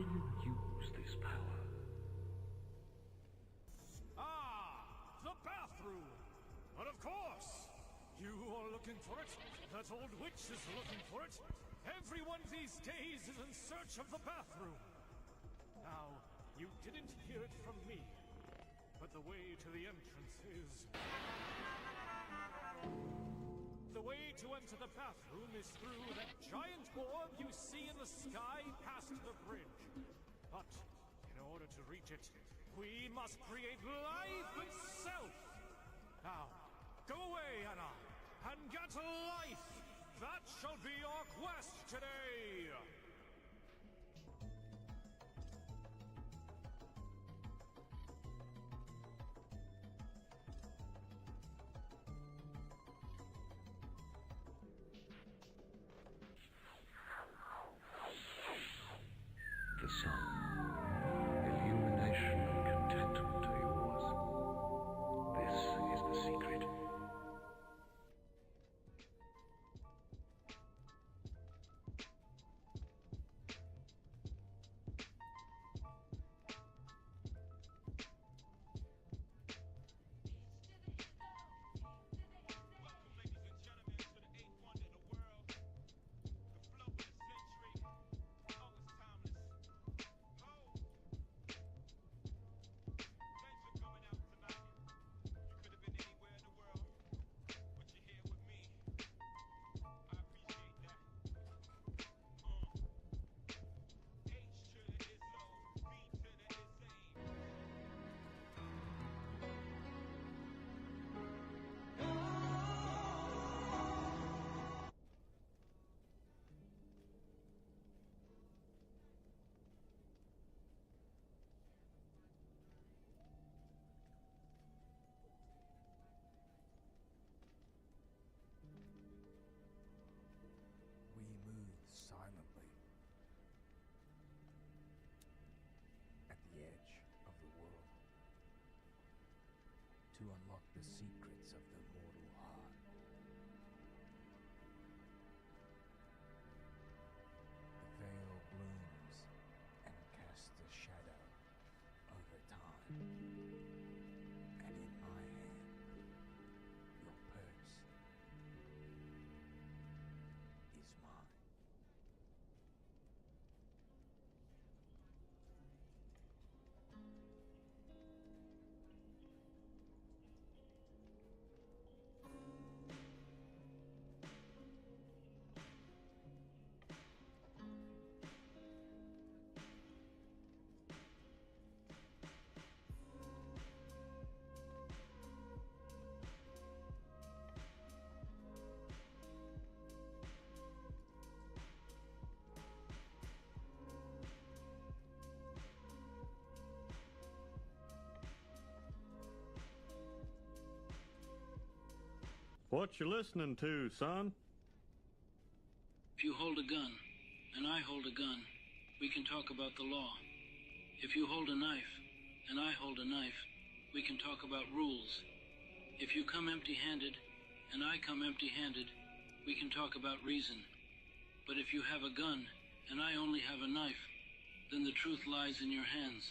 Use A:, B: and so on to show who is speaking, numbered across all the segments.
A: you use this power?
B: Ah, the bathroom! But of course! You are looking for it. That old witch is looking for it. Everyone these days is in search of the bathroom. Now, you didn't hear it from me, but the way to the entrance is... The way to enter the bathroom is through that giant orb you see in the sky past the bridge. But in order to reach it, we must create life itself. Now, go away, Anna, and get life. That shall be your quest today.
A: The sun, illumination and contentment are yours. This is the secret.
C: We move silently at the edge of the world to unlock the secrets of the mortal heart. The veil blooms and casts a shadow over time, and in my hand, your purse is mine.
D: What you listening to, son?
E: If you hold a gun, and I hold a gun, we can talk about the law. If you hold a knife, and I hold a knife, we can talk about rules. If you come empty-handed, and I come empty-handed, we can talk about reason. But if you have a gun, and I only have a knife, then the truth lies in your hands.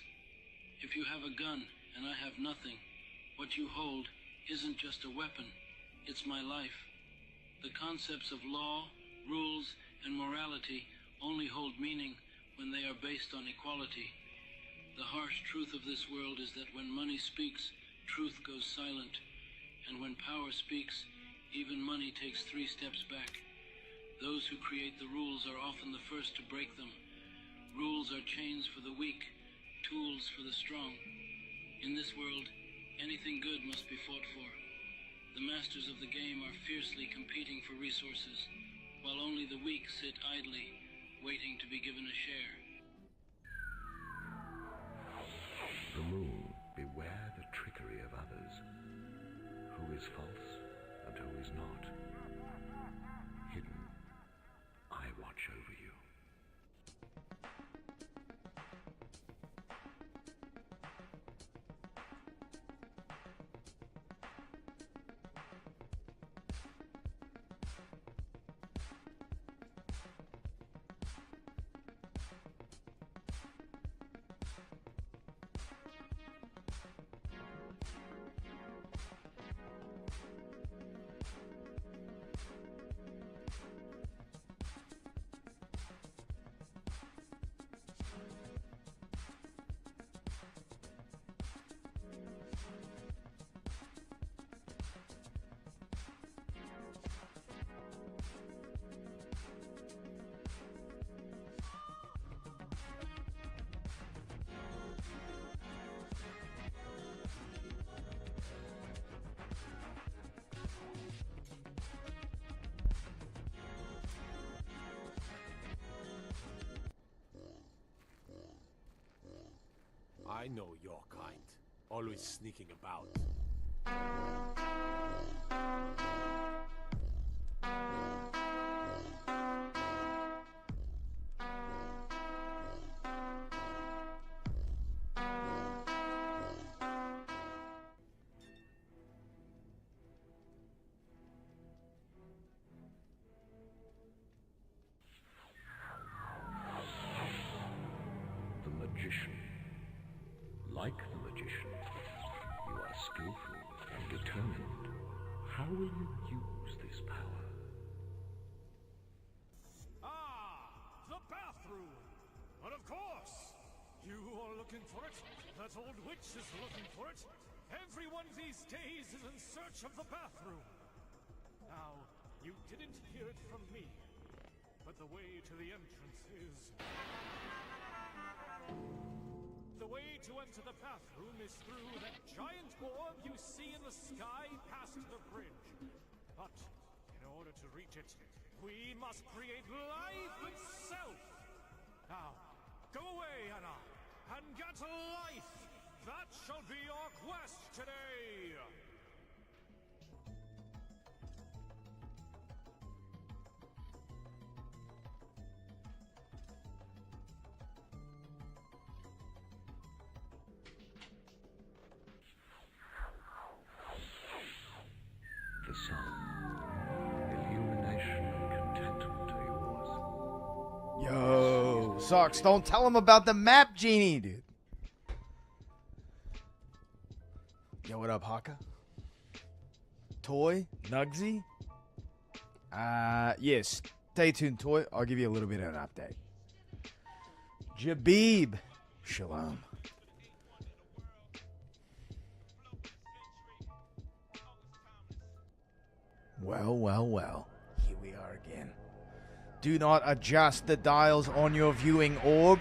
E: If you have a gun, and I have nothing, what you hold isn't just a weapon. It's my life. The concepts of law, rules, and morality only hold meaning when they are based on equality. The harsh truth of this world is that when money speaks, truth goes silent. And when power speaks, even money takes 3 steps back. Those who create the rules are often the first to break them. Rules are chains for the weak, tools for the strong. In this world, anything good must be fought for. The masters of the game are fiercely competing for resources, while only the weak sit idly, waiting to be given a share.
A: The moon, beware the trickery of others. Who is false and who is not. Hidden, I watch over you.
C: I know your kind. Always sneaking about.
A: The magician. Like the magician, you are skillful and determined. How will you use this power?
B: Ah, the bathroom! But of course! You are looking for it. That old witch is looking for it. Everyone these days is in search of the bathroom. Now, you didn't hear it from me, but the way to the entrance is... The way to enter the bathroom is through that giant orb you see in the sky past the bridge. But in order to reach it, we must create life itself. Now, go away, Anna, and get life. That shall be your quest today.
A: The sun, illumination and contentment are yours.
F: Yo, Socks, don't tell him about the map genie, dude. Yo, what up, Haka? Toy? Nugsy? Yes. Stay tuned, Toy. I'll give you a little bit of an update. Jabib. Shalom. Well. Here we are again. Do not adjust the dials on your viewing orb,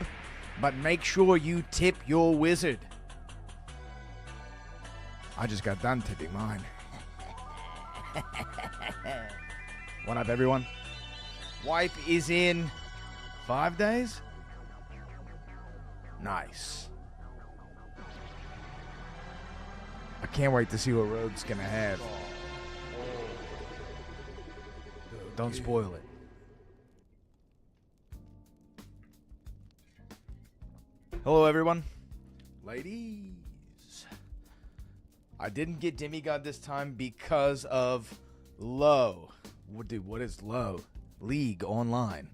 F: but make sure you tip your wizard. I just got done tipping mine. What up, everyone? Wipe is in 5 days? Nice. I can't wait to see what Rogue's gonna have. Don't spoil it. Hello, everyone. Ladies. I didn't get Demigod this time because of low. Dude, what is low? League online.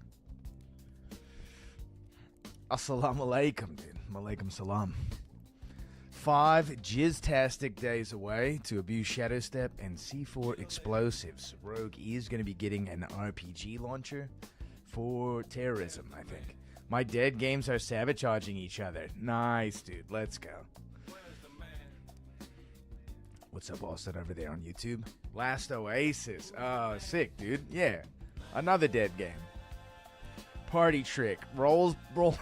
F: Assalamu alaikum, dude. Malaikum salam. 5 jizz-tastic days away to abuse Shadow Step and C4 explosives. Rogue is going to be getting an RPG launcher for terrorism, I think. My dead games are sabotaging each other. Nice, dude. Let's go. What's up, Austin, over there on YouTube? Last Oasis. Oh, sick, dude. Yeah. Another dead game. Party trick. Rogue pulls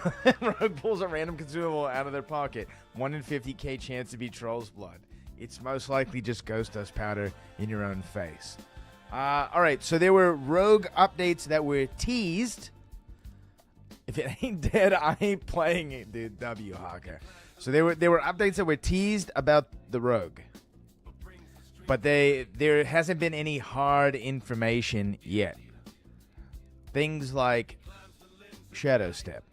F: a random consumable out of their pocket. 1 in 50k chance to be Troll's blood. It's most likely just ghost dust powder in your own face. Alright, so there were Rogue updates that were teased. If it ain't dead, I ain't playing it, dude. W Hawker. So there were updates that were teased about the Rogue. But there hasn't been any hard information yet. Things like Shadow Step.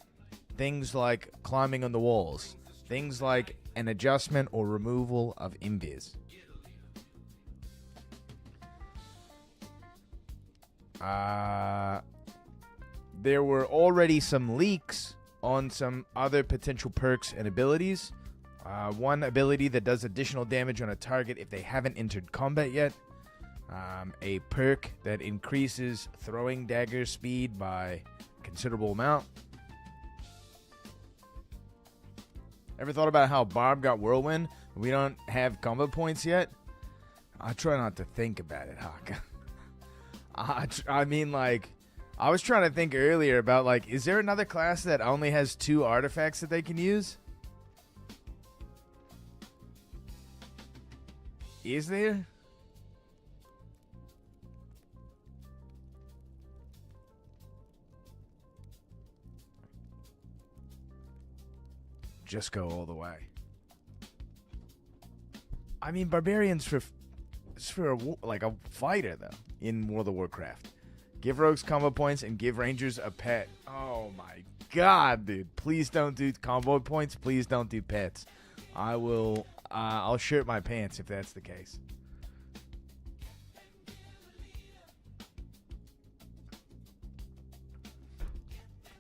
F: Things like climbing on the walls. Things like an adjustment or removal of invis. There were already some leaks on some other potential perks and abilities. One ability that does additional damage on a target if they haven't entered combat yet. A perk that increases throwing dagger speed by a considerable amount. Ever thought about how Barb got Whirlwind? We don't have combo points yet. I try not to think about it, Haka. I mean, like, I was trying to think earlier about, like, is there another class that only has 2 artifacts that they can use? Is there? Just go all the way. I mean, barbarians it's for a fighter though in World of Warcraft. Give rogues combo points and give rangers a pet. Oh my god, dude! Please don't do combo points. Please don't do pets. I will. I'll shirt my pants if that's the case.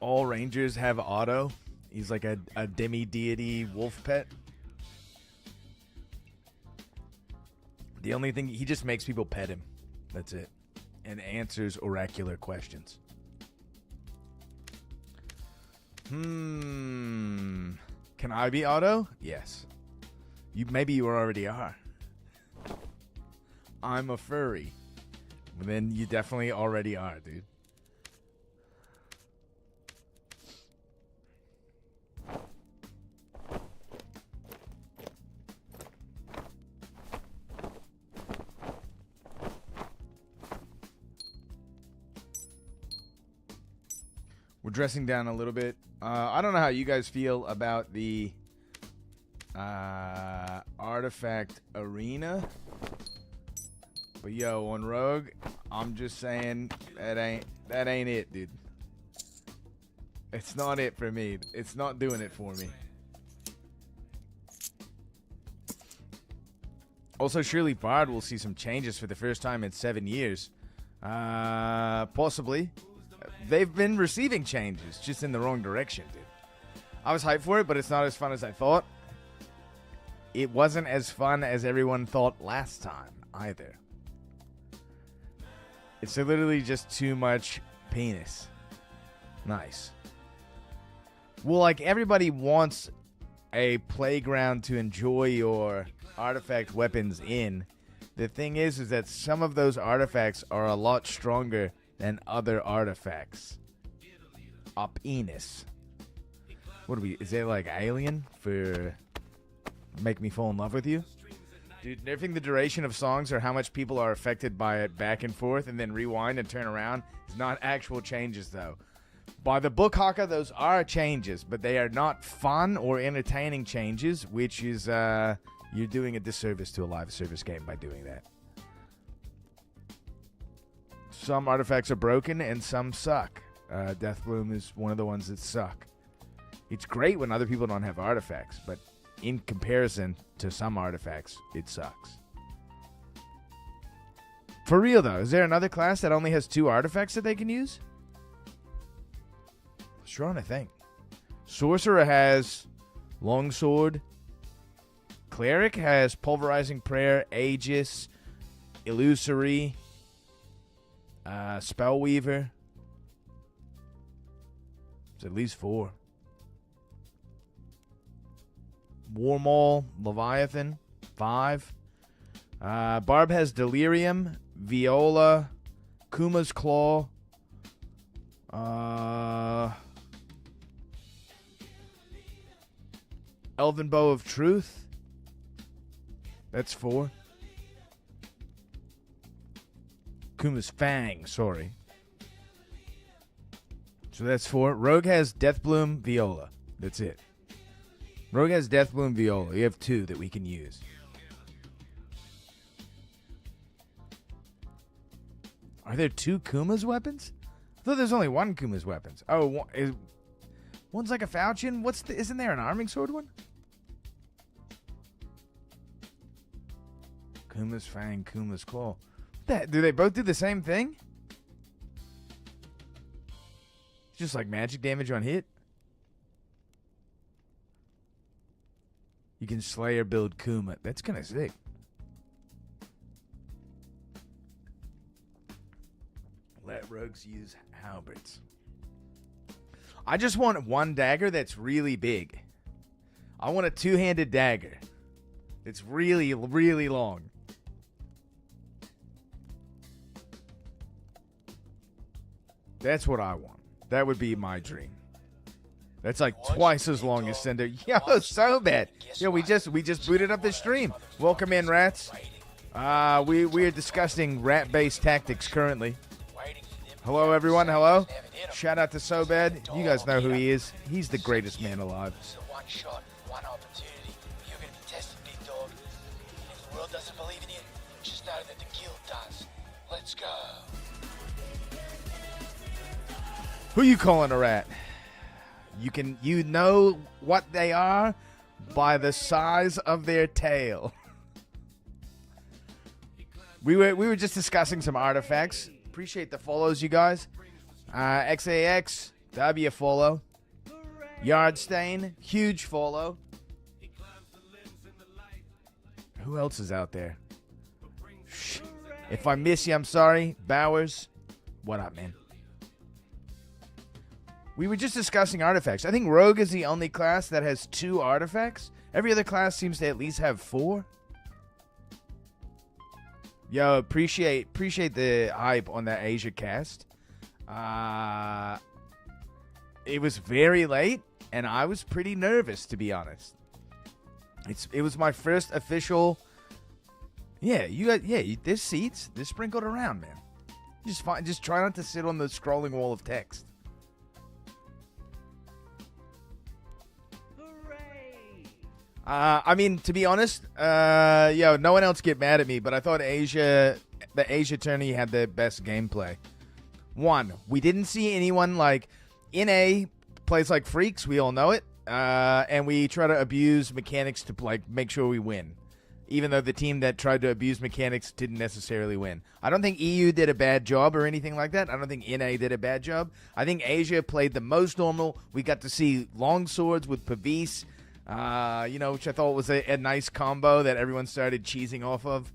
F: All rangers have Otto. He's like a demi-deity wolf pet. The only thing, he just makes people pet him. That's it. And answers oracular questions. Can I be Otto? Yes. Maybe you already are. I'm a furry. Then you definitely already are, dude. We're dressing down a little bit. I don't know how you guys feel about the artifact arena. But yo, on Rogue, I'm just saying that ain't it, dude. It's not it for me. It's not doing it for me. Also, surely Bard will see some changes for the first time in 7 years. Possibly. They've been receiving changes, just in the wrong direction, dude. I was hyped for it, but it's not as fun as I thought. It wasn't as fun as everyone thought last time, either. It's literally just too much penis. Nice. Well, like, everybody wants a playground to enjoy your artifact weapons in. The thing is that some of those artifacts are a lot stronger than other artifacts. A penis. What are we? Is it like Alien for Make Me Fall in Love with You? Dude, nerfing the duration of songs or how much people are affected by it back and forth and then rewind and turn around is not actual changes, though. By the book, Haka, those are changes, but they are not fun or entertaining changes, which is, you're doing a disservice to a live service game by doing that. Some artifacts are broken and some suck. Deathbloom is one of the ones that suck. It's great when other people don't have artifacts, but in comparison to some artifacts, it sucks. For real, though, is there another class that only has 2 artifacts that they can use? I was trying to think. Sorcerer has Longsword. Cleric has Pulverizing Prayer, Aegis, Illusory, Spellweaver. It's at least 4. Warmaul, Leviathan, 5. Barb has Delirium, Viola, Kuma's Claw, Elven Bow of Truth. That's 4. Kuma's Fang, sorry. So that's 4. Rogue has Deathbloom, Viola. That's it. Rogue has Deathbloom, Viola. You have 2 that we can use. Are there 2 Kuma's weapons? I thought there's only 1 Kuma's weapons. Oh, one's like a falchion. Isn't there an arming sword one? Kuma's Fang, Kuma's Claw. Do they both do the same thing? Just like magic damage on hit? You can slay or build Kuma. That's kind of sick. Let rogues use halberds. I just want one dagger that's really big. I want a 2-handed dagger. It's really, really long. That's what I want. That would be my dream. That's like twice as long as Cinder. Yo, so bad. Yo, we just booted up the stream. Welcome in, rats. We are discussing rat-based tactics currently. Hello, everyone. Hello. Shout out to So Bad. You guys know who he is. He's the greatest man alive.
G: One shot, one opportunity. You're going to be tested, big dog.
F: Who you calling a rat? You know what they are by the size of their tail. We were just discussing some artifacts. Appreciate the follows, you guys. XAX, W follow. Yardstain, huge follow. Who else is out there? Shh. If I miss you, I'm sorry. Bowers, what up, man? We were just discussing artifacts. I think Rogue is the only class that has 2 artifacts. Every other class seems to at least have 4. Yo, appreciate the hype on that Asia cast. It was very late, and I was pretty nervous, to be honest. It was my first official. Yeah, there's seats. They're sprinkled around, man. Just try not to sit on the scrolling wall of text. I mean, to be honest, no one else get mad at me, but I thought the Asia tourney had the best gameplay. One, we didn't see anyone like NA plays like freaks. We all know it, and we try to abuse mechanics to like make sure we win, even though the team that tried to abuse mechanics didn't necessarily win. I don't think EU did a bad job or anything like that. I don't think NA did a bad job. I think Asia played the most normal. We got to see long swords with Pavis. Which I thought was a nice combo that everyone started cheesing off of.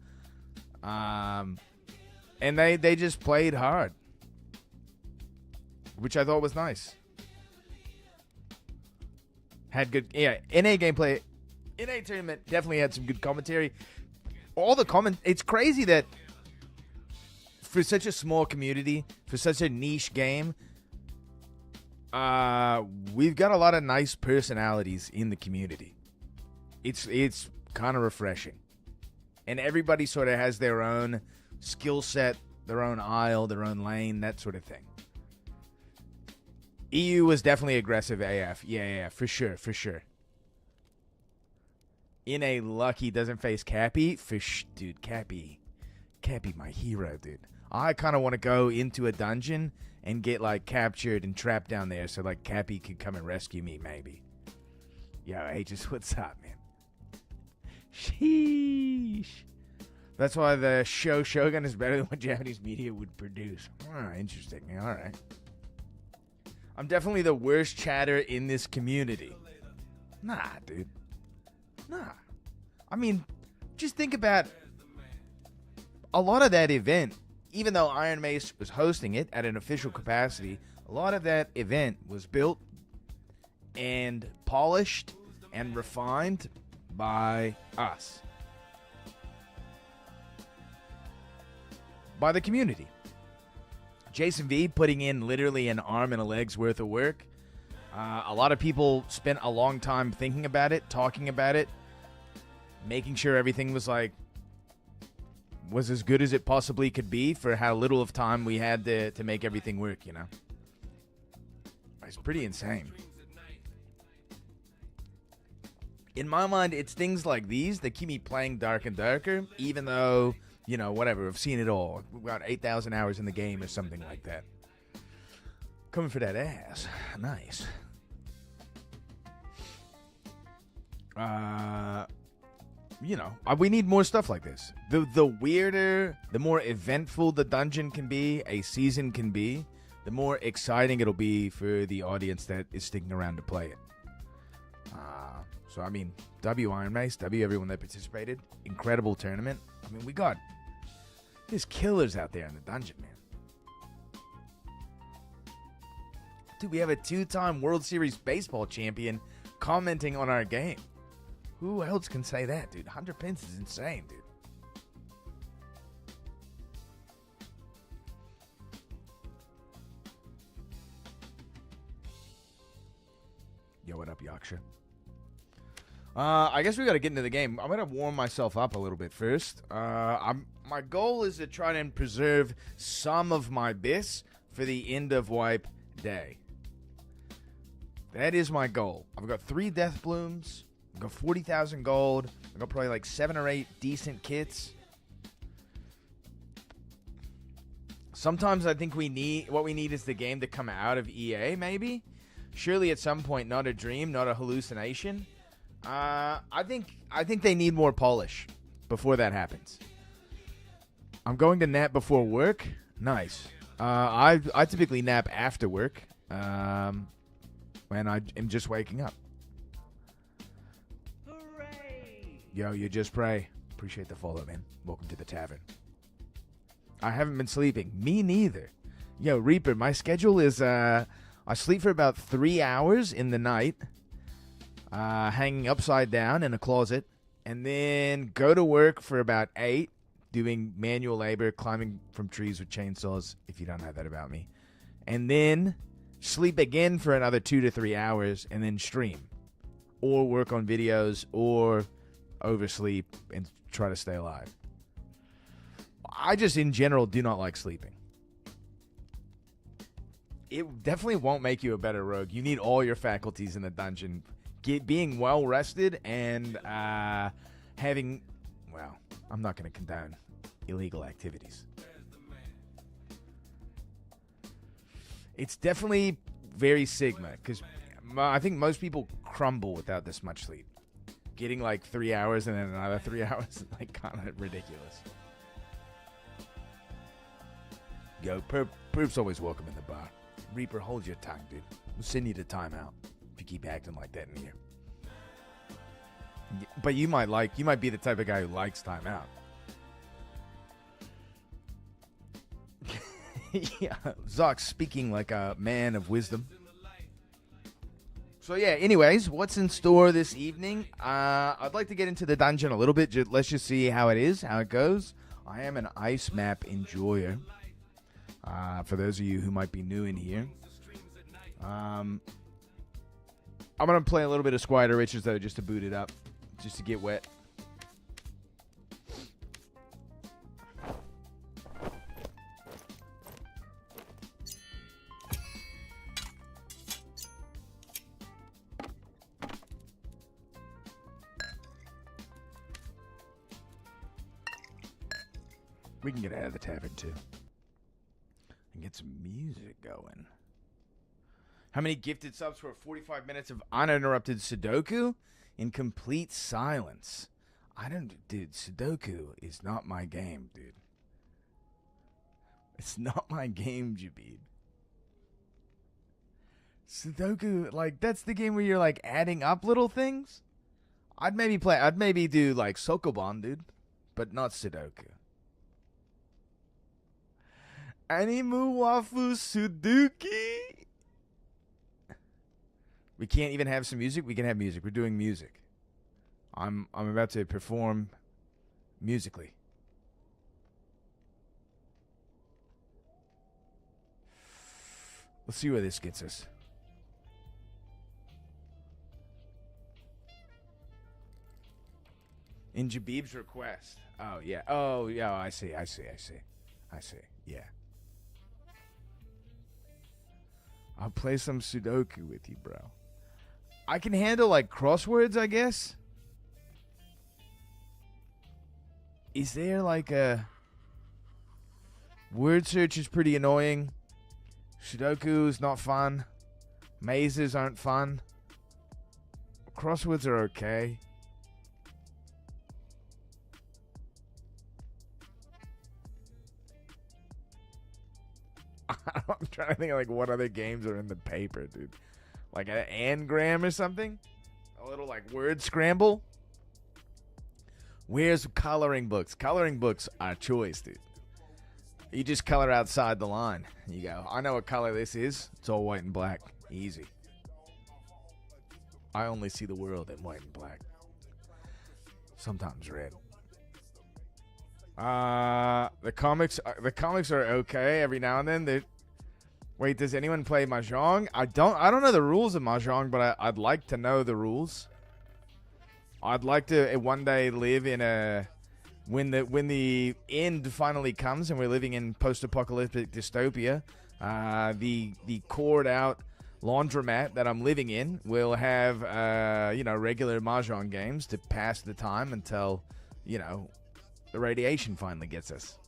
F: And they just played hard, which I thought was nice. Had good, NA gameplay. NA tournament definitely had some good commentary. It's crazy that for such a small community, for such a niche game, we've got a lot of nice personalities in the community. It's kind of refreshing, and everybody sort of has their own skill set, their own aisle, their own lane, that sort of thing. EU was definitely aggressive AF. Yeah, for sure. NA lucky doesn't face Cappy. Dude, Cappy, my hero, dude. I kind of want to go into a dungeon and get like captured and trapped down there so like Cappy could come and rescue me, maybe. Yo, Aegis, what's up, man? Sheesh. That's why the show Shogun is better than what Japanese media would produce. Interesting. All right. I'm definitely the worst chatter in this community. Nah, dude. Nah. I mean, just think about a lot of that event. Even though Iron Mace was hosting it at an official capacity, a lot of that event was built and polished and refined by us. By the community. Jason V putting in literally an arm and a leg's worth of work. A lot of people spent a long time thinking about it, talking about it, making sure everything was as good as it possibly could be for how little of time we had to make everything work, you know? It's pretty insane. In my mind, it's things like these that keep me playing Dark and Darker, even though, whatever, I've seen it all. We've got 8,000 hours in the game or something like that. Coming for that ass. Nice. We need more stuff like this. The weirder, the more eventful the dungeon can be, a season can be, the more exciting it'll be for the audience that is sticking around to play it. W Iron Mace, W everyone that participated. Incredible tournament. There's killers out there in the dungeon, man. Dude, we have a 2-time World Series baseball champion commenting on our game. Who else can say that, dude? 100 pins is insane, dude. Yo, what up, Yaksha? I guess we got to get into the game. I'm going to warm myself up a little bit first. My goal is to try and preserve some of my bis for the end of wipe day. That is my goal. I've got 3 death blooms. I've got 40,000 gold. I've got probably like 7 or 8 decent kits. Sometimes I think what we need is the game to come out of EA, maybe. Surely at some point, not a dream, not a hallucination. I think they need more polish before that happens. I'm going to nap before work. Nice. I typically nap after work when I am just waking up.
G: Hooray!
F: Yo, you just pray. Appreciate the follow, man. Welcome to the tavern. I haven't been sleeping. Me neither. Yo, Reaper, my schedule is I sleep for about 3 hours in the night, hanging upside down in a closet, and then go to work for about 8, doing manual labor, climbing from trees with chainsaws, if you don't know that about me. And then sleep again for another 2 to 3 hours, and then stream. Or work on videos, or oversleep and try to stay alive. I just, in general, do not like sleeping. It definitely won't make you a better rogue. You need all your faculties in the dungeon. Being well rested and having, well, I'm not going to condone illegal activities. It's definitely very Sigma, because I think most people crumble without this much sleep. Getting like 3 hours and then another 3 hours is like kind of ridiculous. Yo, Proof's always welcome in the bar. Reaper, hold your tongue, dude. We'll send you to timeout if you keep acting like that in here. But you might be the type of guy who likes timeout. Yeah, Zoc speaking like a man of wisdom. So yeah, anyways, what's in store this evening? I'd like to get into the dungeon a little bit. Let's just see how it is, how it goes. I am an ice map enjoyer. For those of you who might be new in here. I'm going to play a little bit of Squire Richards, though, just to boot it up. Just to get wet. We can get out of the tavern, too. And get some music going. How many gifted subs for 45 minutes of uninterrupted Sudoku in complete silence? Dude, Sudoku is not my game, dude. It's not my game, Jabid. Sudoku, like, that's the game where you're, like, adding up little things? I'd maybe do, like, Sokoban, dude. But not Sudoku. Animu Wafu Sudoku. We can't even have some music. We can have music. We're doing music. I'm about to perform musically. Let's see where this gets us. In Jabib's request. Oh yeah. Oh yeah. I see. Yeah. I'll play some Sudoku with you, bro. I can handle, like, crosswords, I guess. Is there, like, a... Word search is pretty annoying. Sudoku is not fun. Mazes aren't fun. Crosswords are okay. I'm trying to think of, like, what other games are in the paper, dude. Like an anagram or something? A little, like, word scramble? Where's coloring books? Coloring books are choice, dude. You just color outside the line. You go, I know what color this is. It's all white and black. Easy. I only see the world in white and black. Sometimes red. The comics are okay every now and then. Wait, does anyone play Mahjong? I don't know the rules of Mahjong, but I'd like to know the rules. I'd like to one day live in a when the end finally comes and we're living in post-apocalyptic dystopia. The cored out laundromat that I'm living in will have regular Mahjong games to pass the time until the radiation finally gets us.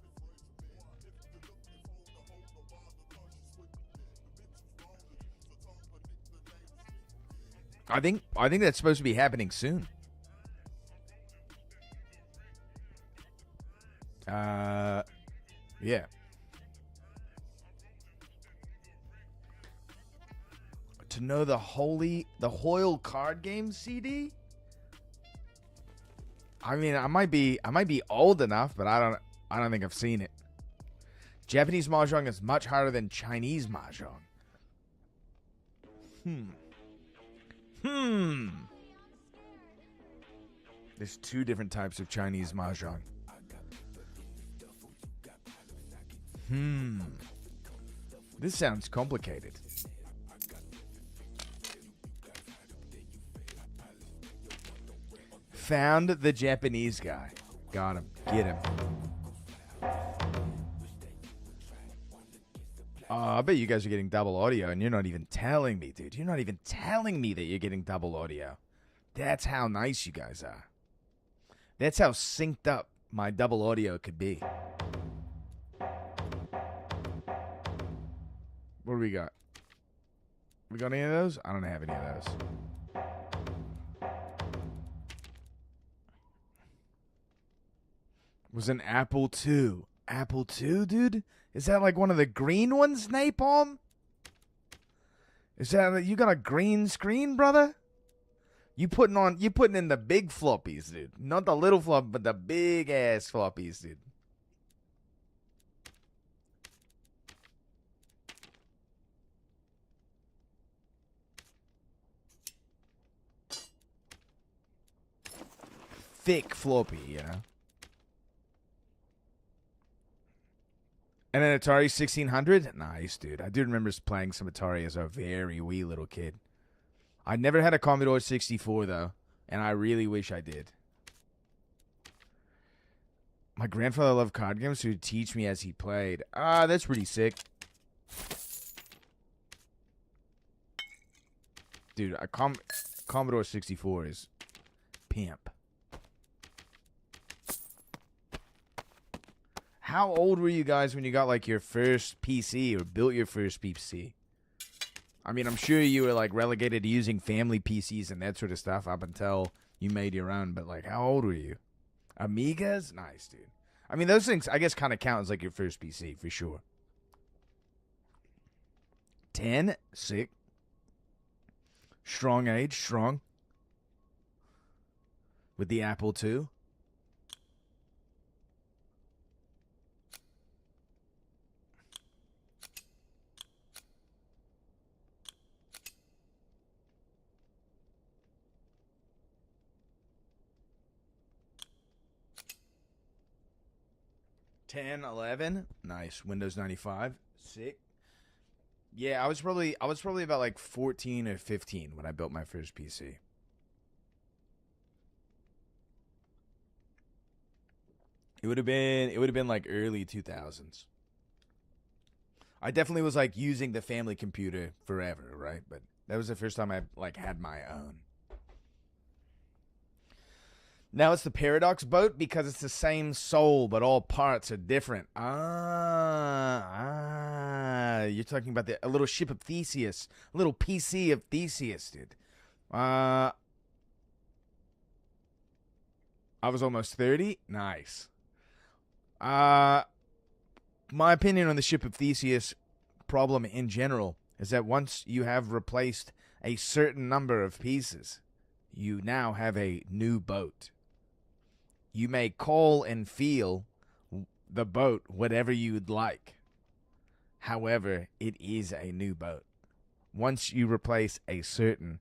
F: I think that's supposed to be happening soon. Yeah. To know the Hoyle card game CD? I mean, I might be old enough, but I don't think I've seen it. Japanese mahjong is much harder than Chinese mahjong. There's two different types of Chinese mahjong. This sounds complicated. Found the Japanese guy. Got him. Get him. I bet you guys are getting double audio, and you're not even telling me, dude. You're not even telling me that you're getting double audio. That's how nice you guys are. That's how synced up my double audio could be. What do we got? We got any of those? I don't have any of those. Was an Apple II. Apple II, dude? Is that like one of the green ones, Napalm? Is that you got a green screen, brother? You putting in the big floppies, dude. Not the little flop, but the big ass floppies, dude. Thick floppy, you know. And an Atari 1600? Nice, dude. I do remember playing some Atari as a very wee little kid. I never had a Commodore 64, though, and I really wish I did. My grandfather loved card games, so he'd teach me as he played. Ah, that's pretty sick. Dude, a Commodore 64 is pimp. How old were you guys when you got, like, your first PC or built your first PC? I mean, I'm sure you were, like, relegated to using family PCs and that sort of stuff up until you made your own. But, like, how old were you? Amigas? Nice, dude. I mean, those things, I guess, kind of count as, like, your first PC, for sure. 10? Sick. Strong age, strong. With the Apple II. $10, $11, nice. Windows 95, sick. Yeah, I was probably about like 14 or 15 when I built my first PC. It would have been like early 2000s. I definitely was like using the family computer forever, right? But that was the first time I like had my own. Now it's the Paradox boat because it's the same soul, but all parts are different. You're talking about a little ship of Theseus, a little PC of Theseus, dude. I was almost 30. Nice. My opinion on the ship of Theseus problem in general is that once you have replaced a certain number of pieces, you now have a new boat. You may call and feel the boat whatever you'd like. However, it is a new boat. Once you replace a certain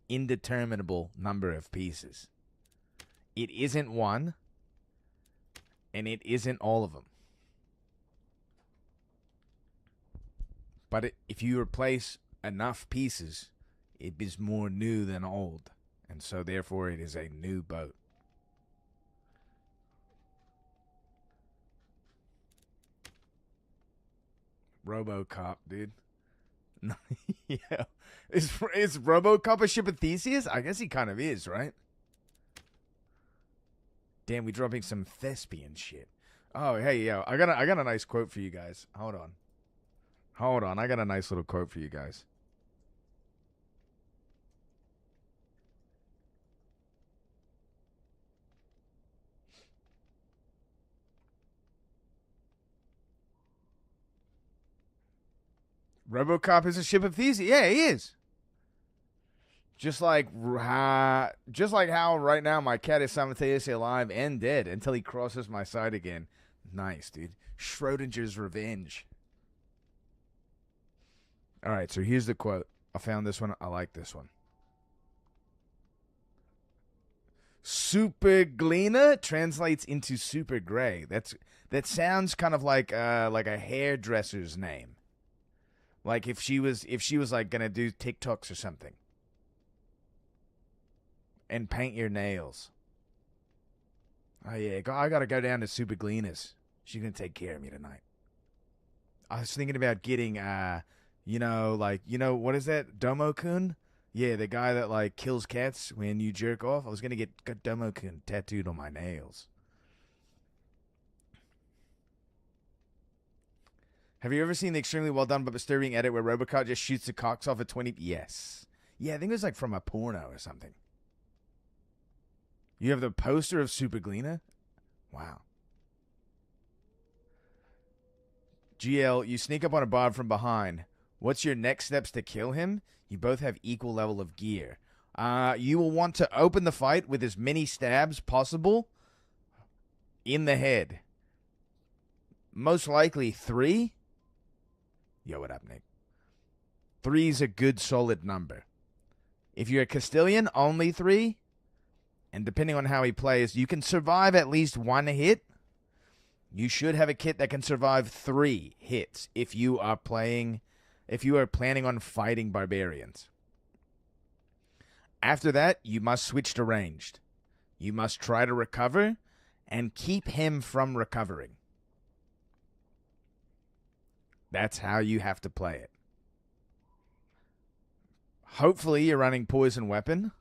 F: indeterminable number of pieces. It isn't one, and it isn't all of them. But if you replace enough pieces, it is more new than old. And so, therefore, it is a new boat. RoboCop, dude. Yeah. Is RoboCop a ship of Theseus? I guess he kind of is, right? Damn, we dropping some thespian shit. Oh, hey, yo. I got a nice quote for you guys. Hold on. I got a nice little quote for you guys. RoboCop is a ship of thieves. Yeah, he is. Just like how right now my cat is simultaneously alive and dead until he crosses my side again. Nice, dude. Schrodinger's revenge. All right, so here's the quote. I found this one. I like this one. Superglina translates into super gray. That sounds kind of like a hairdresser's name. Like if she was like gonna do TikToks or something. And paint your nails. Oh yeah, I gotta go down to Superglina's. She's gonna take care of me tonight. I was thinking about getting what is that? Domo-kun? Yeah, the guy that like kills cats when you jerk off. I was gonna get Domo-kun tattooed on my nails. Have you ever seen the extremely well done but disturbing edit where Robocop just shoots the cocks off at 20? Yes. Yeah, I think it was like from a porno or something. You have the poster of Superglina? Wow. GL, you sneak up on a Bob from behind. What's your next steps to kill him? You both have equal level of gear. You will want to open the fight with as many stabs possible in the head. Most likely 3. Yo, what up, Nick? 3's a good solid number. If you're a Castilian, only 3. And depending on how he plays, you can survive at least 1 hit. You should have a kit that can survive 3 hits if you are planning on fighting barbarians. After that, you must switch to ranged. You must try to recover and keep him from recovering. That's how you have to play it. Hopefully, you're running poison weapon.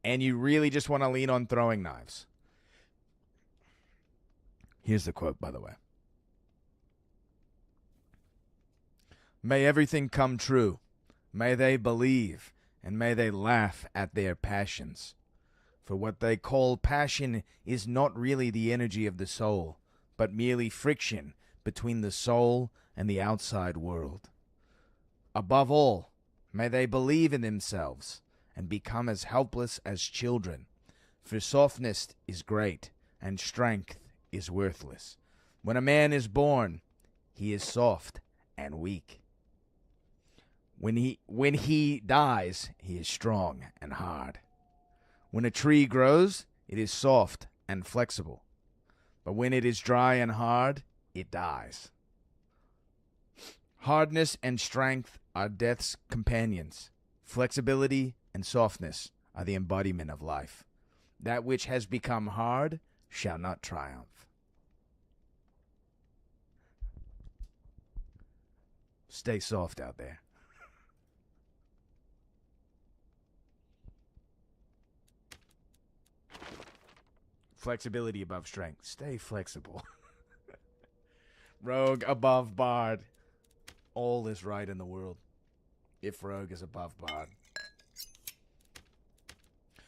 F: And you really just want to lean on throwing knives. Here's the quote, by the way. May everything come true. May they believe, and may they laugh at their passions. For what they call passion is not really the energy of the soul, but merely friction between the soul and the outside world. Above all, may they believe in themselves and become as helpless as children. For softness is great, and strength is worthless. When a man is born, he is soft and weak. When he dies, he is strong and hard. When a tree grows, it is soft and flexible. But when it is dry and hard, it dies. Hardness and strength are death's companions. Flexibility and softness are the embodiment of life. That which has become hard shall not triumph. Stay soft out there. Flexibility above strength. Stay flexible. Rogue above Bard. All is right in the world if Rogue is above Bard.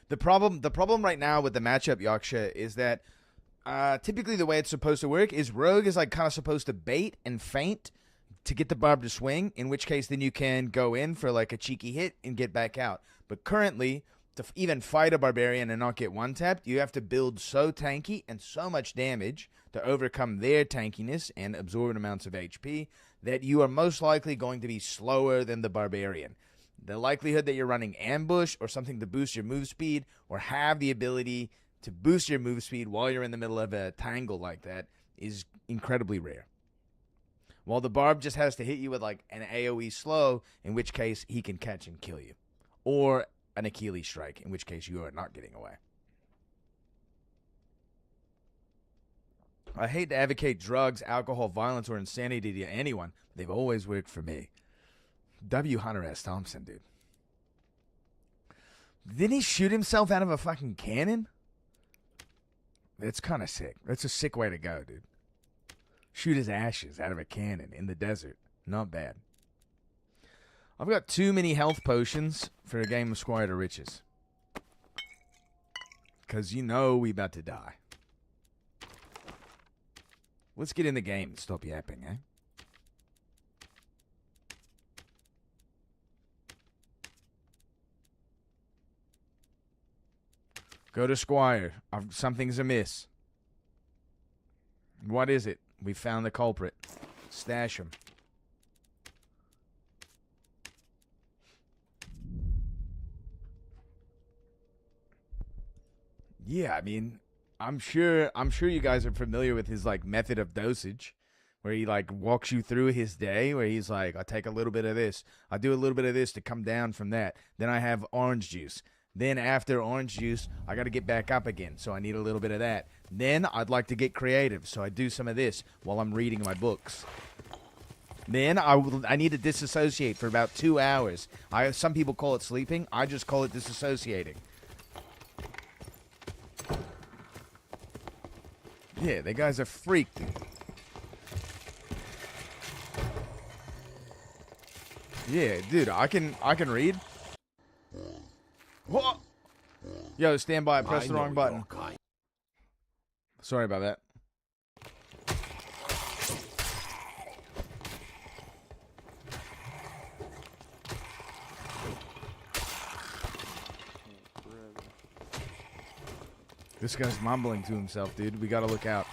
F: The problem right now with the matchup, Yaksha, is that typically the way it's supposed to work is Rogue is like kind of supposed to bait and feint to get the Barb to swing, in which case then you can go in for like a cheeky hit and get back out. But currently, to even fight a Barbarian and not get one-tapped, you have to build so tanky and so much damage to overcome their tankiness and absorbent amounts of HP that you are most likely going to be slower than the Barbarian. The likelihood that you're running ambush or something to boost your move speed or have the ability to boost your move speed while you're in the middle of a tangle like that is incredibly rare. While the Barb just has to hit you with like an AoE slow, in which case he can catch and kill you. Or an Achilles strike, in which case you are not getting away. I hate to advocate drugs, alcohol, violence, or insanity to anyone, but they've always worked for me. W. Hunter S. Thompson, dude. Didn't he shoot himself out of a fucking cannon? That's kind of sick. That's a sick way to go, dude. Shoot his ashes out of a cannon in the desert. Not bad. I've got too many health potions for a game of Squire to Riches. Because you know we about to die. Let's get in the game and stop yapping, eh? Go to Squire. Something's amiss. What is it? We found the culprit. Stash him. Yeah, I mean, I'm sure you guys are familiar with his like method of dosage, where he like walks you through his day, where he's like, I take a little bit of this, I do a little bit of this to come down from that. Then I have orange juice. Then after orange juice, I got to get back up again, so I need a little bit of that. Then I'd like to get creative, so I do some of this while I'm reading my books. Then I need to disassociate for about 2 hours. Some people call it sleeping. I just call it disassociating. Yeah, the guy's a freak, dude. Yeah, dude, I can read. Whoa! Yo, stand by. Press the wrong button. Sorry about that. This guy's mumbling to himself, dude. We gotta look out.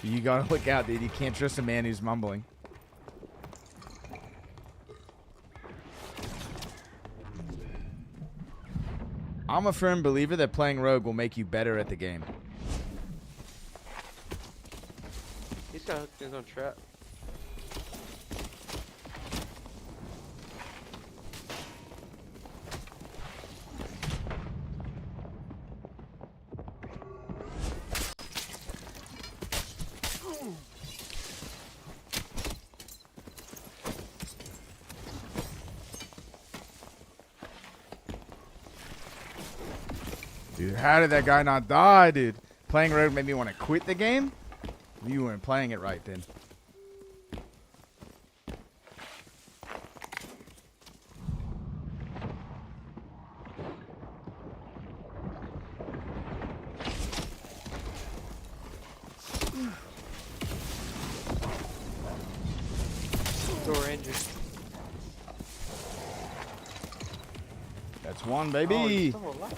F: You gotta look out, dude. You can't trust a man who's mumbling. I'm a firm believer that playing Rogue will make you better at the game.
G: He's got hooked in his own trap.
F: Dude, how did that guy not die, dude? Playing Rogue made me want to quit the game? You weren't playing it right then.
G: Door Ranger.
F: That's one,
G: Oh,
F: baby.
G: he's still alive.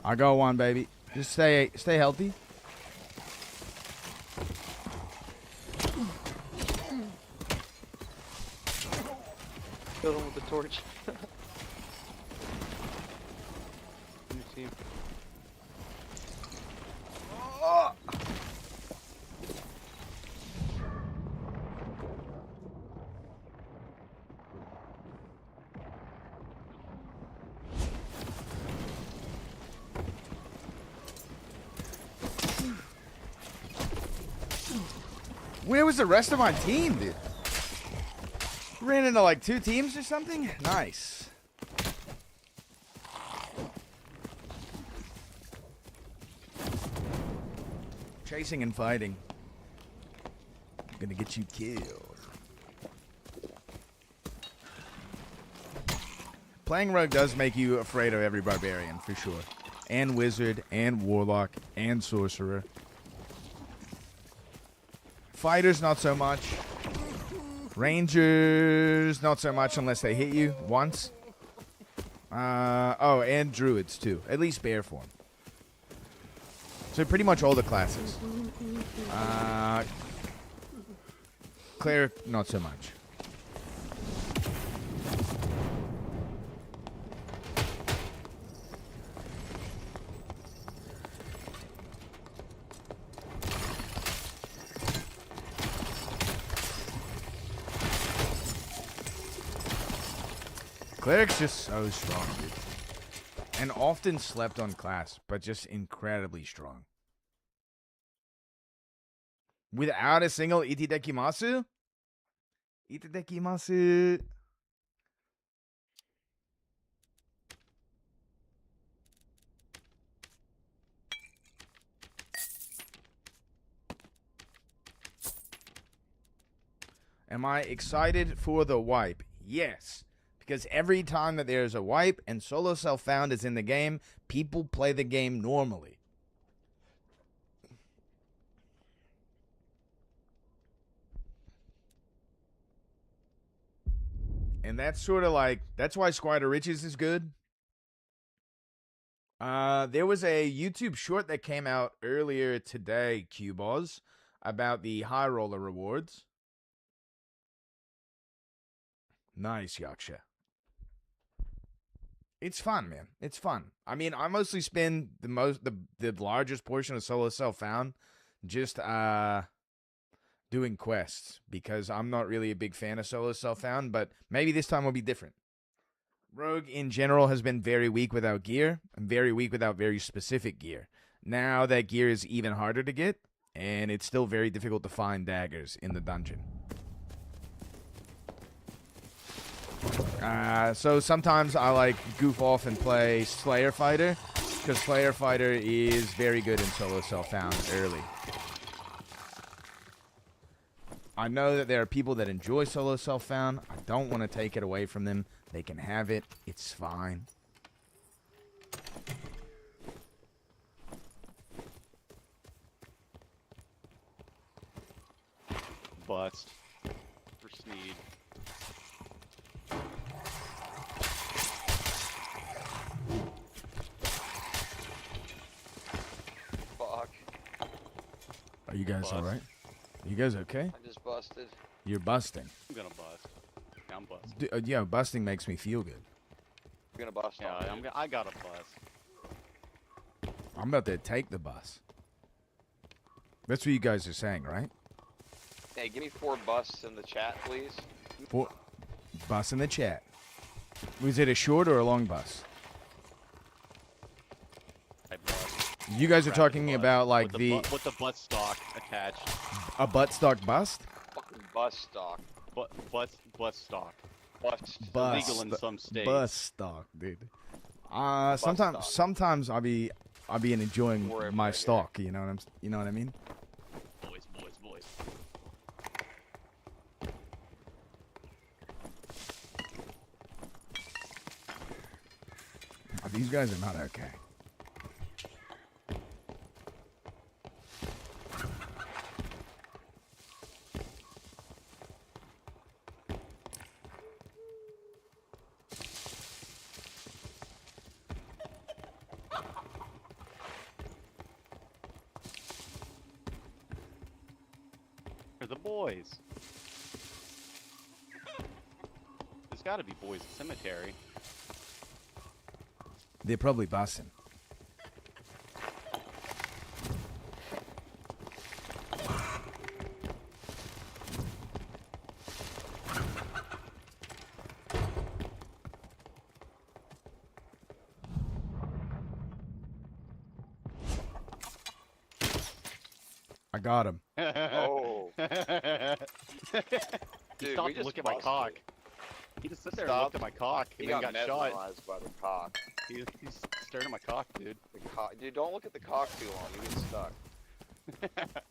F: I got one, baby. Just stay healthy.
G: Killed him with the torch. New team.
F: Where was the rest of my team, dude? Ran into like 2 teams or something? Nice. Chasing and fighting. I'm gonna get you killed. Playing Rogue does make you afraid of every barbarian, for sure. And wizard, and warlock, and sorcerer. Fighters, not so much. Rangers, not so much unless they hit you once. Oh, and druids, too. At least bear form. So pretty much all the classes. Cleric, not so much. Cleric's just so strong, dude. And often slept on class, but just incredibly strong. Without a single itidekimasu? Itidekimasu. Am I excited for the wipe? Yes. Because every time that there's a wipe and solo self-found is in the game, people play the game normally. And that's sort of like, that's why Squire Riches is good. There was a YouTube short that came out earlier today, Q-Boz, about the High Roller rewards. Nice, Yaksha. It's fun, man. It's fun. I mean, I mostly spend the largest portion of Solo Self-Found just doing quests, because I'm not really a big fan of Solo Self-Found, but maybe this time will be different. Rogue in general has been very weak without gear, and very weak without very specific gear. Now that gear is even harder to get, and it's still very difficult to find daggers in the dungeon. So sometimes I like goof off and play Slayer Fighter, because Slayer Fighter is very good in Solo Self-Found early. I know that there are people that enjoy Solo Self-Found. I don't want to take it away from them. They can have it. It's fine.
H: Bust. For Sneed.
I: Fuck.
F: Are you guys
H: Bust.
F: alright? Are you guys okay?
I: I just busted.
F: You're busting.
H: I'm gonna bust. Yeah, I'm busting.
F: Yeah, busting makes me feel good.
I: I'm gonna bust
H: Yeah,
I: on you.
H: I got a bust.
F: I'm about to take the bus. That's what you guys are saying, right?
I: Hey, give me 4 busts in the chat, please.
F: Bus in the chat. Was it a short or a long bus?
H: I bust.
F: You guys are
H: Rapid
F: talking
H: bust.
F: about like
H: with the butt stock attached.
F: a buttstock bust?
I: Fucking bust stock.
H: Butt stock.
I: Bust.
F: Bust.
H: Legal in some states.
F: Bus stock, dude.
I: stock.
F: Sometimes I'll be enjoying
I: Wherever
F: my
I: I get.
F: stock. You know what I mean?
H: Boys.
F: Oh, these guys are not okay.
H: They're the boys. There's gotta be boys at cemetery.
F: They're probably busting. I got him.
I: Oh.
H: He
I: Dude,
H: stopped
I: we
H: to
I: just
H: look at my
I: busted.
H: cock. He just sat there and
I: Stopped.
H: looked at my cock
I: He
H: and then
I: got
H: got shot.
I: mesmerized by the cock.
H: He's staring at my cock, dude.
I: The cock. Dude, don't look at the cock too long. You get stuck.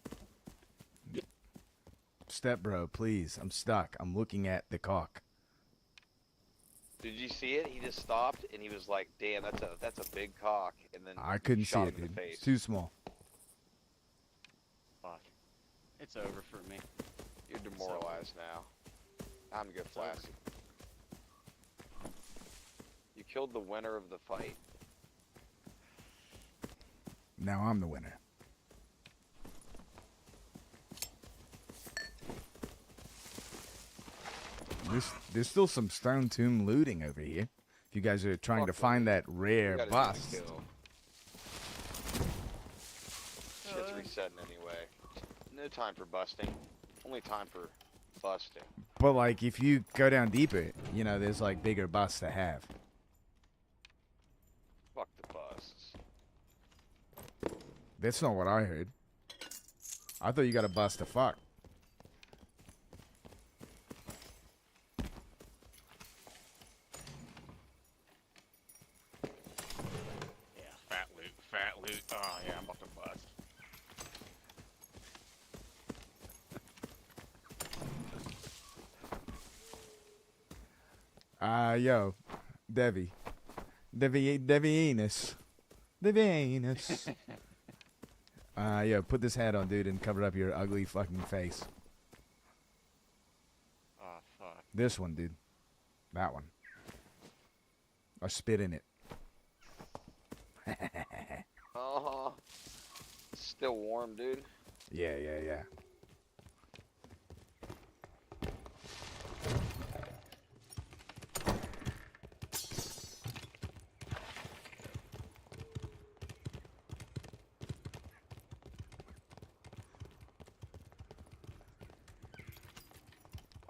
F: Step bro, please. I'm stuck. I'm looking at the cock.
I: Did you see it? He just stopped and he was like, "Damn, that's a big cock." And then
F: I couldn't see
I: shot
F: it,
I: him in
F: dude.
I: the
F: It's
I: face.
F: too small.
H: Fuck. It's over for me.
I: You're demoralized now. Time to get
H: over.
I: flaccid. You killed the winner of the fight.
F: Now I'm the winner. There's still some Stone Tomb looting over here. If you guys are trying to
I: Fuck
F: find that
I: You
F: rare
I: gotta
F: bust.
I: do the kill. Shit's resetting anyway. No time for busting. Only time for busting.
F: But like, if you go down deeper, you know, there's like bigger busts to have.
I: Fuck the busts.
F: That's not what I heard. I thought you got a bust to fuck.
H: Yeah, fat loot. Oh yeah, I'm about to bust.
F: Yo, Devi. Devianus. Yo, put this hat on, dude, and cover up your ugly fucking face.
H: Oh fuck.
F: This one, dude. That one. I spit in it.
I: Uh-huh. Still warm, dude.
F: Yeah, yeah, yeah.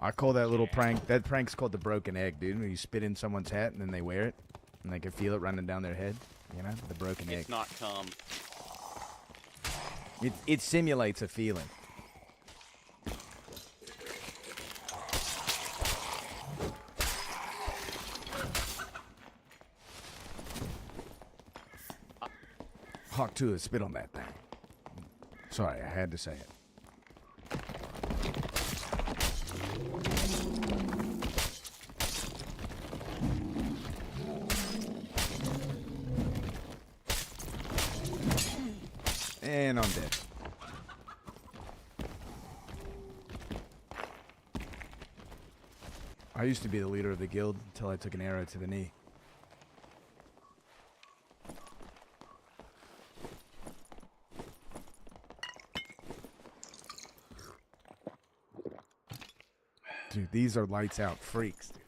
F: I call that little prank. That prank's called the broken egg, dude. When you spit in someone's hat and then they wear it, and they can feel it running down their head. You know, the broken egg.
H: It's not cum.
F: It simulates a feeling. Hawk 2 has spit on that thing. Sorry, I had to say it. And I'm dead. I used to be the leader of the guild until I took an arrow to the knee. Dude, these are lights out freaks, dude.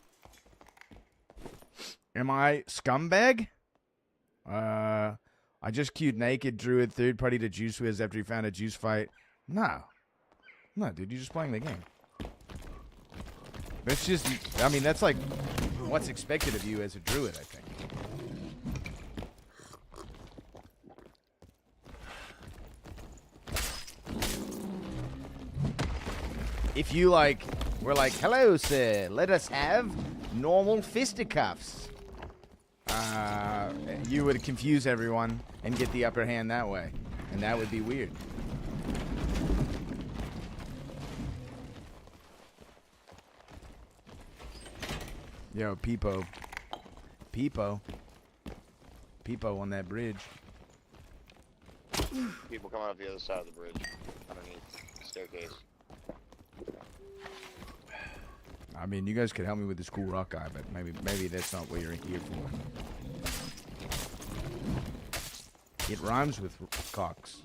F: Am I scumbag? I just queued naked druid third party to Juice Wiz after he found a juice fight. No. No, dude, you're just playing the game. That's just, I mean, that's like what's expected of you as a druid, I think. If you like, we're like, hello, sir, let us have normal fisticuffs. You would confuse everyone and get the upper hand that way. And that would be weird. Yo, Peepo. Peepo on that bridge.
I: People coming up the other side of the bridge. Underneath the staircase.
F: I mean, you guys could help me with this cool rock guy, but maybe that's not what you're here for. It rhymes with cocks,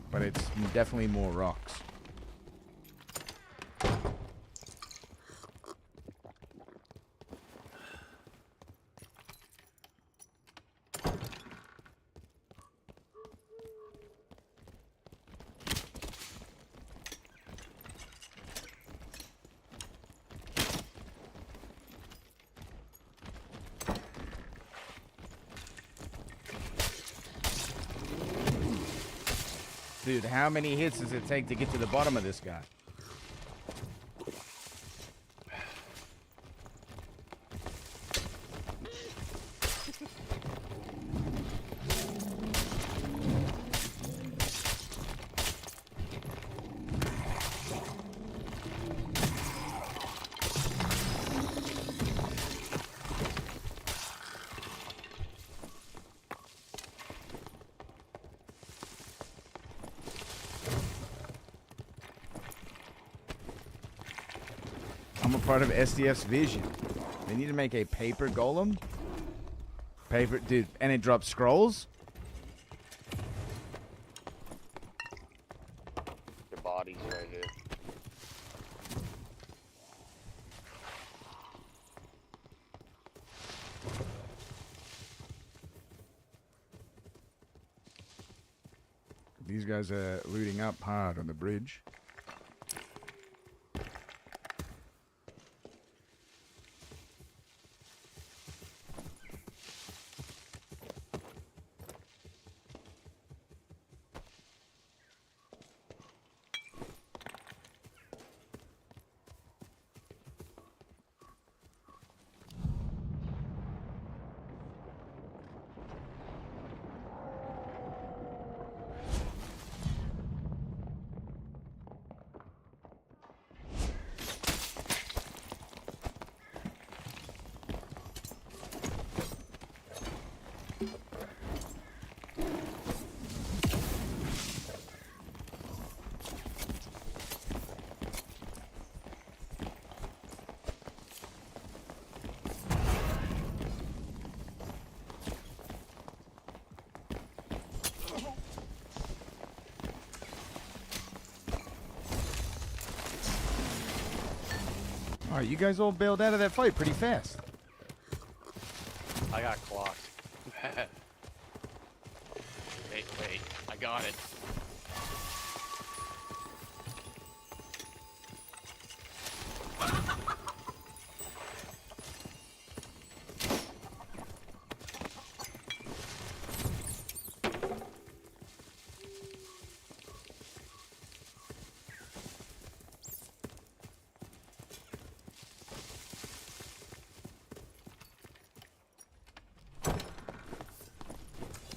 F: but it's definitely more rocks. Dude, how many hits does it take to get to the bottom of this guy? I'm a part of SDF's vision. They need to make a paper golem. Paper, dude, and it drops scrolls?
I: Your body's right here.
F: These guys are looting up hard on the bridge. Wow, you guys all bailed out of that fight pretty fast.
H: I got clocked. Wait, I got it.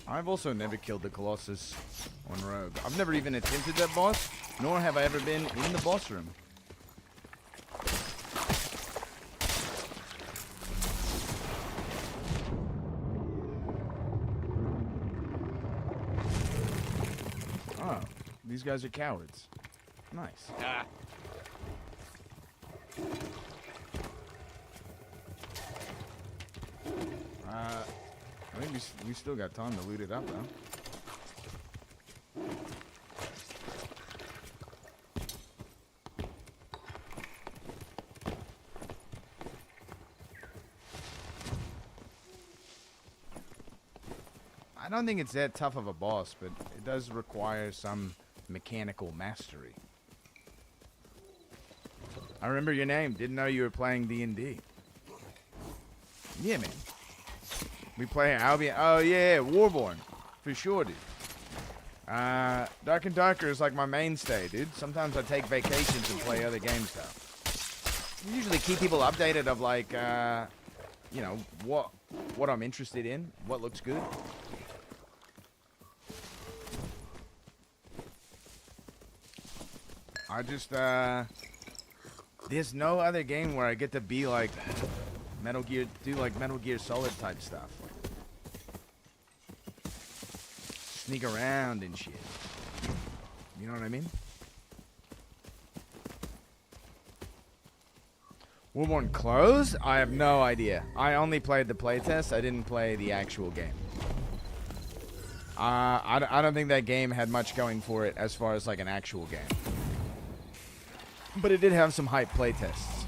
F: I've also never killed the Colossus on Rogue. I've never even attempted that boss, nor have I ever been in the boss room. Oh, these guys are cowards. Nice.
H: Ah.
F: I think we still got time to loot it up, though. I don't think it's that tough of a boss, but it does require some mechanical mastery. I remember your name. Didn't know you were playing D&D. Yeah, man. We play Albion. Oh, yeah, Warborn. For sure, dude. Dark and Darker is like my mainstay, dude. Sometimes I take vacations and play other games, though. I usually keep people updated of, like, you know, what I'm interested in, what looks good. I just, there's no other game where I get to be, like, Metal Gear Solid type stuff. Sneak around and shit. You know what I mean? Warborn closed? I have no idea. I only played the playtest. I didn't play the actual game. I don't think that game had much going for it as far as like an actual game. But it did have some hype playtests.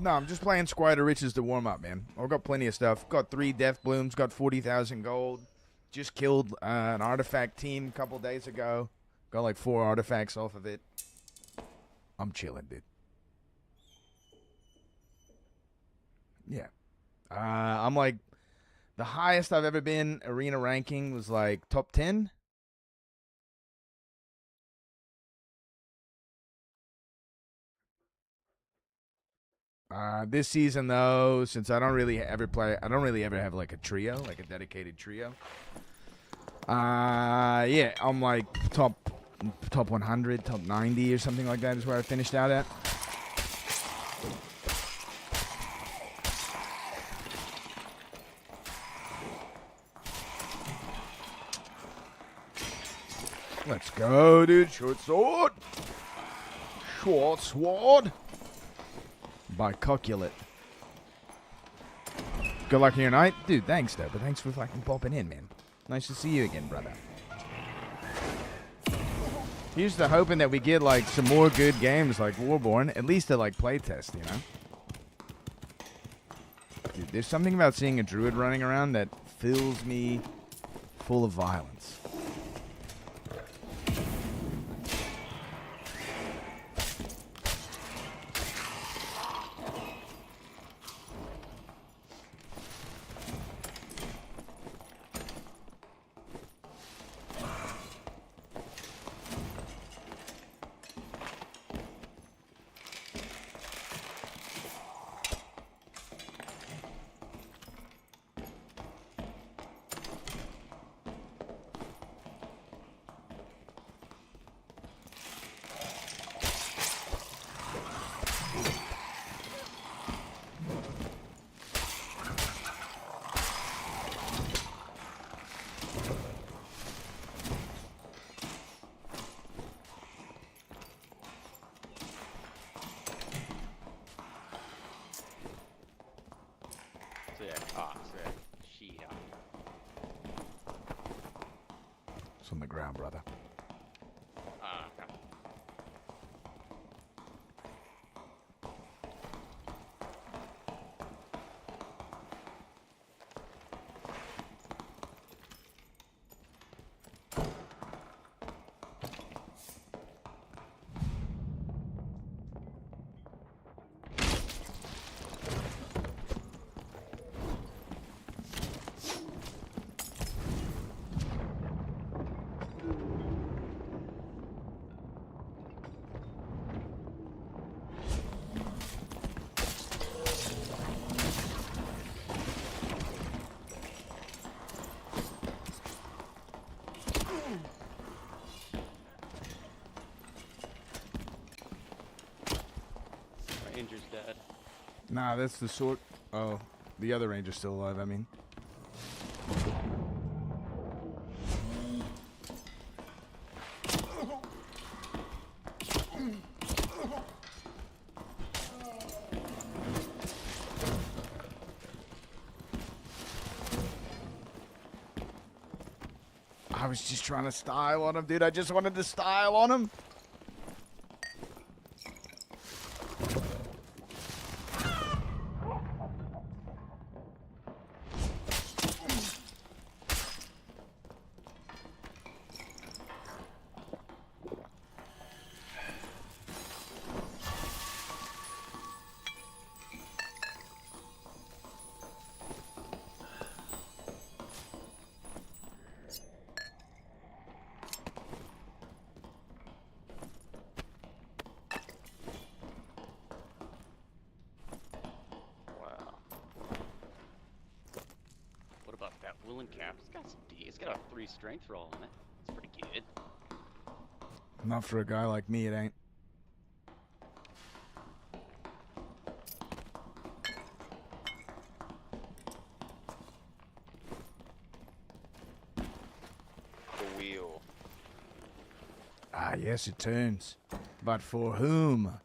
F: No, I'm just playing Squire Riches to warm up, man. I've got plenty of stuff. Got 3 Death Blooms, got 40,000 gold. Just killed an artifact team a couple days ago. Got like 4 artifacts off of it. I'm chilling, dude. Yeah. I'm like, the highest I've ever been arena ranking was like top 10. This season though, since I don't really ever have like a trio, like a dedicated trio. Yeah, I'm like top 100, top 90 or something like that is where I finished out at. Let's go, dude. Short sword. Short sword. Bicoculate. Good luck in your night. Dude, thanks, though. But thanks for fucking popping in, man. Nice to see you again, brother. Here's the hoping that we get, like, some more good games like Warborn. At least to, like, playtest, you know? Dude, there's something about seeing a druid running around that fills me full of violence. It's on the ground, brother.
H: Okay.
G: Ranger's dead.
F: Nah, that's the sort. Oh, the other ranger's still alive, I mean. I was just trying to style on him, dude. I just wanted to style on him.
J: What about that woolen cap? It's got some D. It's got a 3 strength roll in it. It's pretty good.
F: Not for a guy like me, it ain't.
I: The wheel.
F: Ah, yes, it turns. But for whom?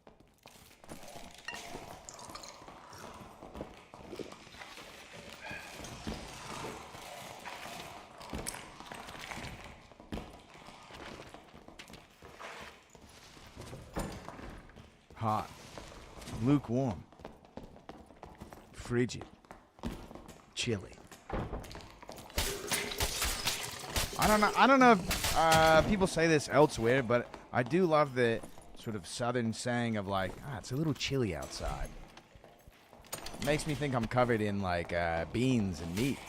F: Hot. Lukewarm. Frigid. Chilly. I don't know if people say this elsewhere, but I do love the sort of southern saying of like, it's a little chilly outside. Makes me think I'm covered in like beans and meat.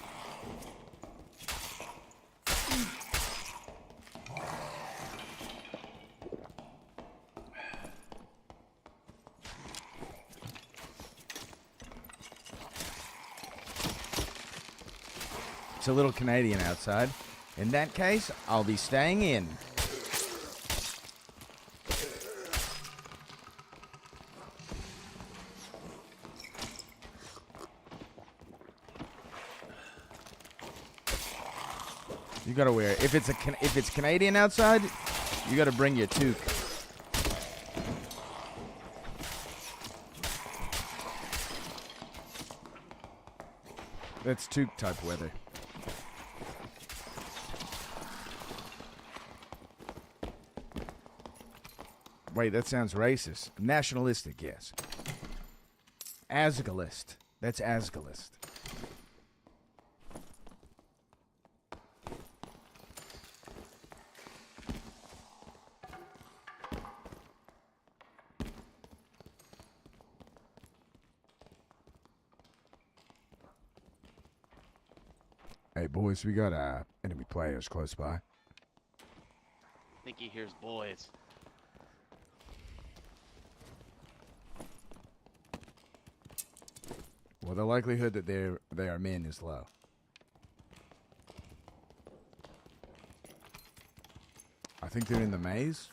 F: It's a little Canadian outside. In that case, I'll be staying in. You gotta wear if it's Canadian outside, you gotta bring your toque. That's toque type weather. Wait, that sounds racist. Nationalistic, yes. Asgalist. That's Asgalist. Hey, boys, we got enemy players close by.
J: I think he hears boys.
F: Well, the likelihood that they are men is low. I think they're in the maze.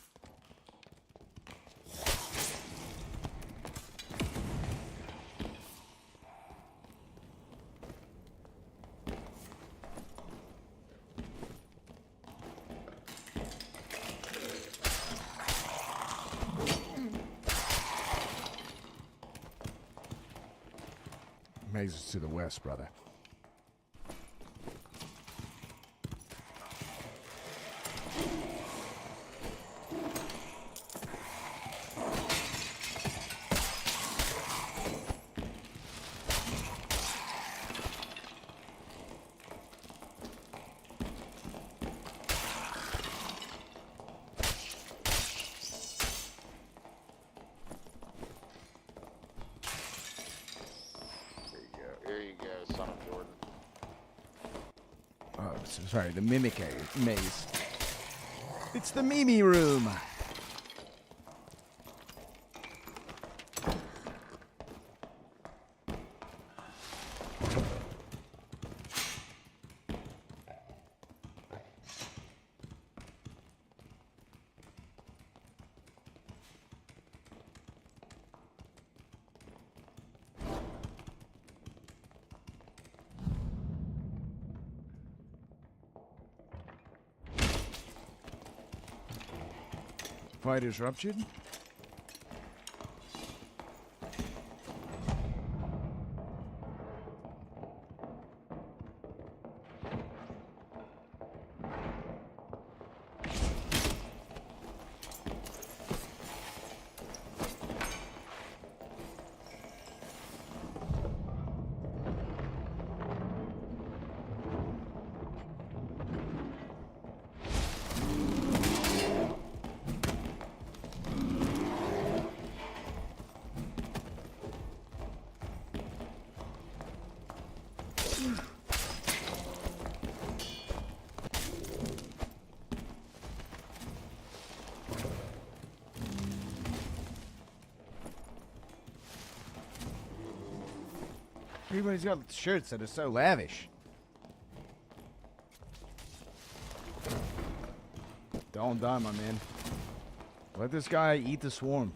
F: Maze is to the west, brother. Sorry, the mimic maze. It's the Mimi room. Fight is ruptured. Everybody's got shirts that are so lavish. Don't die, my man. Let this guy eat the swarm.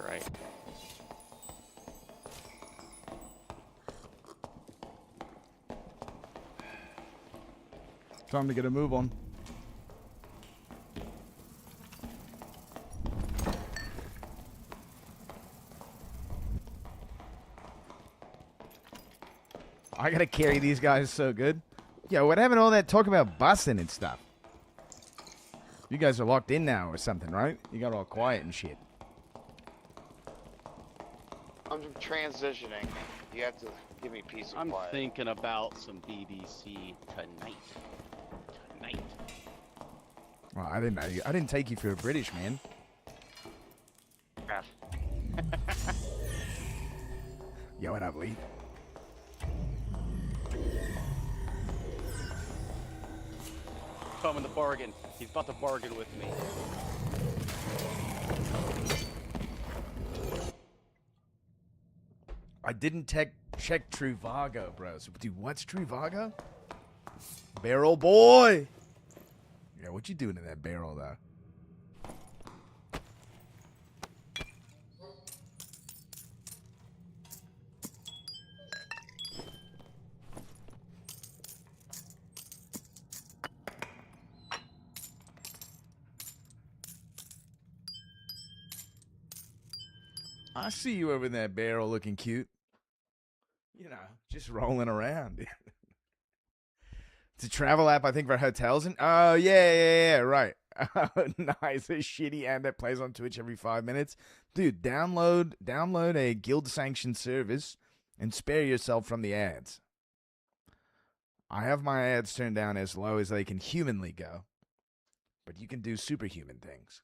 J: Right.
F: Time to get a move on. I gotta carry these guys so good. Yo, what happened to all that talk about busting and stuff? You guys are locked in now or something, right? You got all quiet and shit.
I: I'm transitioning. You have to give me peace and
J: I'm
I: quiet.
J: thinking about some BBC tonight. Tonight.
F: Well, I didn't take you for a British man.
J: Crap.
F: Yo, what up, Lee?
J: Coming to bargain. He's about to bargain with me.
F: I didn't check Trivago, bro. So, dude, what's Trivago? Barrel boy. Yeah, what you doing in that barrel, though? I see you over in that barrel looking cute. You know, just rolling around. It's a travel app, I think, for hotels. And oh, yeah, right. Nice. A shitty ad that plays on Twitch every 5 minutes. Dude, download a guild-sanctioned service and spare yourself from the ads. I have my ads turned down as low as they can humanly go. But you can do superhuman things.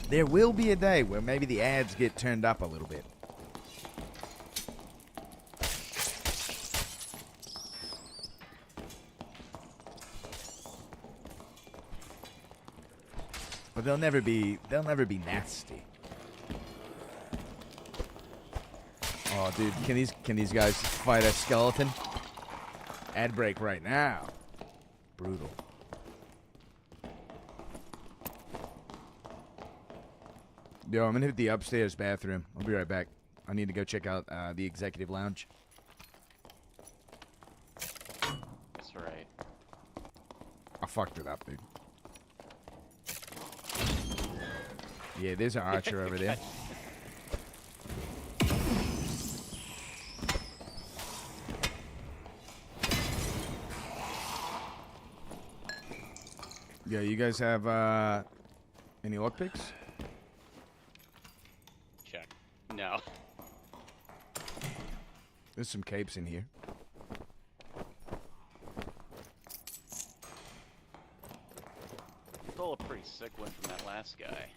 F: There will be a day where maybe the ads get turned up a little bit. But they'll never be nasty. Oh, dude, can these guys fight a skeleton? Ad break right now. Brutal. Yo, I'm gonna hit the upstairs bathroom. I'll be right back. I need to go check out the executive lounge.
J: That's right.
F: I fucked it up, dude. Yeah, there's an archer over there. Yo, you guys have any lockpicks?
J: Check. No.
F: There's some capes in here.
J: Stole a pretty sick one from that last guy.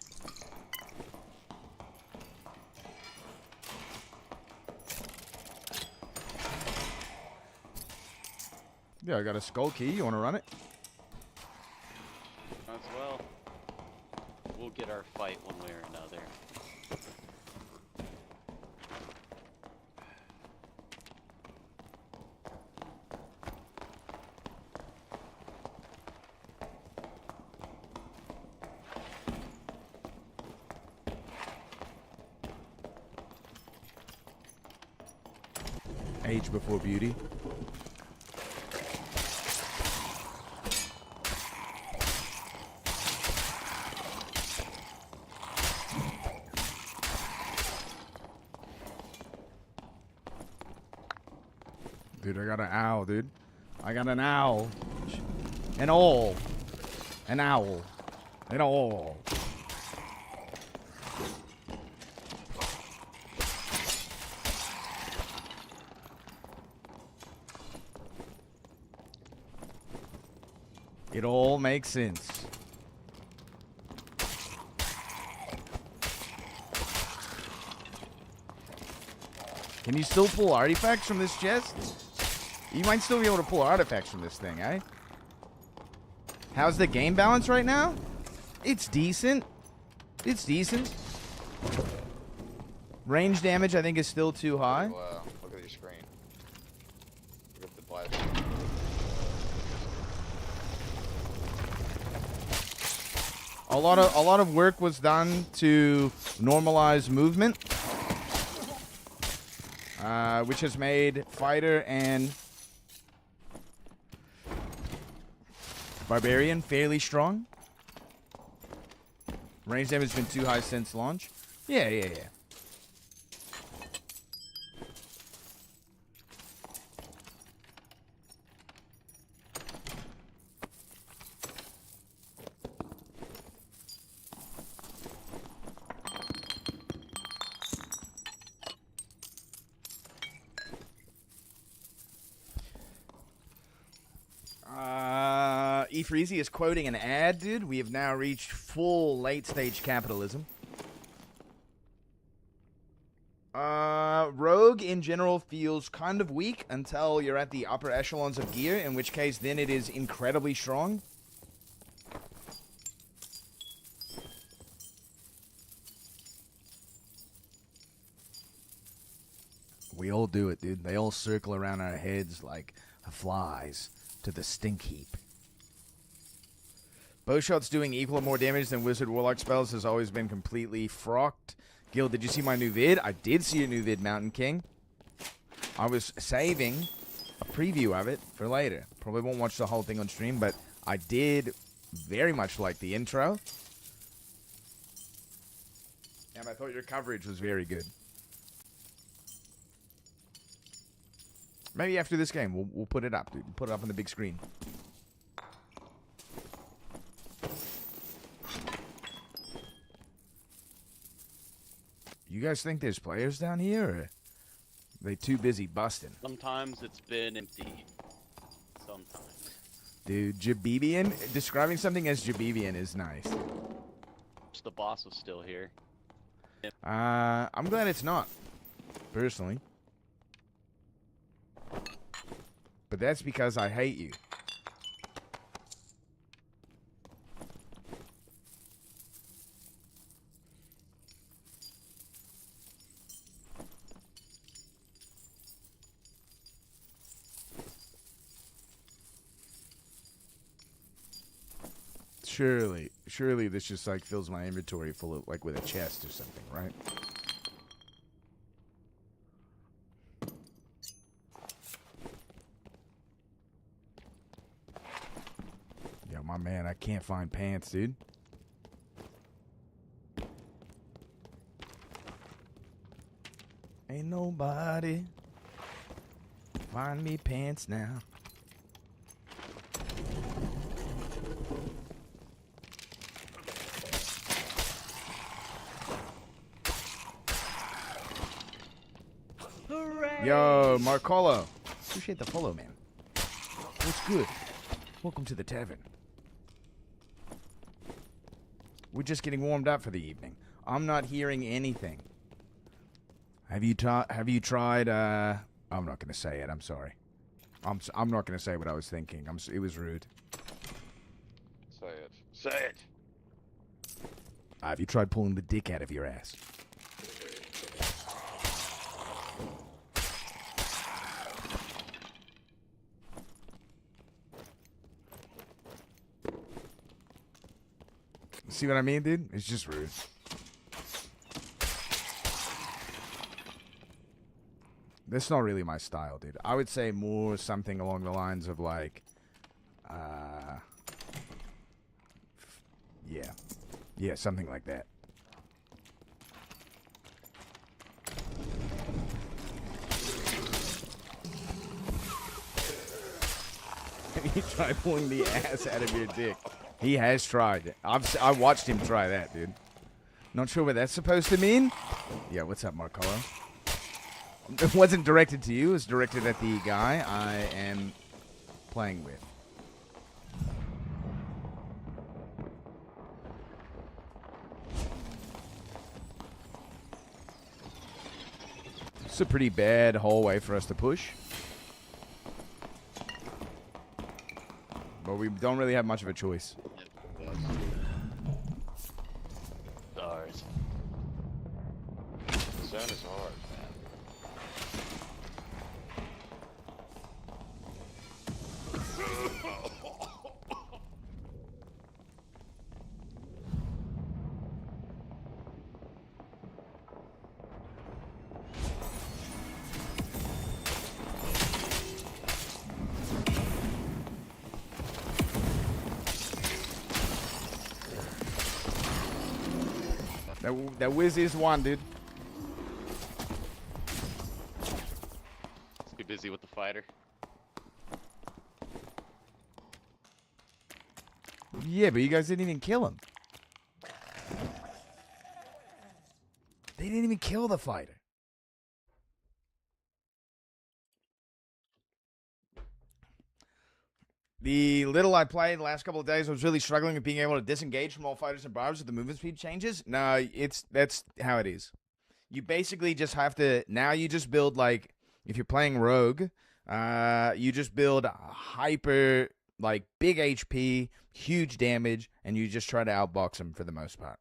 F: Yeah, I got a skull key. You want to run it?
J: As well. We'll get our fight one way or another.
F: Age before beauty. Dude, I got an owl, dude. I got an owl. An owl. An owl. An owl. It all makes sense. Can you still pull artifacts from this chest? You might still be able to pull artifacts from this thing, eh? How's the game balance right now? It's decent. It's decent. Range damage, I think, is still too high.
I: Wow, look at your screen. Look at the blast.
F: A lot of work was done to normalize movement, which has made fighter and barbarian fairly strong. Range damage has been too high since launch. Yeah. E3Z is quoting an ad, dude. We have now reached full late-stage capitalism. Rogue, in general, feels kind of weak until you're at the upper echelons of gear, in which case then it is incredibly strong. We all do it, dude. They all circle around our heads like flies to the stink heap. Bowshot's doing equal or more damage than Wizard Warlock spells has always been completely frocked. Gil, did you see my new vid? I did see a new vid, Mountain King. I was saving a preview of it for later. Probably won't watch the whole thing on stream, but I did very much like the intro. And I thought your coverage was very good. Maybe after this game, we'll put it up, dude. We'll put it up on the big screen. You guys think there's players down here, or are they too busy busting?
J: Sometimes it's been empty. Sometimes.
F: Dude, Jabibian? Describing something as Jabibian is nice.
J: The boss was still here.
F: I'm glad it's not, personally. But that's because I hate you. Surely this just like fills my inventory full of like with a chest or something, right? Yo, my man, I can't find pants, dude. Ain't nobody find me pants now. Yo, Yo, Marcolo. Appreciate the follow, man. What's good? Welcome to the tavern. We're just getting warmed up for the evening. I'm not hearing anything. Have you tried? I'm not gonna say it. I'm sorry. I'm not gonna say what I was thinking. It was rude.
I: Say it. Say it.
F: Have you tried pulling the dick out of your ass? See what I mean, dude? It's just rude. That's not really my style, dude. I would say more something along the lines of like, yeah, something like that. He tried pulling the ass out of your dick. He has tried. I watched him try that, dude. Not sure what that's supposed to mean. Yeah, what's up, Marcolo? It wasn't directed to you. It was directed at the guy I am playing with. It's a pretty bad hallway for us to push. But we don't really have much of a choice.
J: Ours.
I: The zone is hard, man.
F: That whiz is one, dude.
J: Let's be busy with the fighter.
F: Yeah, but you guys didn't even kill him. They didn't even kill the fighter. The little I played the last couple of days, I was really struggling with being able to disengage from all fighters and barbs with the movement speed changes. No, that's how it is. You basically just have to, now you just build, like, if you're playing Rogue, you just build hyper, like, big HP, huge damage, and you just try to outbox them for the most part.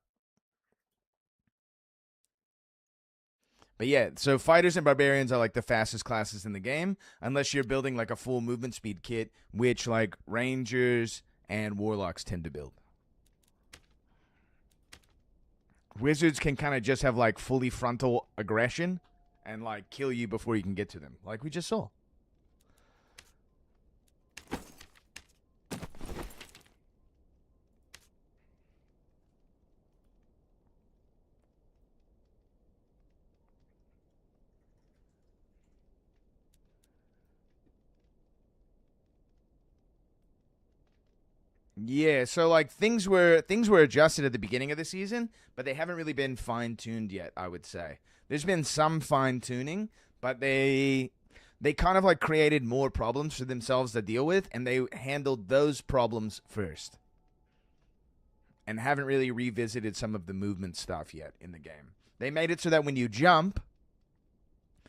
F: But yeah, so fighters and barbarians are like the fastest classes in the game, unless you're building like a full movement speed kit, which like rangers and warlocks tend to build. Wizards can kind of just have like fully frontal aggression and like kill you before you can get to them, like we just saw. Yeah, so like things were adjusted at the beginning of the season, but they haven't really been fine-tuned yet, I would say. There's been some fine-tuning, but they kind of like created more problems for themselves to deal with, and they handled those problems first. And haven't really revisited some of the movement stuff yet in the game. They made it so that when you jump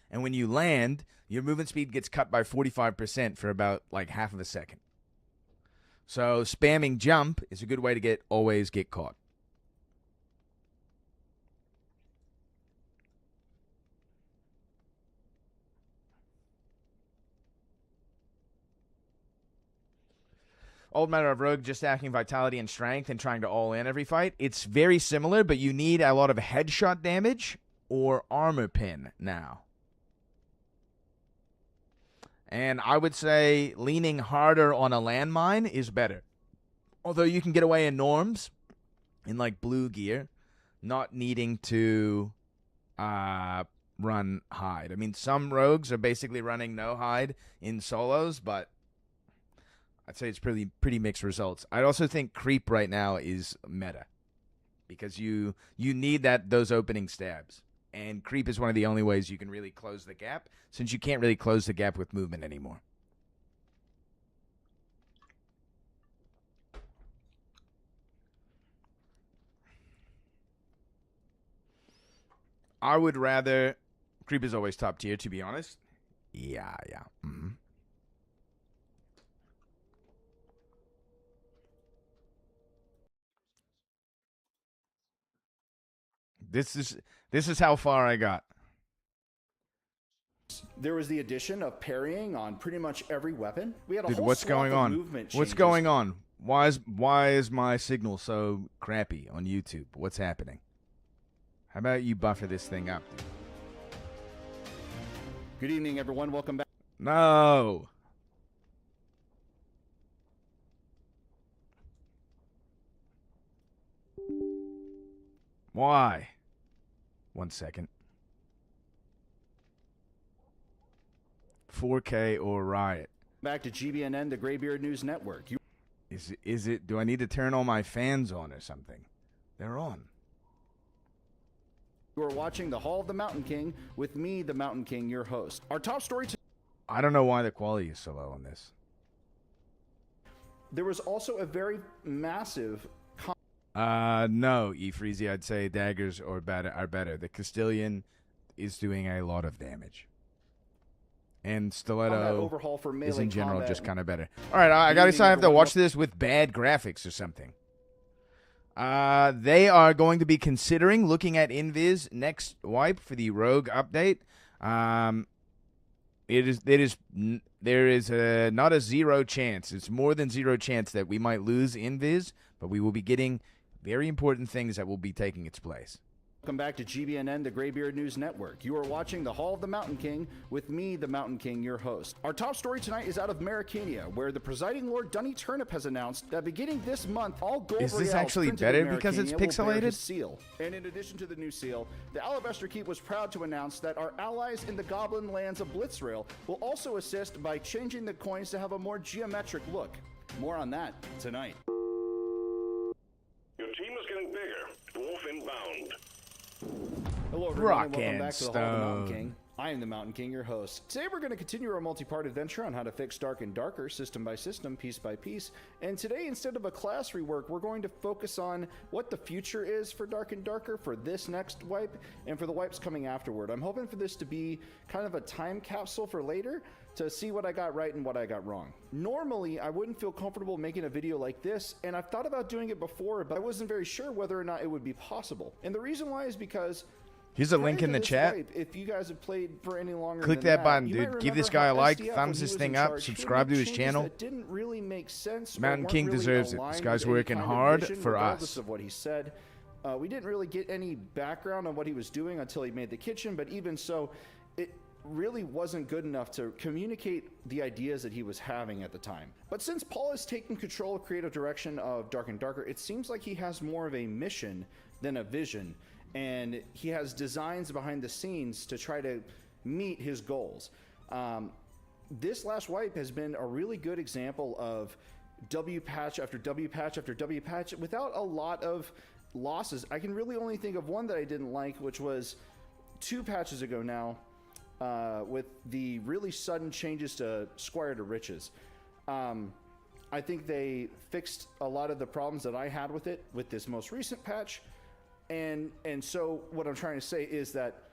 F: and when you land, your movement speed gets cut by 45% for about like half of a second. So spamming jump is a good way to always get caught. Old Matter of Rogue just stacking vitality and strength and trying to all in every fight. It's very similar, but you need a lot of headshot damage or armor pin now. And I would say leaning harder on a landmine is better. Although you can get away in norms, in like blue gear, not needing to run hide. I mean, some rogues are basically running no hide in solos, but I'd say it's pretty mixed results. I also think creep right now is meta because you need those opening stabs. and creep is one of the only ways you can really close the gap, since you can't really close the gap with movement anymore. I would rather... Creep is always top tier, to be honest. Yeah. Mm-hmm. This is how far I got.
K: There was the addition of parrying on pretty much every weapon. We had a
F: Dude,
K: whole
F: what's
K: swath
F: going
K: of
F: on?
K: movement
F: What's
K: changes.
F: going on? Why is my signal so crappy on YouTube? What's happening? How about you buffer this thing up, dude?
K: Good evening, everyone. Welcome back.
F: No. Why? 1 second. 4K or Riot.
K: Back to GBNN, the Graybeard News Network.
F: Is it? Do I need to turn all my fans on or something? They're on.
K: You are watching the Hall of the Mountain King with me, the Mountain King, your host. Our top story
F: I don't know why the quality is so low on this.
K: There was also a very massive...
F: No, Efreezy, I'd say daggers are better. The Castilian is doing a lot of damage. And Stiletto
K: overhaul for melee
F: is in general
K: combat.
F: just kind of better. All right, I gotta say I have to watch this with bad graphics or something. They are going to be considering looking at Invis next wipe for the Rogue update. There is not a zero chance. It's more than zero chance that we might lose Invis, but we will be getting very important things that will be taking its place.
K: Welcome back to GBNN, the Graybeard News Network. You are watching the Hall of the Mountain King with me, the Mountain King, your host. Our top story tonight is out of Marikania, where the presiding Lord Dunny Turnip has announced that beginning this month, all gold
F: Is this
K: reals
F: actually
K: printed
F: better
K: in
F: because it's
K: Marikania will bear
F: pixelated?
K: his seal. And in addition to the new seal, the Alabaster Keep was proud to announce that our allies in the Goblin lands of Blitzrail will also assist by changing the coins to have a more geometric look. More on that tonight.
L: Your team is getting bigger. Dwarf inbound.
K: Hello, everyone,
F: Rock
K: and welcome
F: and
K: back to the Hall of the Mountain
F: Stone.
K: King. I am the Mountain King, your host. Today we're going to continue our multi-part adventure on how to fix Dark and Darker, system by system, piece by piece. And today, instead of a class rework, we're going to focus on what the future is for Dark and Darker for this next wipe and for the wipes coming afterward. I'm hoping for this to be kind of a time capsule for later to see what I got right and what I got wrong. Normally, I wouldn't feel comfortable making a video like this, and I've thought about doing it before, but I wasn't very sure whether or not it would be possible. And the reason why is because
F: Here's a link in the chat.
K: if you guys have played for any longer
F: Click
K: than
F: that button,
K: you might
F: dude. Give this
K: remember
F: guy a
K: how
F: like,
K: SDF, when
F: thumbs
K: he
F: this
K: was
F: thing
K: in
F: up,
K: charge, he would
F: subscribe
K: make
F: to his
K: changes
F: channel.
K: that didn't really make sense or
F: Mountain
K: weren't
F: King
K: really
F: deserves it. This
K: aligned
F: guy's
K: with any
F: working
K: kind of
F: hard
K: vision,
F: for
K: regardless
F: us.
K: of what he said. We didn't really get any background on what he was doing until he made the kitchen, but even so, it really wasn't good enough to communicate the ideas that he was having at the time. But since Paul has taken control of creative direction of Dark and Darker, it seems like he has more of a mission than a vision, and he has designs behind the scenes to try to meet his goals. This last wipe has been a really good example of W patch after W patch after W patch without a lot of losses. I can really only think of one that I didn't like, which was 2 patches ago now, with the really sudden changes to Squire to Riches. I think they fixed a lot of the problems that I had with it with this most recent patch. And so what I'm trying to say is that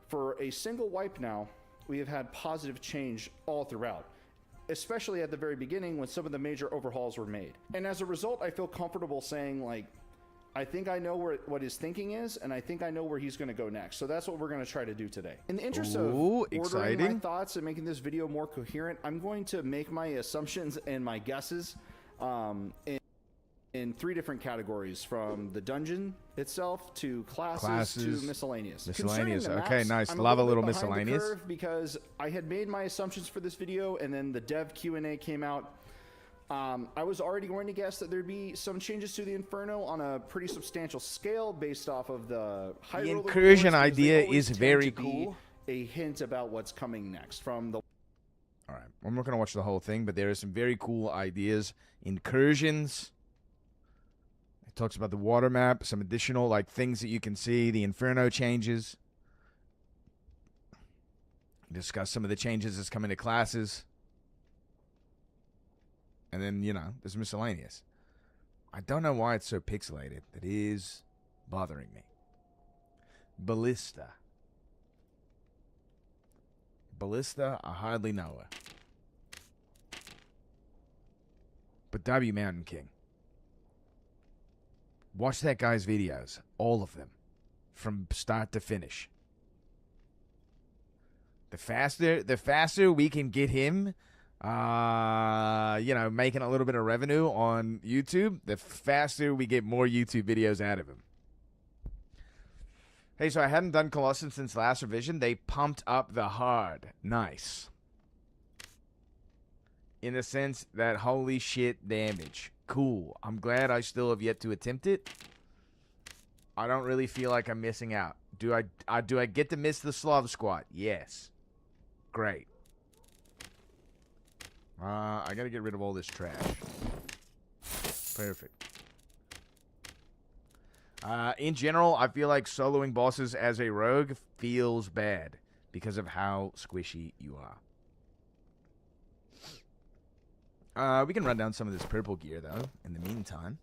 K: for a single wipe now, we have had positive change all throughout, especially at the very beginning when some of the major overhauls were made. And as a result, I feel comfortable saying, like, I think I know what his thinking is, and I think I know where he's going to go next. So that's what we're going to try to do today. In the interest of ordering my thoughts and making this video more coherent, I'm going to make my assumptions and my guesses in 3 different categories, from the dungeon itself to classes to miscellaneous.
F: Miscellaneous.
K: Concerning the
F: Okay,
K: maps,
F: nice.
K: I'm
F: Love a little
K: bit behind the
F: miscellaneous.
K: curve because I had made my assumptions for this video, and then the dev Q&A came out. I was already going to guess that there'd be some changes to the Inferno on a pretty substantial scale based off of the high
F: The
K: roller
F: incursion
K: reports, because they
F: idea
K: always
F: is
K: tend
F: very
K: to be
F: cool.
K: A hint about what's coming next from the.
F: All right, I'm not going to watch the whole thing, but there are some very cool ideas. Incursions. It talks about the water map, some additional like things that you can see, the Inferno changes. Discuss some of the changes that's coming to classes. And then, you know, there's miscellaneous. I don't know why it's so pixelated. It is bothering me. Ballista. Ballista, I hardly know her. But W Mountain King. Watch that guy's videos. All of them. From start to finish. The faster we can get him, you know, making a little bit of revenue on YouTube, the faster we get more YouTube videos out of him. Hey, so I hadn't done Colossus since last revision. They pumped up the hard. Nice. In the sense that holy shit damage. Cool. I'm glad I still have yet to attempt it. I don't really feel like I'm missing out. Do I get to miss the Slav squat? Yes. Great. I gotta get rid of all this trash. Perfect. In general, I feel like soloing bosses as a rogue feels bad because of how squishy you are. We can run down some of this purple gear, though, in the meantime.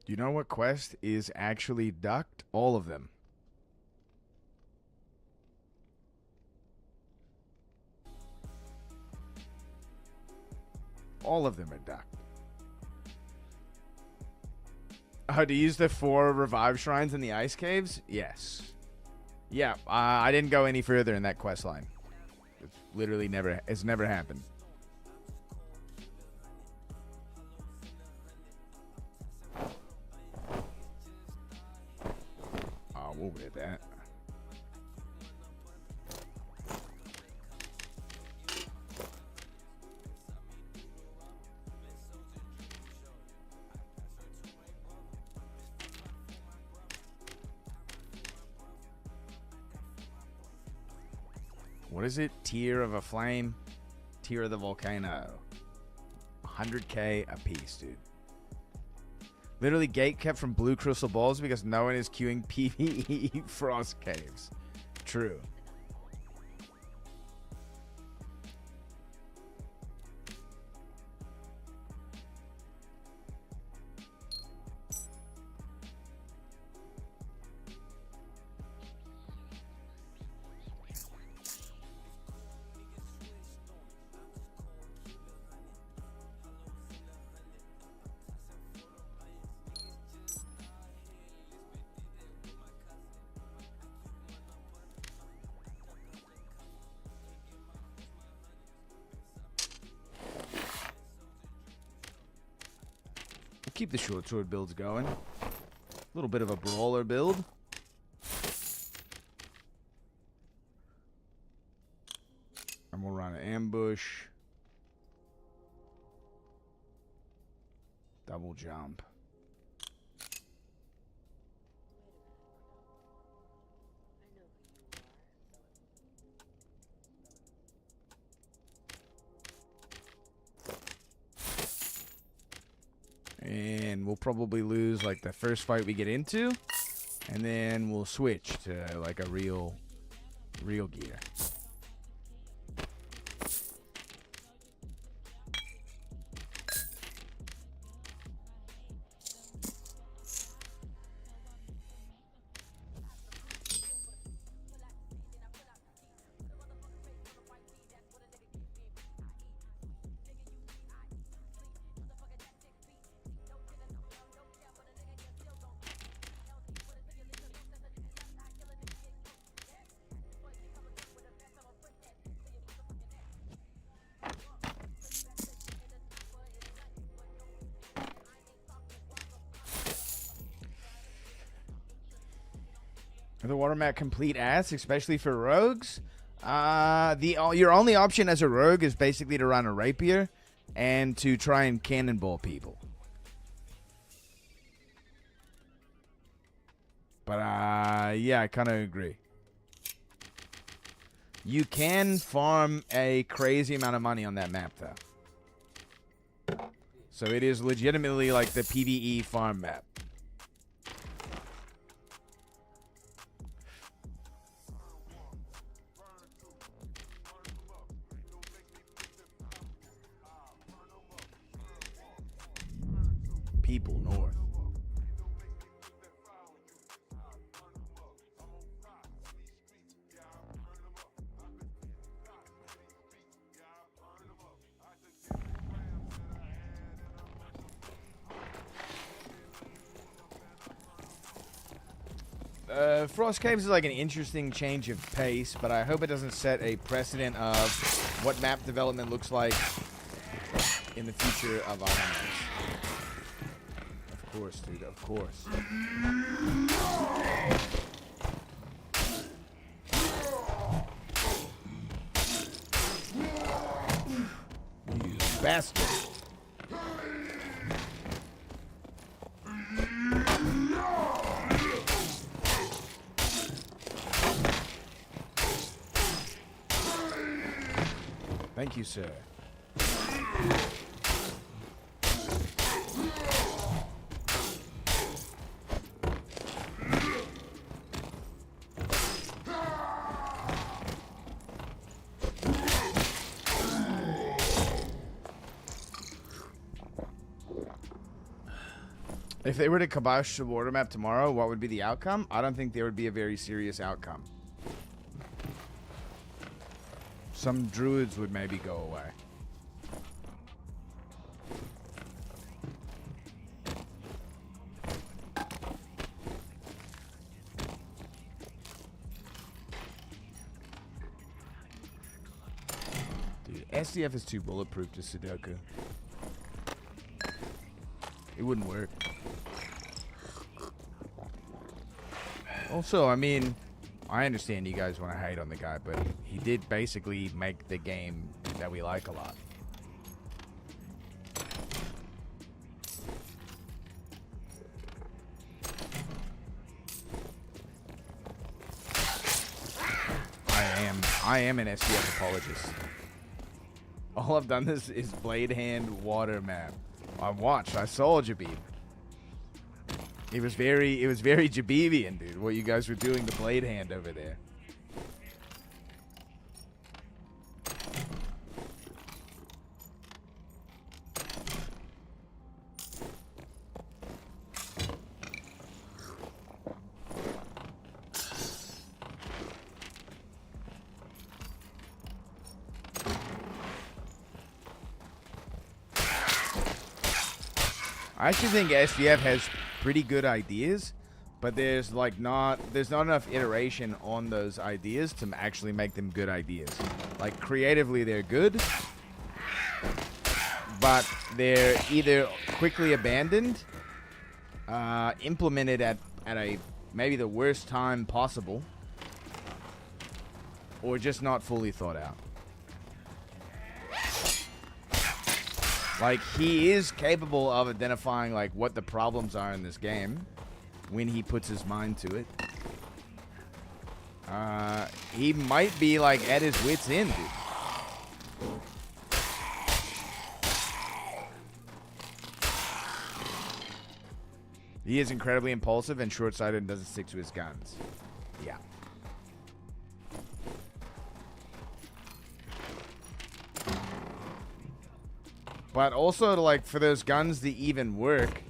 F: Do you know what quest is actually ducked? All of them. All of them are ducked. To use the 4 revive shrines in the ice caves? Yes. Yeah, I didn't go any further in that quest line. It's literally it's never happened. We'll wear that. What is it? Tear of a flame? Tear of the volcano. 100k a piece, dude. Literally gate kept from blue crystal balls because no one is queuing PvE frost caves. True. Keep the short sword builds going. A little bit of a brawler build. And we'll run an ambush. Double jump. And we'll probably lose like the first fight we get into, and then we'll switch to like a real gear. The water map complete ass, especially for rogues. Your only option as a rogue is basically to run a rapier and to try and cannonball people. But yeah, I kind of agree. You can farm a crazy amount of money on that map, though. So it is legitimately like the PvE farm map. People north. Frost Caves is like an interesting change of pace, but I hope it doesn't set a precedent of what map development looks like in the future of our maps. Of course, dude, of course. You bastard. Thank you, sir. If they were to kibosh the water map tomorrow, what would be the outcome? I don't think there would be a very serious outcome. Some druids would maybe go away. Dude, SDF is too bulletproof to Sudoku. It wouldn't work. Also, I mean, I understand you guys want to hate on the guy, but he did basically make the game that we like a lot. I am an SDF apologist. All I've done is Blade Hand water map. I watched. I saw Jabib. It was very Jabibian, dude, what you guys were doing to Blade Hand over there. I actually think SDF has pretty good ideas, but there's not enough iteration on those ideas to actually make them good ideas. Like, creatively they're good, but they're either quickly abandoned, implemented at a maybe the worst time possible, or just not fully thought out. Like, he is capable of identifying, like, what the problems are in this game when he puts his mind to it. He might be, like, at his wit's end, dude. He is incredibly impulsive and short-sighted and doesn't stick to his guns. Yeah. But also, like, for those guns to even work,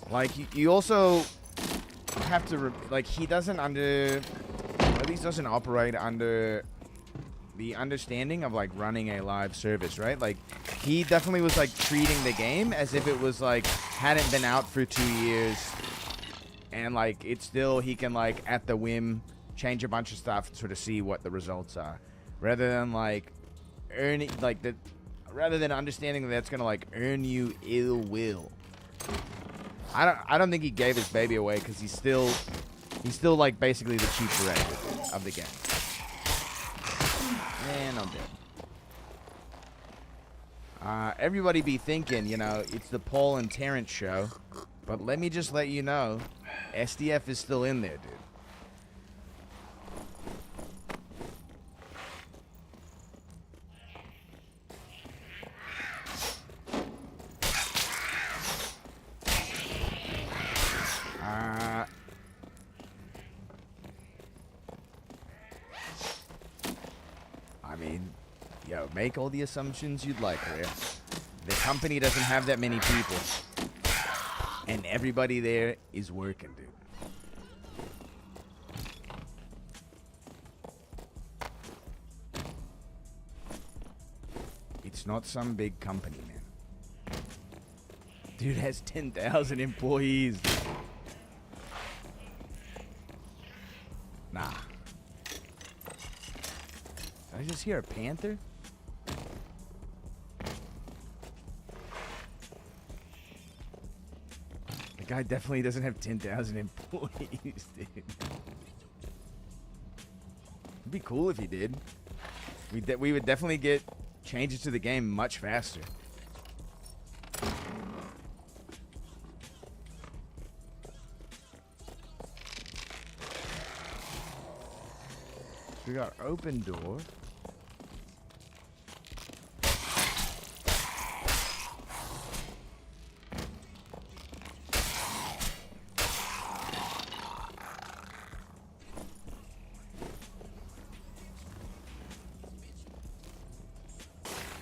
F: like, you also have to, like, he doesn't at least doesn't operate under the understanding of, like, running a live service, right? Like, he definitely was, like, treating the game as if it was, like, hadn't been out for 2 years, and, like, it's still, he can, like, at the whim, change a bunch of stuff to sort of see what the results are, rather than, like, earning, like, rather than understanding that that's gonna, like, earn you ill will. I don't think he gave his baby away because he's still He's still like basically the chief director of the game. And I'm dead. Everybody be thinking, you know, it's the Paul and Terrence show. But let me just let you know, SDF is still in there, dude. I mean, yo, make all the assumptions you'd like, Rare. The company doesn't have that many people. And everybody there is working, dude. It's not some big company, man. Dude has 10,000 employees. Nah. Did I just hear a panther? The guy definitely doesn't have 10,000 employees, dude. It'd be cool if he did. We would definitely get changes to the game much faster. We got open door.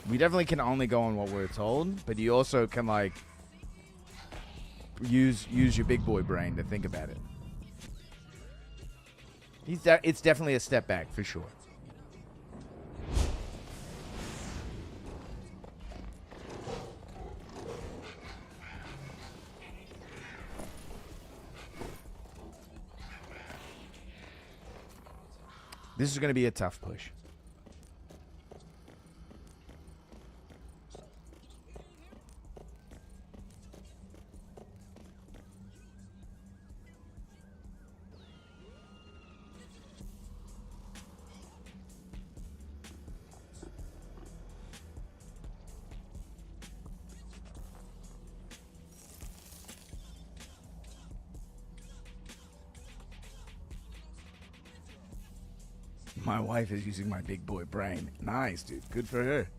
F: We definitely can only go on what we're told, but you also can like use your big boy brain to think about it. It's definitely a step back for sure. This is going to be a tough push. My wife is using my big boy brain. Nice, dude. Good for her.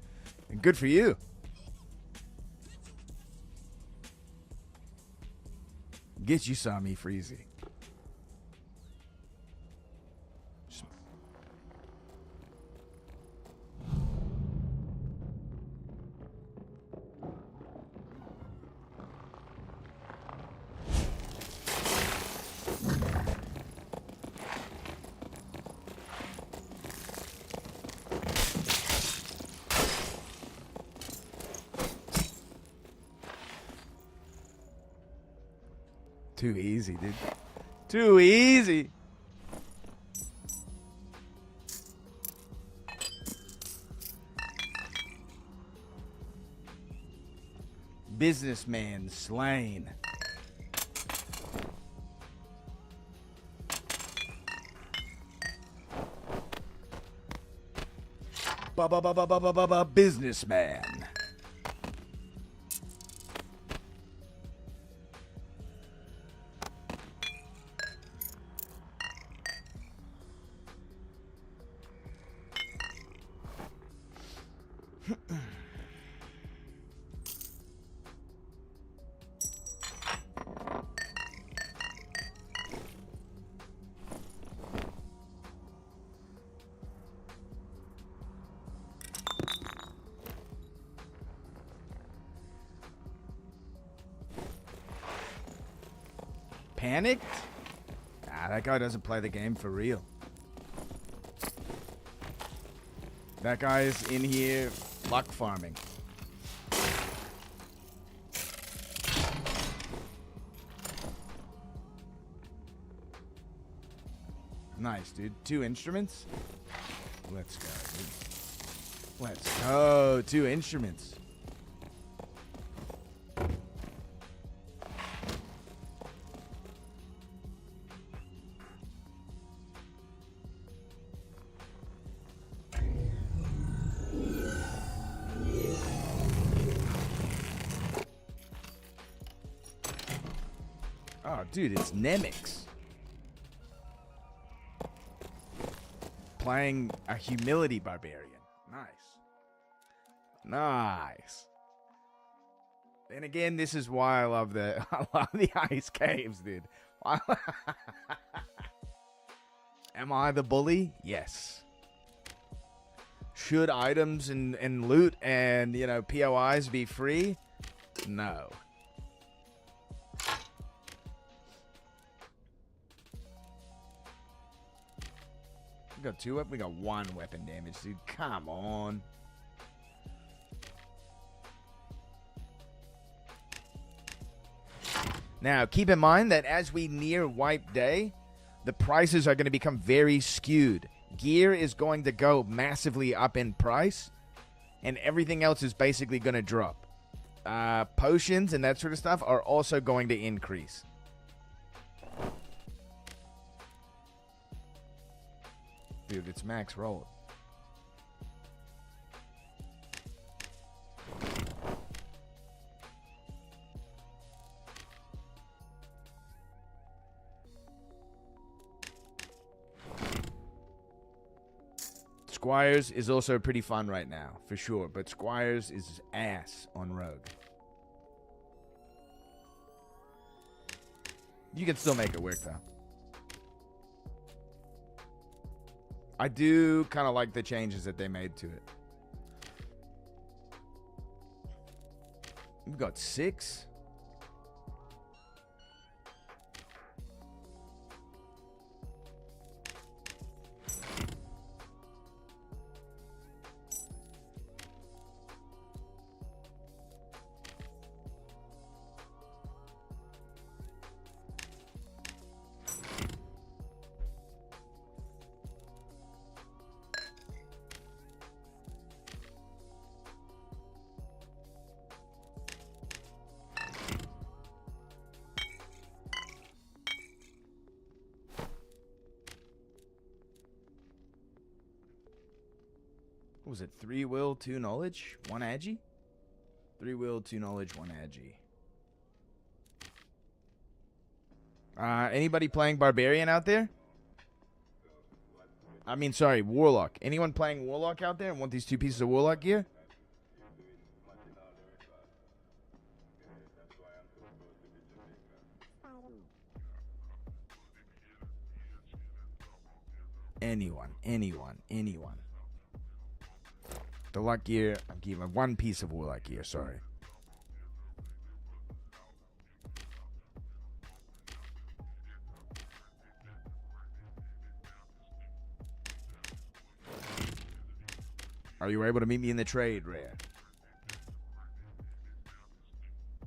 F: And good for you. Get you saw me, Freezy. Too easy, dude. Too easy. Businessman slain. Businessman. Panicked? Nah, that guy doesn't play the game for real. That guy is in here luck farming. Nice, dude. 2 instruments? Let's go, dude. Let's go. 2 instruments. Dude, it's Nemix. Playing a humility barbarian. Nice. Nice. And again, this is why I love the ice caves, dude. Am I the bully? Yes. Should items and loot and, you know, POIs be free? No. We got 2 weapons. We got 1 weapon damage, dude. Come on. Now, keep in mind that as we near wipe day, the prices are going to become very skewed. Gear is going to go massively up in price, and everything else is basically going to drop. Potions and that sort of stuff are also going to increase. Dude, it's max roll. Squires is also pretty fun right now, for sure. But Squires is ass on Rogue. You can still make it work, though. I do kind of like the changes that they made to it. We've got 6. What was it? 3 will, 2 knowledge, 1 agi? 3 will, 2 knowledge, 1 agi. Anybody playing Barbarian out there? I mean, sorry, Warlock. Anyone playing Warlock out there and want these 2 pieces of Warlock gear? Anyone. The luck gear, I'm giving 1 piece of Warlock gear, sorry. Are you able to meet me in the trade, Rare?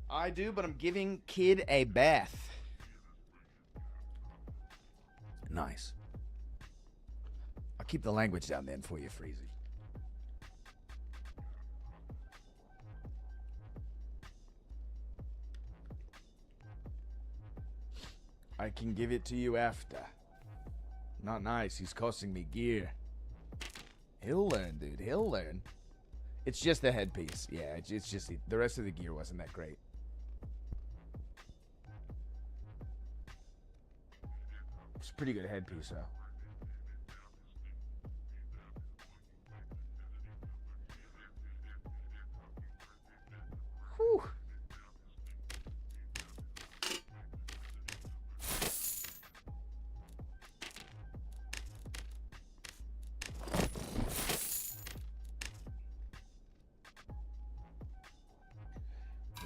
F: I do, but I'm giving Kid a bath. Nice. I'll keep the language down then for you, Freezy. I can give it to you after. Not nice. He's costing me gear. He'll learn, dude. He'll learn. It's just the headpiece. Yeah, it's just the rest of the gear wasn't that great. It's a pretty good headpiece, though. Whew.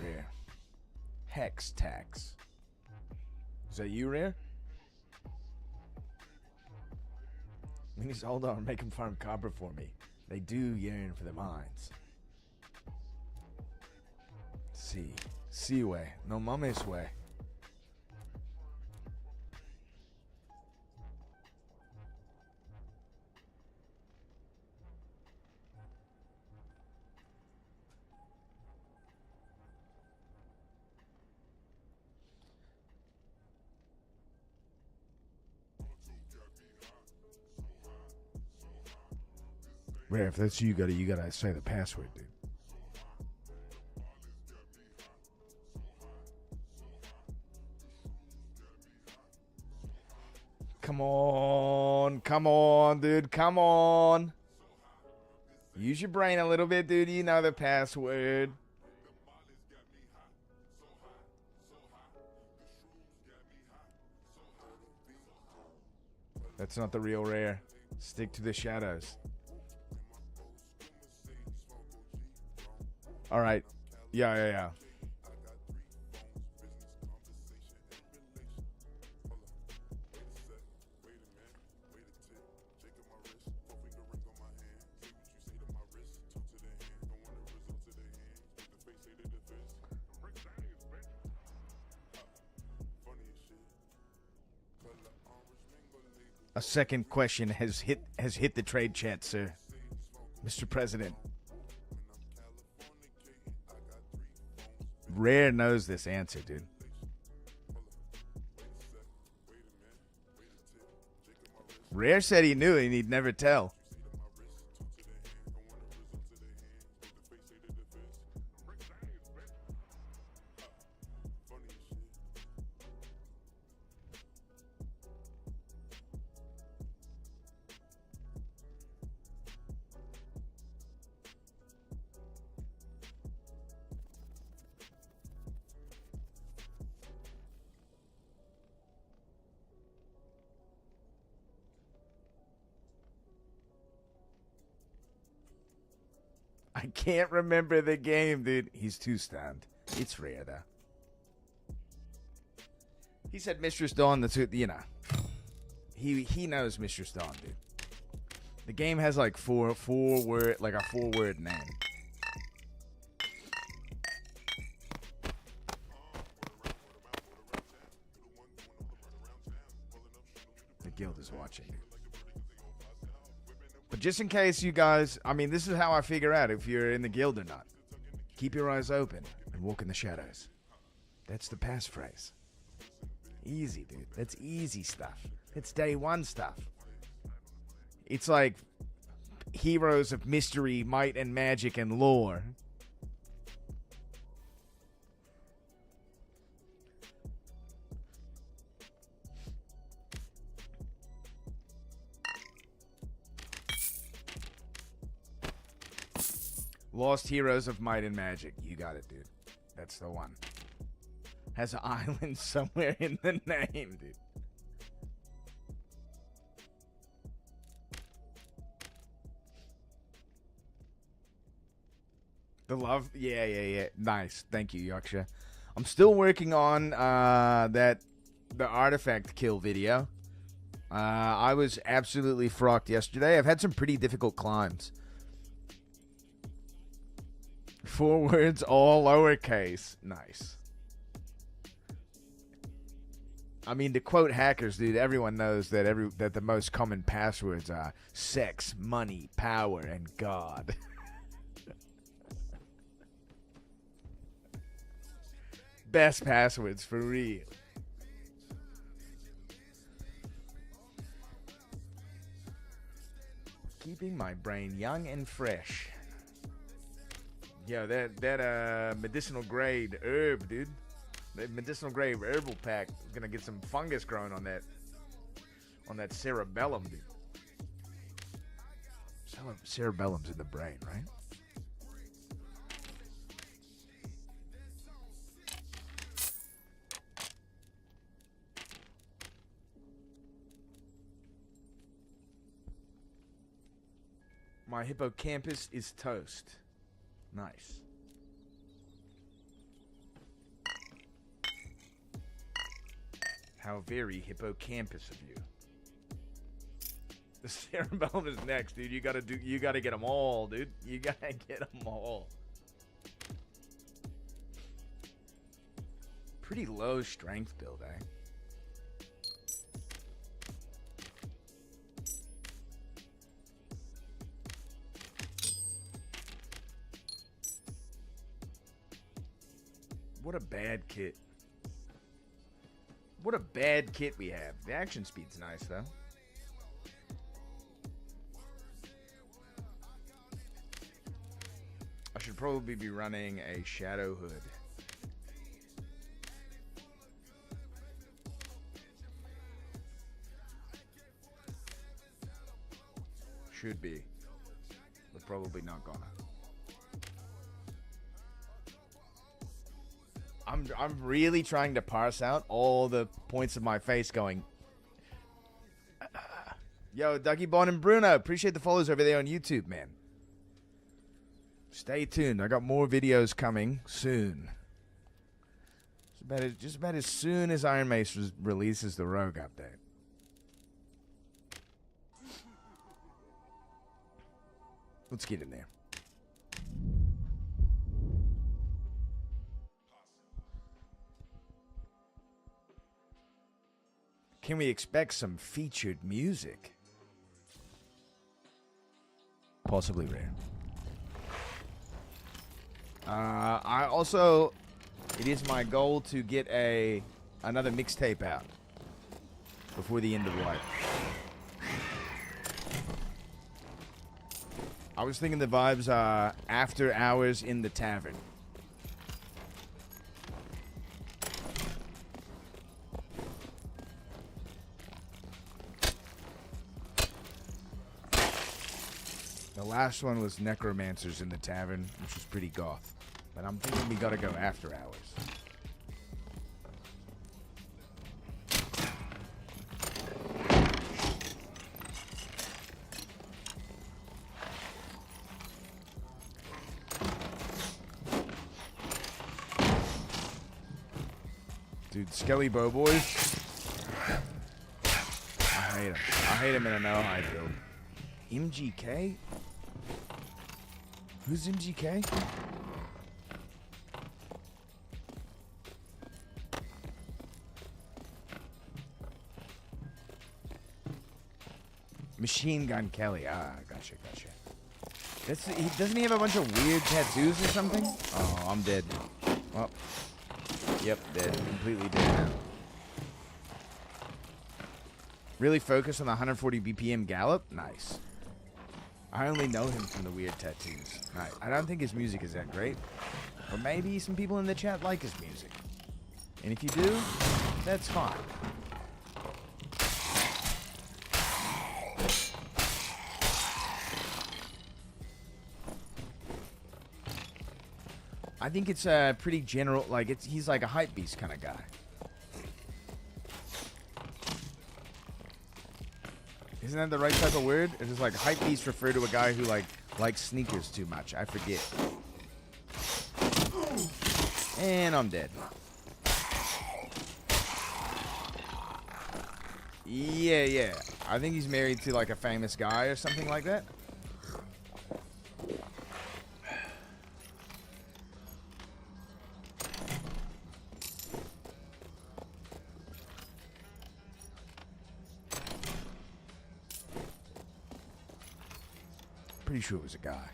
F: Rare. Hex tax. Is that you, Rare? We need to hold on and make them farm copper for me. They do yearn for the mines. See way. No mames way. Rare, if that's you gotta say the password, dude. Come on. Come on, dude. Come on. Use your brain a little bit, dude. You know the password. That's not the real rare. Stick to the shadows. All right. Yeah. A second question has hit the trade chat, sir. Mr. President. Rare knows this answer, dude. Rare said he knew it and he'd never tell. I can't remember the game, dude. He's too stunned. It's rare, though. He said Mistress Dawn, you know. He knows Mistress Dawn, dude. The game has like a 4-word name. The guild is watching, dude. But just in case you guys, I mean, this is how I figure out if you're in the guild or not. Keep your eyes open and walk in the shadows. That's the passphrase. Easy, dude. That's easy stuff. It's day one stuff. It's like heroes of mystery, might and magic and lore. Lost Heroes of Might and Magic. You got it, dude. That's the one. Has an island somewhere in the name, dude. The love? Yeah. Nice. Thank you, Yaksha. I'm still working on the artifact kill video. I was absolutely frocked yesterday. I've had some pretty difficult climbs. 4 words, all lowercase. Nice. I mean, to quote hackers, dude, everyone knows that the most common passwords are sex, money, power, and God. Best passwords for real. Keeping my brain young and fresh. Yo, that medicinal grade herb, dude. That medicinal grade herbal pack is gonna get some fungus growing on that cerebellum, dude. Cerebellum's in the brain, right? My hippocampus is toast. Nice. How very hippocampus of you. The cerebellum is next, dude. You gotta get them all, dude. You gotta get them all. Pretty low strength build, eh? What a bad kit. What a bad kit we have. The action speed's nice, though. I should probably be running a Shadow Hood. should be, but probably not gonna. I'm really trying to parse out all the points of my face going. Yo, Ducky Bon and Bruno, appreciate the follows over there on YouTube, man. Stay tuned. I got more videos coming soon. Just about as soon as Iron Mace releases the Rogue update. Let's get in there. Can we expect some featured music? Possibly rare. I also, it is my goal to get another mixtape out before the end of life. I was thinking the vibes are after hours in the tavern. The last one was Necromancers in the Tavern, which was pretty goth. But I'm thinking we gotta go after hours. Dude, Skelly Bow Boys. I hate him. I hate him in a no-hide build. MGK? Who's MGK? Machine Gun Kelly. Ah, gotcha. Doesn't he have a bunch of weird tattoos or something? Oh, I'm dead. Well, yep, dead. Completely dead now. Really focus on the 140 BPM gallop? Nice. I only know him from the weird tattoos. I don't think his music is that great. Or maybe some people in the chat like his music. And if you do, that's fine. I think it's a pretty general, like he's like a hype beast kind of guy. Isn't that the right type of word? It's just like hype beast refer to a guy who likes sneakers too much. I forget. And I'm dead. Yeah. I think he's married to like a famous guy or something like that. Pretty sure it was a guy.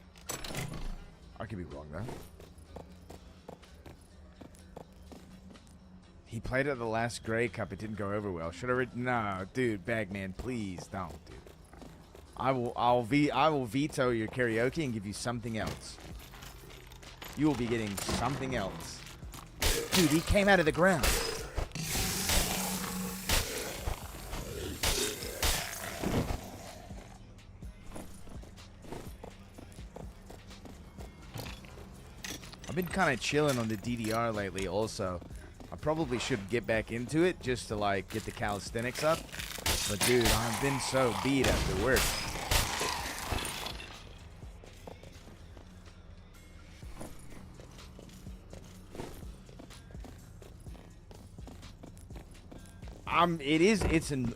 F: I could be wrong though. He played at the last Grey Cup. It didn't go over well. Should I? No, dude, Bagman, please don't, dude. I will veto your karaoke and give you something else. You will be getting something else, dude. He came out of the ground. I've been kind of chilling on the DDR lately also. I probably should get back into it just to like get the calisthenics up. But dude, I've been so beat after work.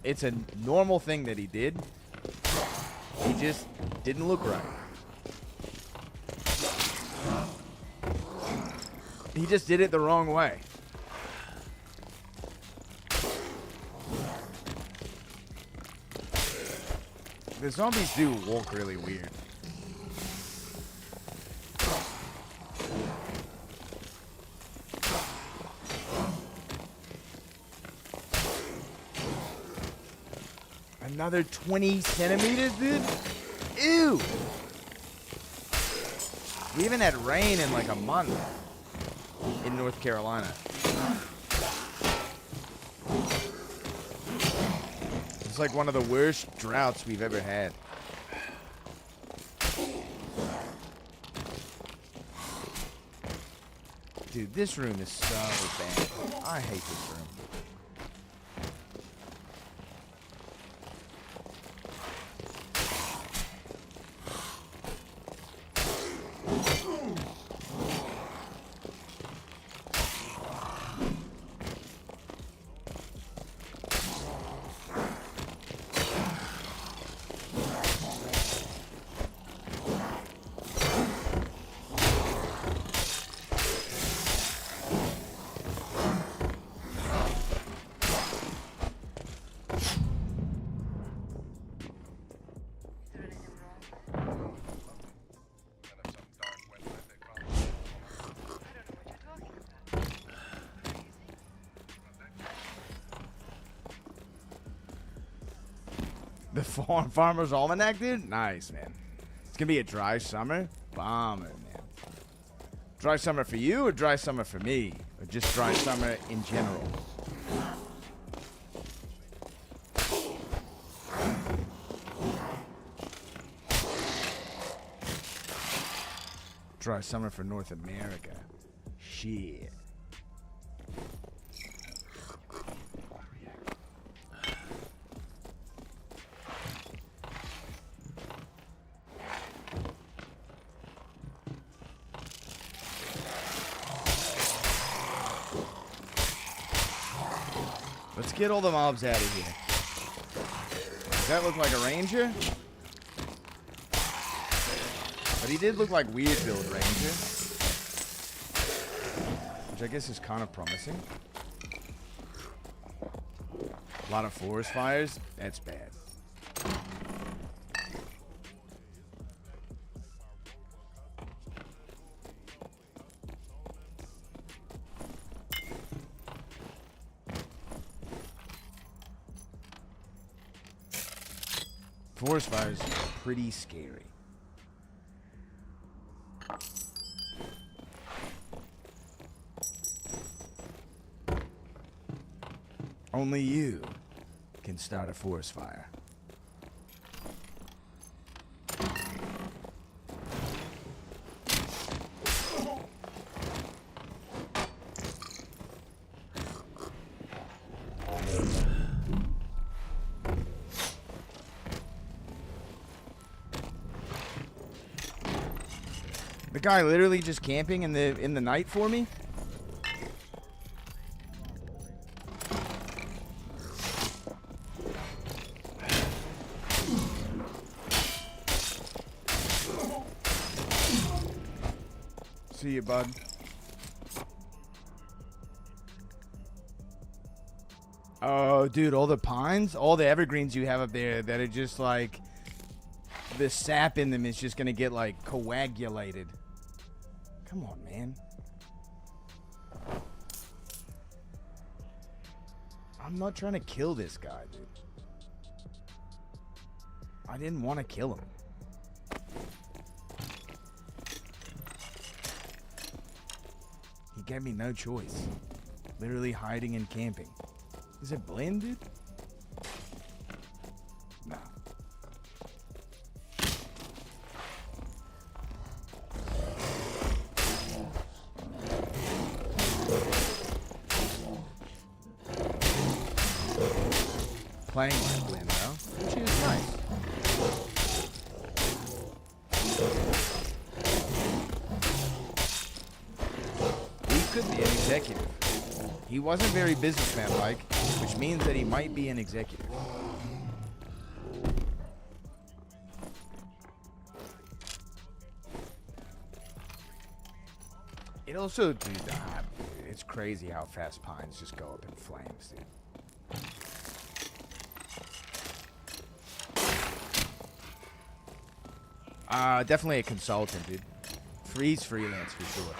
F: It's a normal thing that he did. He just didn't look right. He just did it the wrong way. The zombies do walk really weird. Another 20 centimeters, dude? Ew! We haven't had rain in like a month in North Carolina. It's like one of the worst droughts we've ever had. Dude, this room is so bad. I hate this room. The Farmer's Almanac, dude? Nice, man. It's gonna be a dry summer? Bomber, man. Dry summer for you or dry summer for me? Or just dry summer in general? Dry summer for North America. Shit. Let's get all the mobs out of here. Does that look like a ranger? But he did look like weird build ranger. Which I guess is kind of promising. A lot of forest fires. That's bad. Forest fires are pretty scary. Only you can start a forest fire. The guy literally just camping in the night for me? See you, bud. Oh, dude, all the pines, all the evergreens you have up there that are just like, the sap in them is just gonna get like coagulated. Come on, man. I'm not trying to kill this guy, dude. I didn't want to kill him. He gave me no choice. Literally hiding and camping. Is it blend, dude? No. Playing like blend, though, which is nice. He could be an executive. He wasn't very businessman-like, which means that he might be an executive. It also, dude, it's crazy how fast pines just go up in flames, dude. Definitely a consultant, dude. He's freelance for sure.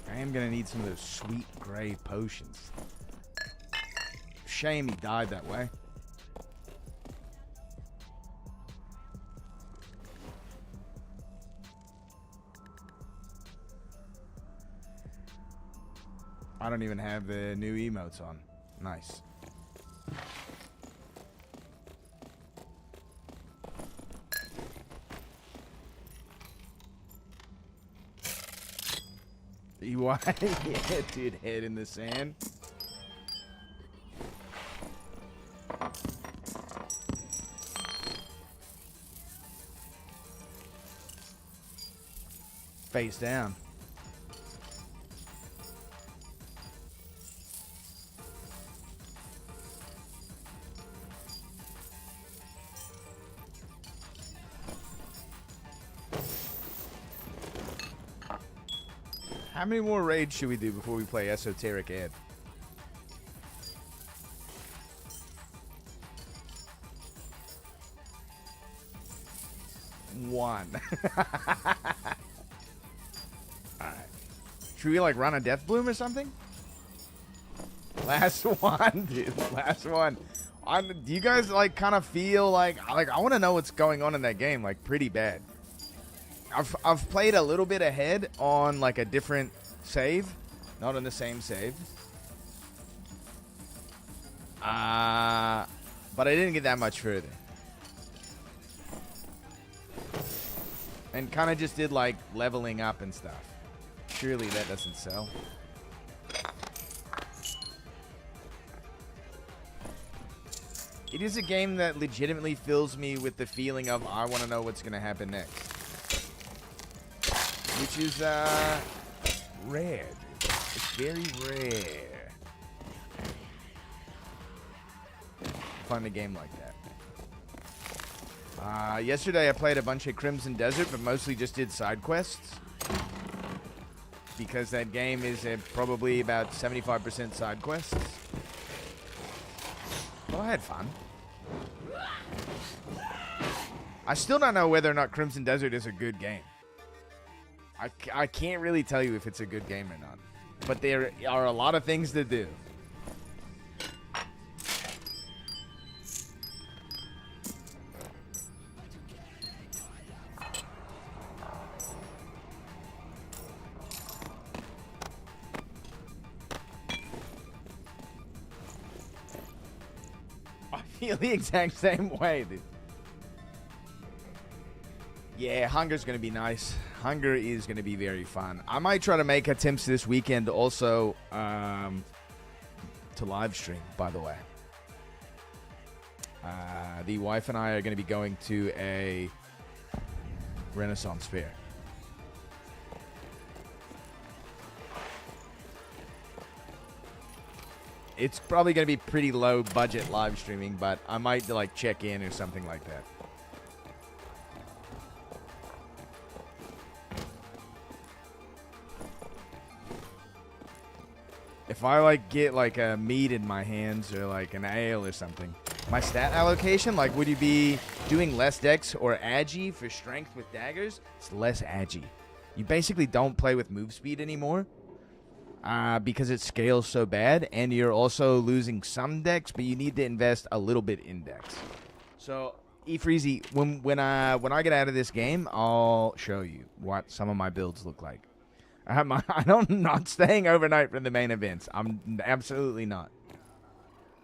F: I am gonna need some of those sweet gray potions. Shame he died that way. I don't even have the new emotes on. Nice. EY? Yeah, dude, head in the sand. Face down. How many more raids should we do before we play Esoteric Ebb? One. Alright. Should we like run a Death Bloom or something? Last one, dude. Last one. Do you guys like kind of feel like I want to know what's going on in that game like pretty bad. I've played a little bit ahead on like a different save, not on the same save. But I didn't get that much further. And kind of just did like leveling up and stuff. Surely that doesn't sell. It is a game that legitimately fills me with the feeling of I want to know what's going to happen next. Which is, rare, dude. It's very rare. Find a game like that. Yesterday I played a bunch of Crimson Desert, but mostly just did side quests. Because that game is probably about 75% side quests. Well, I had fun. I still don't know whether or not Crimson Desert is a good game. I can't really tell you if it's a good game or not. But there are a lot of things to do. I feel the exact same way, dude. Yeah, Hunger's going to be nice. Hunger is going to be very fun. I might try to make attempts this weekend also to live stream, by the way. The wife and I are going to be going to a Renaissance fair. It's probably going to be pretty low budget live streaming, but I might like check in or something like that. If I like get like a meat in my hands or like an ale or something, my stat allocation, like would you be doing less dex or agi for strength with daggers? It's less agi. You basically don't play with move speed anymore because it scales so bad, and you're also losing some dex, but you need to invest a little bit in dex. So Efreezy, when I get out of this game, I'll show you what some of my builds look like. I'm not staying overnight for the main events. I'm absolutely not.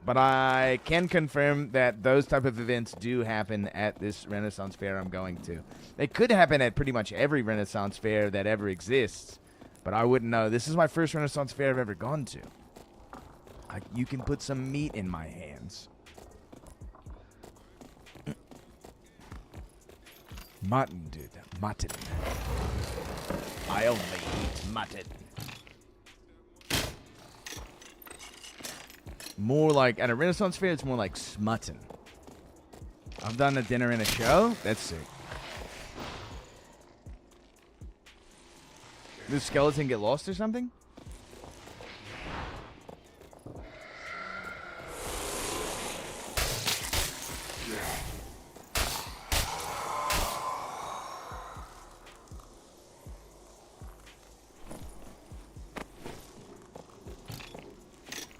F: But I can confirm that those type of events do happen at this Renaissance fair I'm going to. They could happen at pretty much every Renaissance fair that ever exists, but I wouldn't know. This is my first Renaissance fair I've ever gone to. You can put some meat in my hands. Mutton, dude. Mutton. I only eat mutton. More like, at a Renaissance fair, it's more like smutton. I've done a dinner and a show. That's sick. Did the skeleton get lost or something?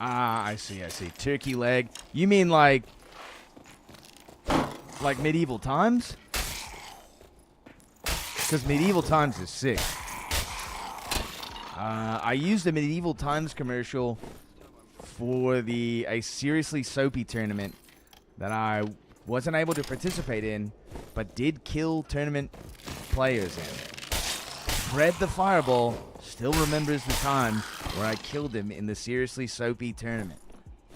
F: Ah, I see. Turkey leg. You mean like medieval times? Because medieval times is sick. I used a medieval times commercial for a seriously soapy tournament that I wasn't able to participate in, but did kill tournament players in. Fred the Fireball still remembers the time where I killed him in the seriously soapy tournament.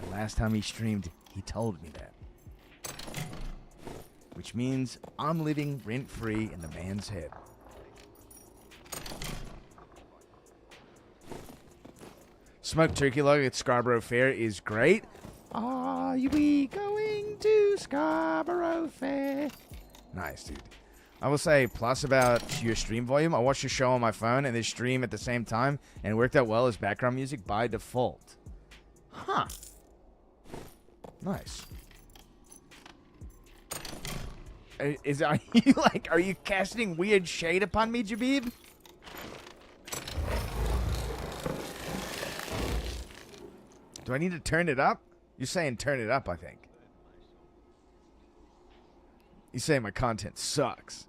F: The last time he streamed, he told me that. Which means I'm living rent-free in the man's head. Smoked turkey leg at Scarborough Fair is great. Are we going to Scarborough Fair? Nice, dude. I will say, plus about your stream volume, I watched your show on my phone and they stream at the same time, and it worked out well as background music by default. Huh. Nice. Are you casting weird shade upon me, Jabib? Do I need to turn it up? You're saying turn it up, I think. You say my content sucks.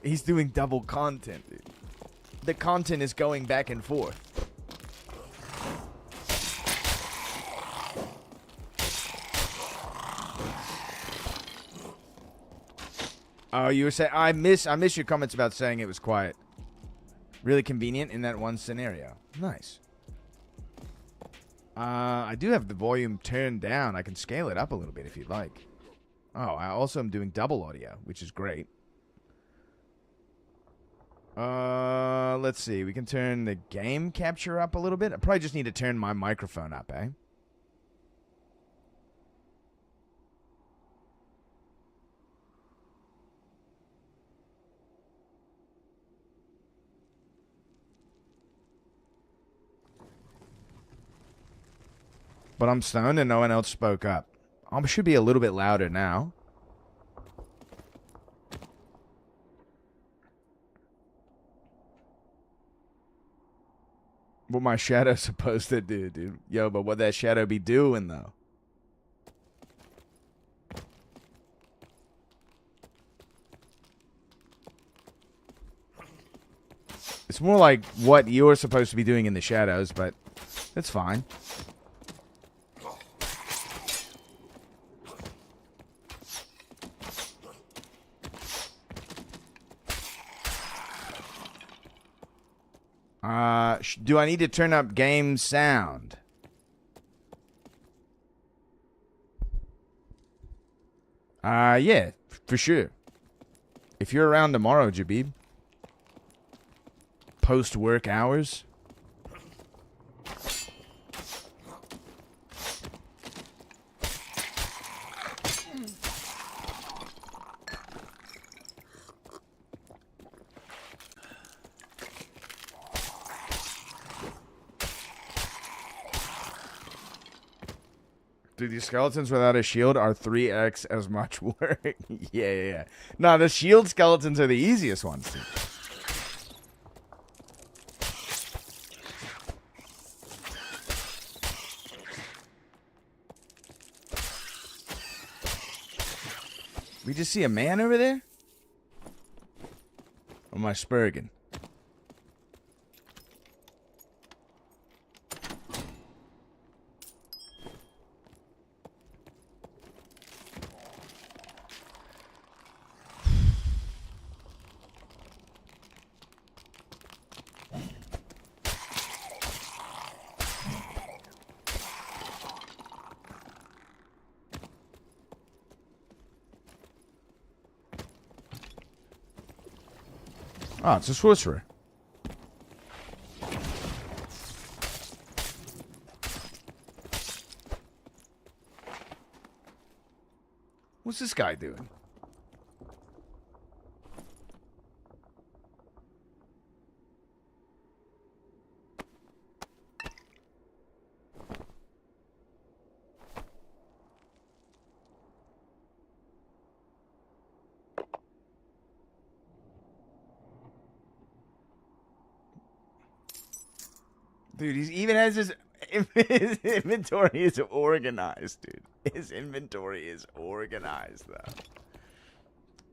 F: He's doing double content, dude. The content is going back and forth. Oh, you were saying I miss your comments about saying it was quiet. Really convenient in that one scenario. Nice. I do have the volume turned down. I can scale it up a little bit if you'd like. Oh, I also am doing double audio, which is great. Let's see. We can turn the game capture up a little bit. I probably just need to turn my microphone up, eh? But I'm stoned and no one else spoke up. I should be a little bit louder now. What my shadow's supposed to do, dude. Yo, but what that shadow be doing, though? It's more like what you're supposed to be doing in the shadows, but it's fine. Do I need to turn up game sound? Yeah, for sure. If you're around tomorrow, Jabib. Post-work hours. Dude, these skeletons without a shield are 3x as much work. Yeah. No, the shield skeletons are the easiest ones, dude. We just see a man over there? Or am I spurging? Oh, it's a sorcerer. What's this guy doing? Dude, he even has his inventory is organized, dude. His inventory is organized, though.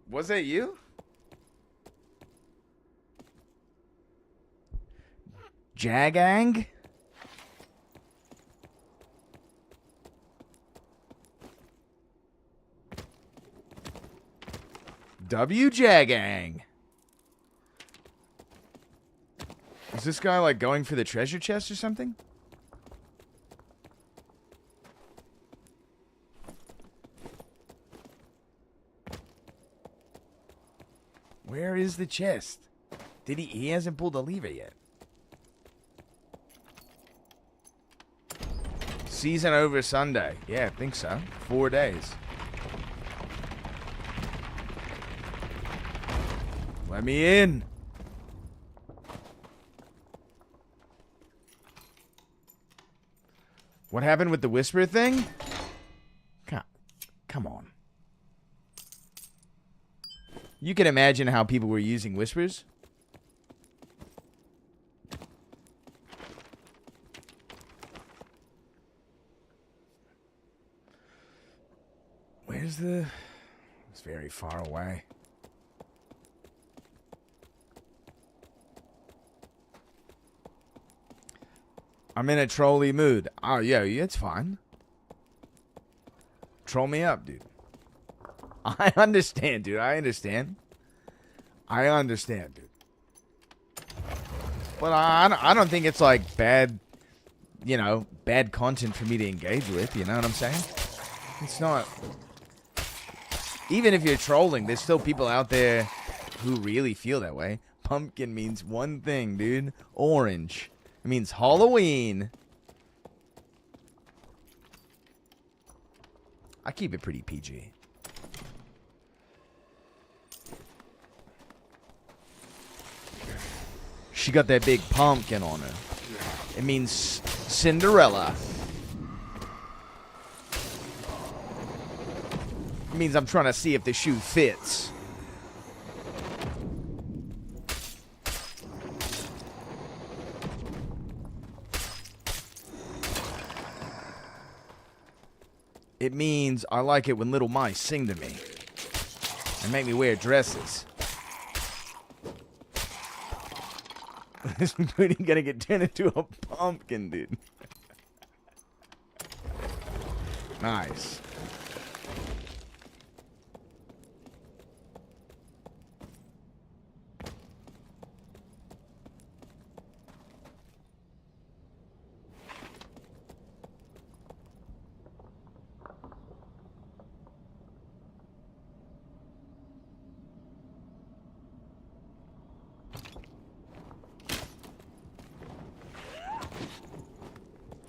F: Was that you? Jagang? W. Jagang. Is this guy like going for the treasure chest or something? Where is the chest? Did he hasn't pulled the lever yet. Season over Sunday. Yeah, I think so. 4 days. Let me in. What happened with the whisper thing? Come on. You can imagine how people were using whispers. Where's the... It's very far away. I'm in a trolly mood. Oh, yeah, it's fine. Troll me up, dude. I understand, dude. I understand, dude. But I don't think it's like bad, bad content for me to engage with. You know what I'm saying? It's not. Even if you're trolling, there's still people out there who really feel that way. Pumpkin means one thing, dude. Orange. It means Halloween. I keep it pretty PG. She got that big pumpkin on her. It means Cinderella. It means I'm trying to see if the shoe fits. It means I like it when little mice sing to me and make me wear dresses. This booty gonna get turned into a pumpkin, dude. Nice.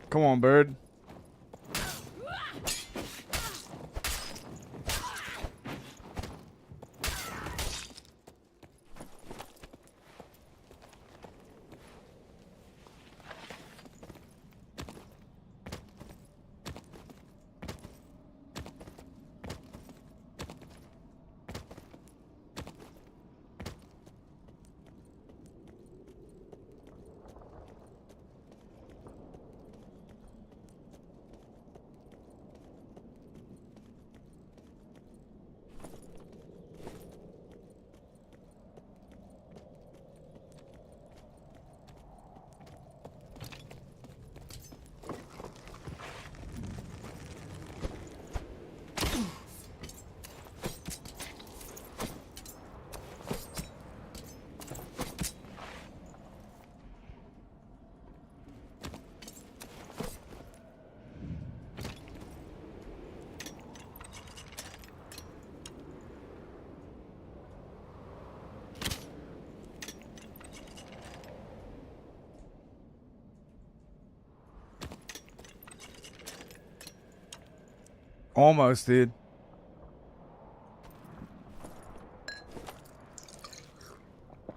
F: Come on, bird. Almost, dude.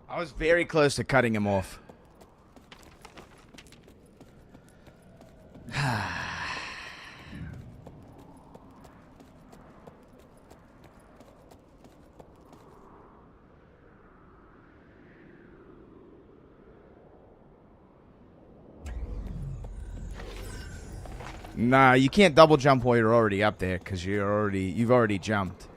F: I was very close to cutting him off. Nah, you can't double jump while you're already up there because you've already jumped.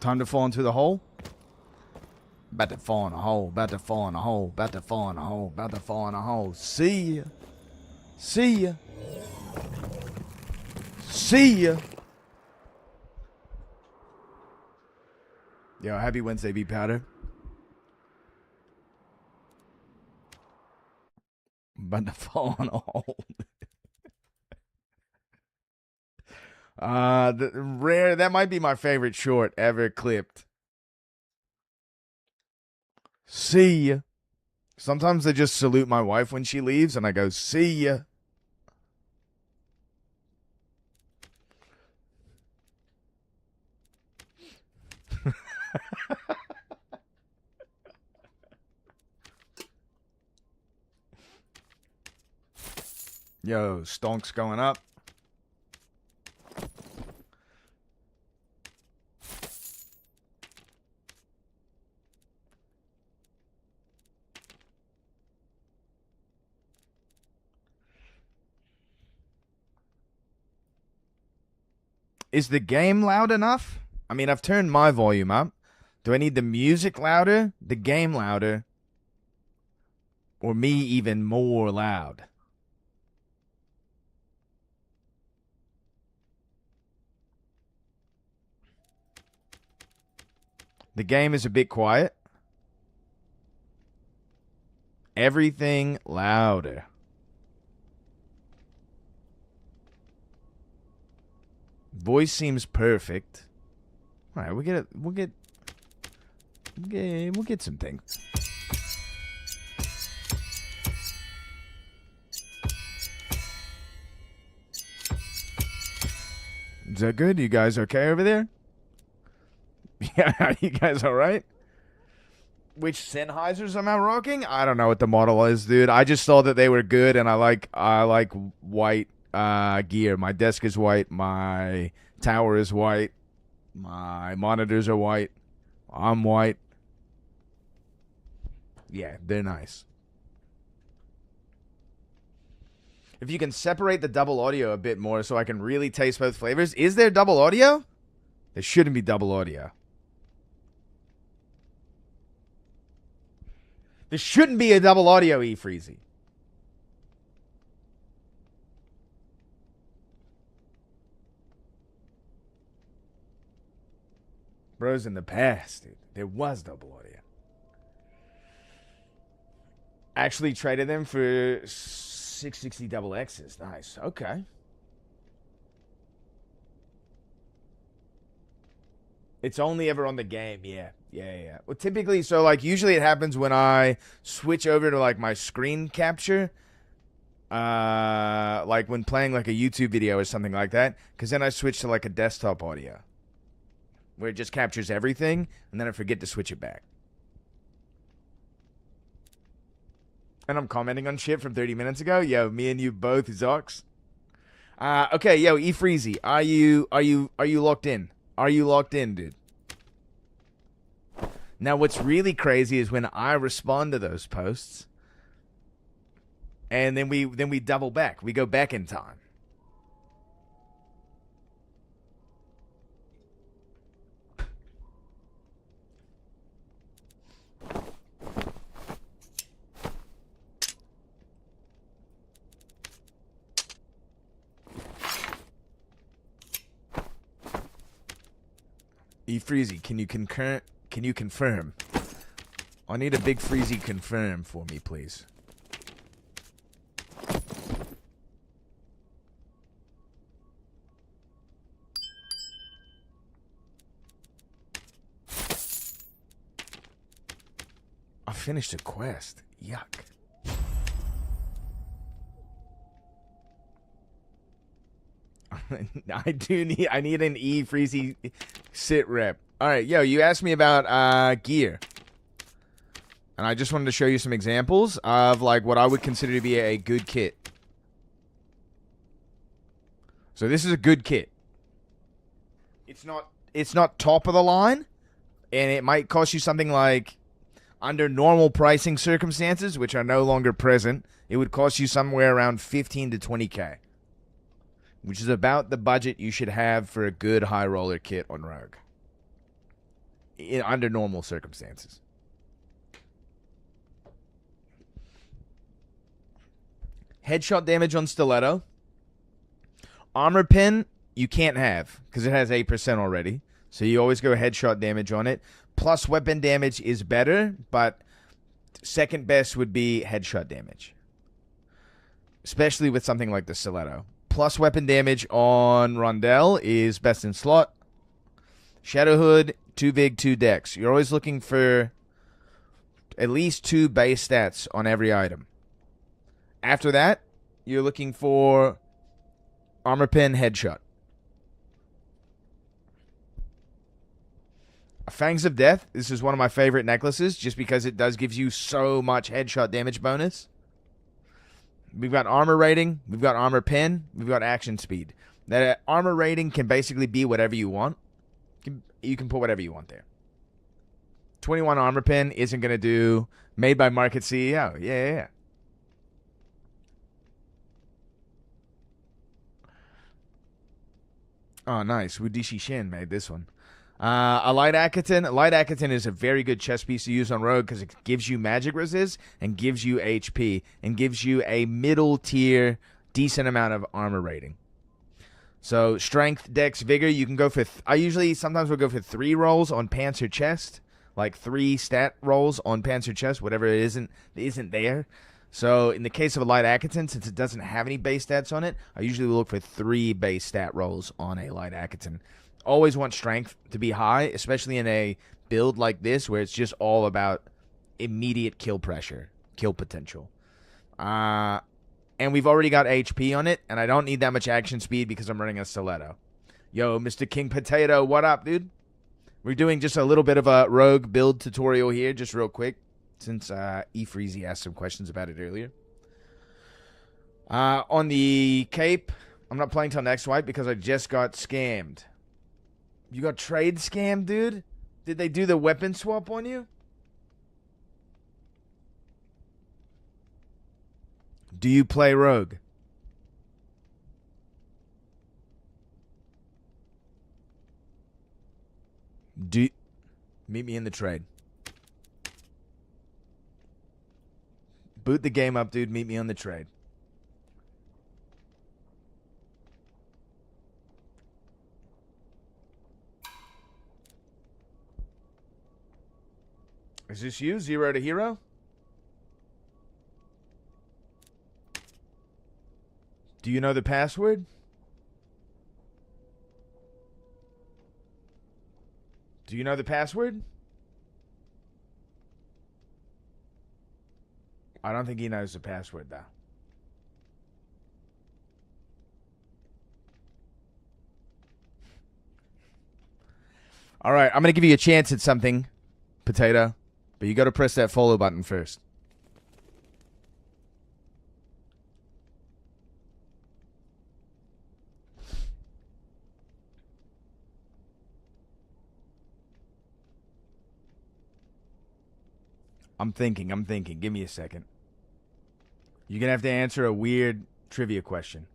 F: Time to fall into the hole. About to fall in a hole. About to fall in a hole. About to fall in a hole. About to fall in a hole. See ya. See ya. See ya. Yo, happy Wednesday, B Powder. About to fall in a hole. That might be my favorite short ever clipped. See ya. Sometimes I just salute my wife when she leaves and I go, see ya. Yo, Stonk's going up. Is the game loud enough? I mean, I've turned my volume up. Do I need the music louder, the game louder, or me even more loud? The game is a bit quiet. Everything louder. Voice seems perfect. All right, we'll get some things. Is that good? You guys okay over there? Yeah, you guys all right? Which Sennheisers am I rocking? I don't know what the model is, dude. I just saw that they were good, and I like white gear. My desk is white. My tower is white. My monitors are white. I'm white. Yeah, they're nice. If you can separate the double audio a bit more so I can really taste both flavors. Is there double audio? There shouldn't be double audio. There shouldn't be a double audio, E Freezy. Bros, in the past, dude, there was double audio. Actually traded them for 660 double X's. Nice. Okay. It's only ever on the game. Yeah. Well, typically, so like usually it happens when I switch over to like my screen capture. Like when playing like a YouTube video or something like that. Because then I switch to like a desktop audio. Where it just captures everything. And then I forget to switch it back. And I'm commenting on shit from 30 minutes ago. Yo, me and you both, Zox. Okay, yo, E Freezy, are you locked in? Are you locked in, dude? Now, what's really crazy is when I respond to those posts, and then we double back. We go back in time. E Freezy, can you confirm? I need a big Freezy confirm for me, please. I finished a quest. Yuck. I need an E Freezy sit rep. All right, yo, you asked me about gear. And I just wanted to show you some examples of like what I would consider to be a good kit. So this is a good kit. It's not top of the line, and it might cost you something like, under normal pricing circumstances, which are no longer present, it would cost you somewhere around 15 to 20K. Which is about the budget you should have for a good high roller kit on Rogue. under normal circumstances. Headshot damage on stiletto. Armor pin, you can't have because it has 8% already. So you always go headshot damage on it. Plus weapon damage is better, but second best would be headshot damage. Especially with something like the stiletto. Plus weapon damage on Rondell is best in slot. Shadow Hood, 2 Vig, 2 Dex. You're always looking for at least 2 base stats on every item. After that, you're looking for armor pin, headshot. Fangs of Death. This is one of my favorite necklaces just because it does give you so much headshot damage bonus. We've got armor rating. We've got armor pin. We've got action speed. That armor rating can basically be whatever you want. You can put whatever you want there. 21 armor pin isn't going to do. Made by Market CEO. Yeah. Oh, nice. Wudishi Shin made this one. A Light Akaton. Light Akaton is a very good chess piece to use on Rogue because it gives you magic resist and gives you HP and gives you a middle tier, decent amount of armor rating. So Strength, Dex, Vigor, you can go for... I usually sometimes will go for 3 rolls on pants or chest. Like 3 stat rolls on pants or chest, whatever it isn't there. So in the case of a Light Akaton, since it doesn't have any base stats on it, I usually will look for 3 base stat rolls on a Light Akaton. Always want strength to be high, especially in a build like this where it's just all about immediate kill pressure, kill potential. And we've already got HP on it, and I don't need that much action speed because I'm running a stiletto. Yo, Mr. King Potato, what up, dude? We're doing just a little bit of a Rogue build tutorial here, just real quick, since E. Freezy asked some questions about it earlier. On the cape, I'm not playing till next wipe because I just got scammed. You got trade scammed, dude? Did they do the weapon swap on you? Do you play Rogue? Meet me in the trade. Boot the game up, dude. Meet me on the trade. Is this you? 0 to hero? Do you know the password? Do you know the password? I don't think he knows the password, though. All right, I'm going to give you a chance at something, Potato. But you got to press that follow button first. I'm thinking. Give me a second. You're going to have to answer a weird trivia question.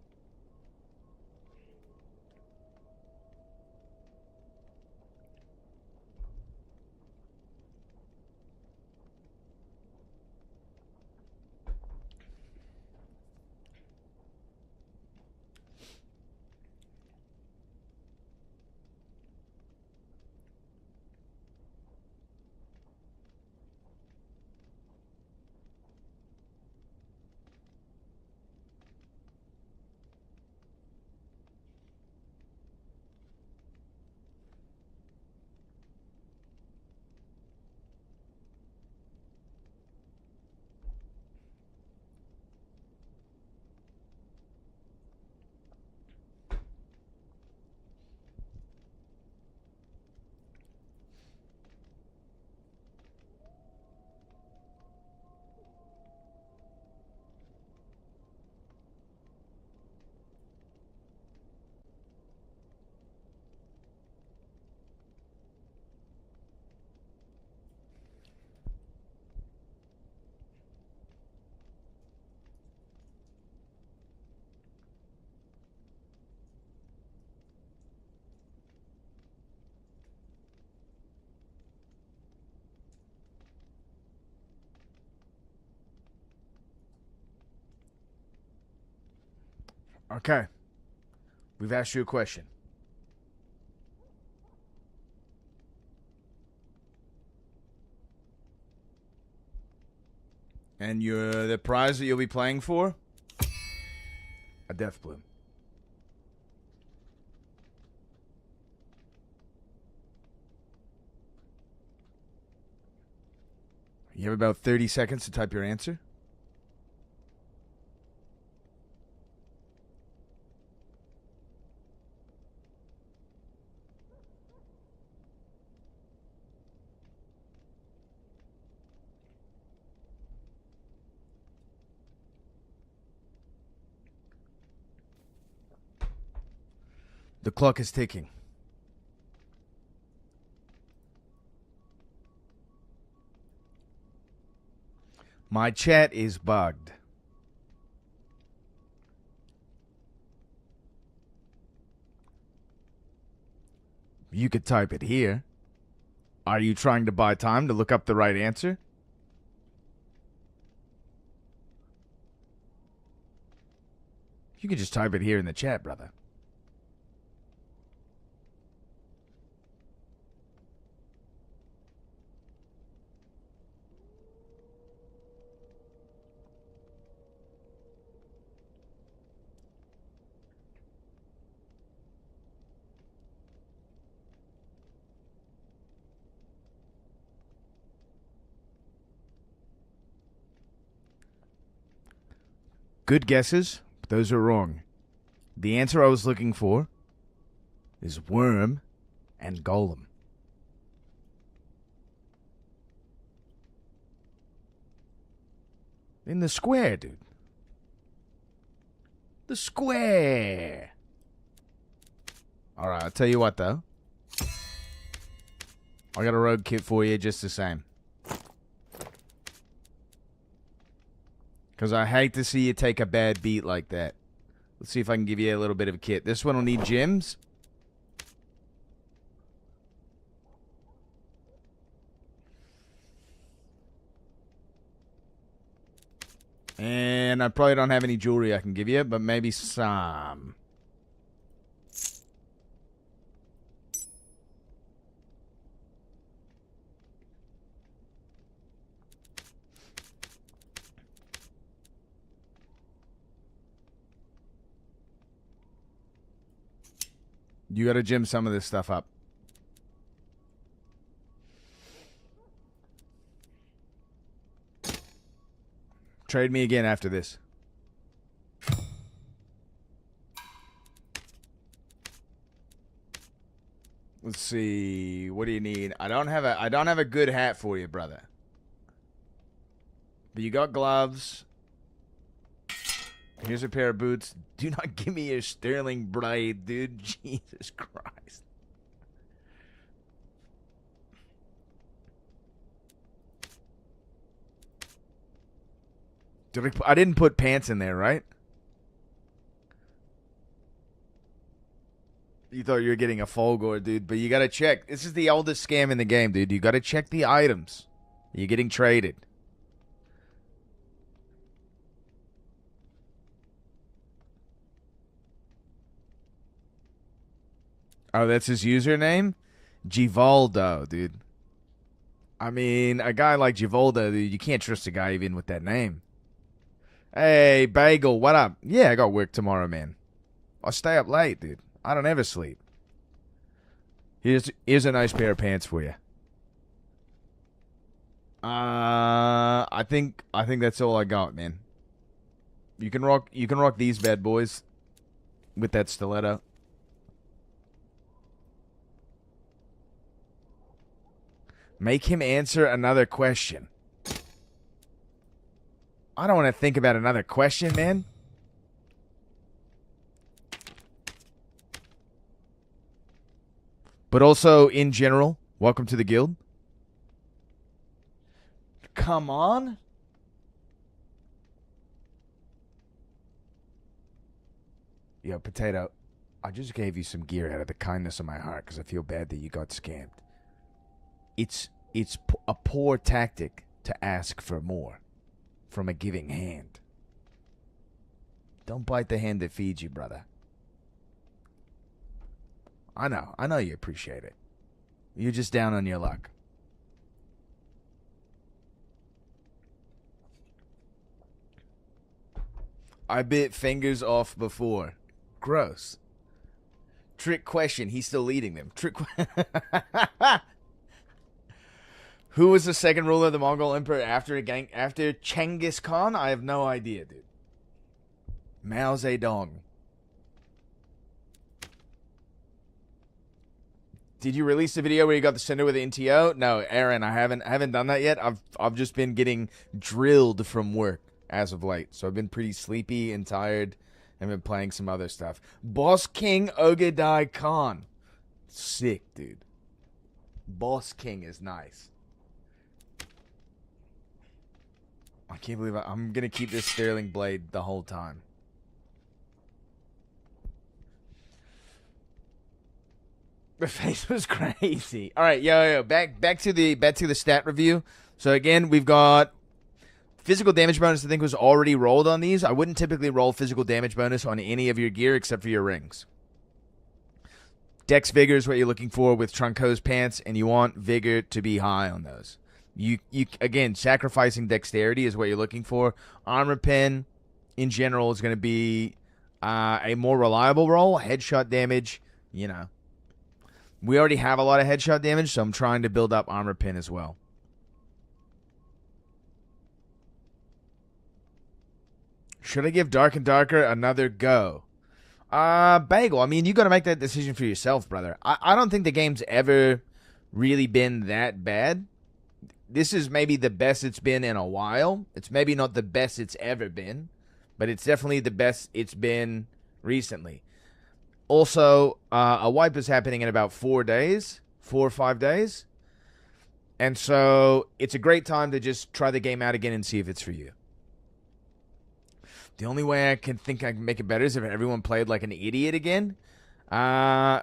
F: Okay. We've asked you a question. And the prize that you'll be playing for? A death bloom. You have about 30 seconds to type your answer. The clock is ticking. My chat is bugged. You could type it here. Are you trying to buy time to look up the right answer? You could just type it here in the chat, brother. Good guesses, but those are wrong. The answer I was looking for is worm and golem. In the square, dude. The square. Alright, I'll tell you what, though. I got a rogue kit for you just the same. Because I hate to see you take a bad beat like that. Let's see if I can give you a little bit of a kit. This one will need gems. And I probably don't have any jewelry I can give you, but maybe some. You gotta gem some of this stuff up. Trade me again after this. Let's see. What do you need? I don't have a good hat for you, brother. But you got gloves. Here's a pair of boots. Do not give me a sterling braid, dude. Jesus Christ. I didn't put pants in there, right? You thought you were getting a Fulgore, dude, but you gotta check. This is the oldest scam in the game, dude. You gotta check the items. You're getting traded. Oh, that's his username? Givaldo, dude. I mean, a guy like Givaldo, dude, you can't trust a guy even with that name. Hey, Bagel, what up? Yeah, I got work tomorrow, man. I stay up late, dude. I don't ever sleep. Here's a nice pair of pants for you. I think that's all I got, man. You can rock these bad boys with that stiletto. Make him answer another question. I don't want to think about another question, man. But also, in general, welcome to the guild. Come on. Yo, Potato, I just gave you some gear out of the kindness of my heart because I feel bad that you got scammed. It's a poor tactic to ask for more from a giving hand. Don't bite the hand that feeds you, brother. I know you appreciate it. You're just down on your luck. I bit fingers off before. Gross. Trick question. He's still leading them. Who was the second ruler of the Mongol Emperor after Genghis Khan? I have no idea, dude. Mao Zedong. Did you release the video where you got the sender with the NTO? No, Aaron, I haven't done that yet. I've just been getting drilled from work as of late. So I've been pretty sleepy and tired and been playing some other stuff. Boss King Ogedai Khan. Sick, dude. Boss King is nice. I can't believe I'm going to keep this Sterling blade the whole time. The face was crazy. All right, yo, back to the stat review. So again, we've got physical damage bonus. I think was already rolled on these. I wouldn't typically roll physical damage bonus on any of your gear except for your rings. Dex vigor is what you're looking for with Trunko's pants, and you want vigor to be high on those. You again, sacrificing dexterity is what you're looking for. Armor pen, in general, is going to be a more reliable roll. Headshot damage, you know. We already have a lot of headshot damage, so I'm trying to build up armor pen as well. Should I give Dark and Darker another go? Bagel, I mean, you got to make that decision for yourself, brother. I don't think the game's ever really been that bad. This is maybe the best it's been in a while. It's maybe not the best it's ever been, but it's definitely the best it's been recently. Also, a wipe is happening in about 4 or 5 days. And so it's a great time to just try the game out again and see if it's for you. The only way I can think I can make it better is if everyone played like an idiot again.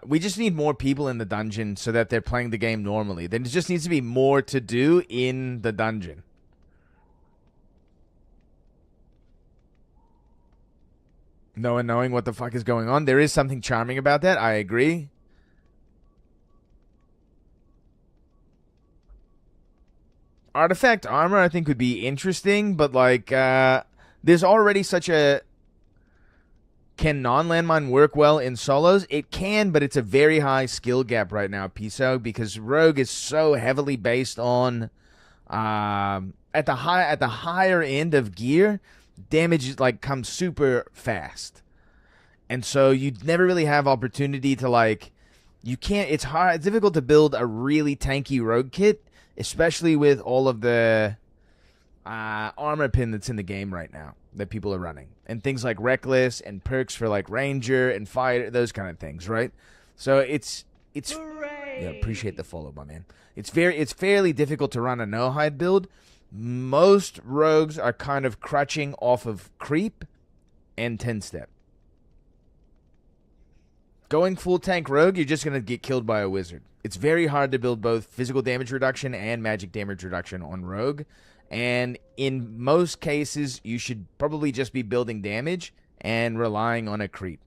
F: We just need more people in the dungeon so that they're playing the game normally. There just needs to be more to do in the dungeon. No one knowing what the fuck is going on. There is something charming about that. I agree. Artifact armor, I think, would be interesting, but like, there's already such a... Can non-landmine work well in solos? It can, but it's a very high skill gap right now, Piso, because Rogue is so heavily based on at the higher end of gear, damage like comes super fast. And so you never really have opportunity to like it's difficult to build a really tanky Rogue kit, especially with all of the armor pin that's in the game right now that people are running, and things like Reckless and perks for like Ranger and Fighter, those kind of things, right? So it's yeah, appreciate the follow, my man. It's fairly difficult to run a no hide build. Most rogues are kind of crutching off of creep and 10-step. Going full tank rogue, you're just going to get killed by a wizard. It's very hard to build both physical damage reduction and magic damage reduction on rogue. And in most cases, you should probably just be building damage and relying on a creep,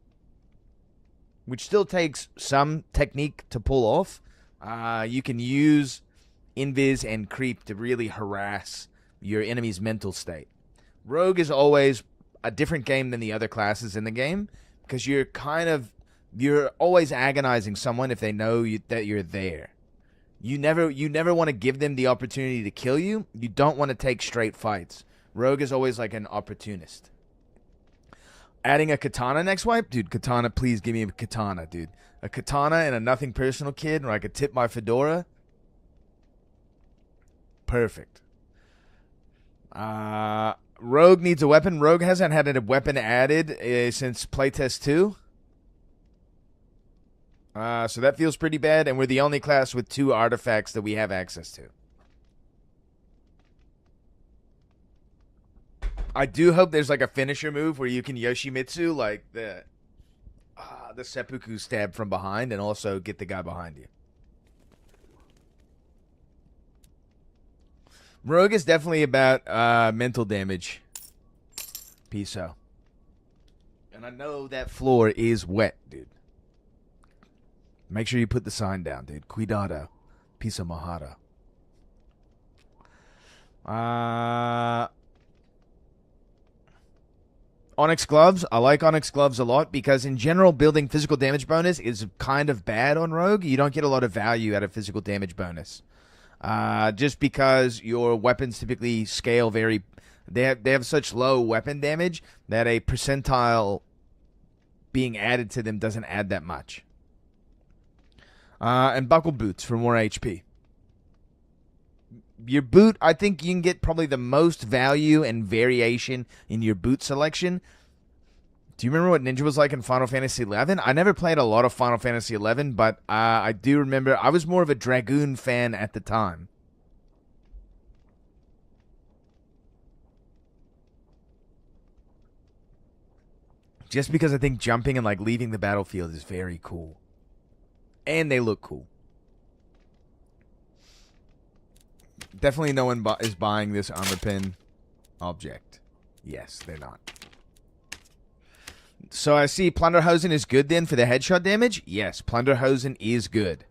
F: which still takes some technique to pull off. You can use invis and creep to really harass your enemy's mental state. Rogue is always a different game than the other classes in the game because you're always agonizing someone if they know that you're there. You never want to give them the opportunity to kill you. You don't want to take straight fights. Rogue is always like an opportunist. Adding a katana next wipe? Dude, katana, please give me a katana, dude. A katana and a nothing personal kid where I could tip my fedora. Perfect. Rogue needs a weapon. Rogue hasn't had a weapon added since playtest 2. So that feels pretty bad, and we're the only class with 2 artifacts that we have access to. I do hope there's like a finisher move where you can Yoshimitsu like the seppuku stab from behind and also get the guy behind you. Rogue is definitely about mental damage. Piso. And I know that floor is wet, dude. Make sure you put the sign down, dude. Cuidado. Piso mojado. Onyx gloves. I like Onyx gloves a lot because in general, building physical damage bonus is kind of bad on Rogue. You don't get a lot of value out of physical damage bonus. Just because your weapons typically scale very... They have such low weapon damage that a percentile being added to them doesn't add that much. And buckle boots for more HP. Your boot, I think you can get probably the most value and variation in your boot selection. Do you remember what Ninja was like in Final Fantasy XI? I never played a lot of Final Fantasy XI, but I do remember I was more of a Dragoon fan at the time. Just because I think jumping and like leaving the battlefield is very cool. And they look cool. Definitely no one is buying this armor pin object. Yes, they're not. So I see Plunderhosen is good then for the headshot damage? Yes, Plunderhosen is good.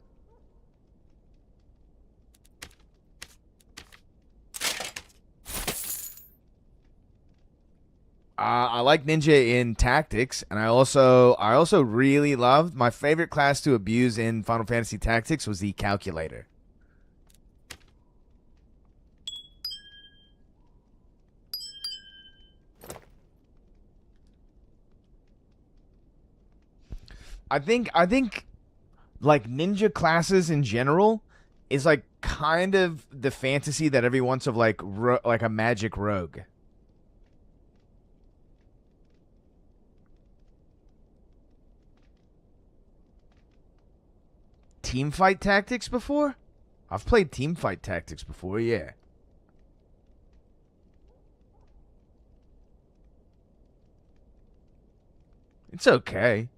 F: I like Ninja in Tactics, and I also really loved, my favorite class to abuse in Final Fantasy Tactics was the Calculator. I think like ninja classes in general is like kind of the fantasy that everyone wants of like a magic rogue. Teamfight Tactics before? I've played Teamfight Tactics before, yeah. It's okay.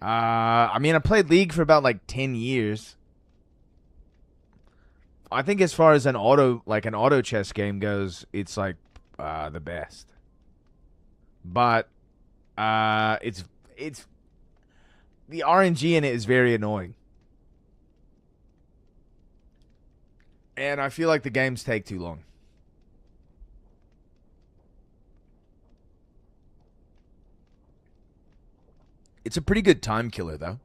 F: I mean, I played League for about like 10 years. I think as far as an auto chess game goes, it's like the best. But it's the RNG in it is very annoying. And I feel like the games take too long. It's a pretty good time killer, though.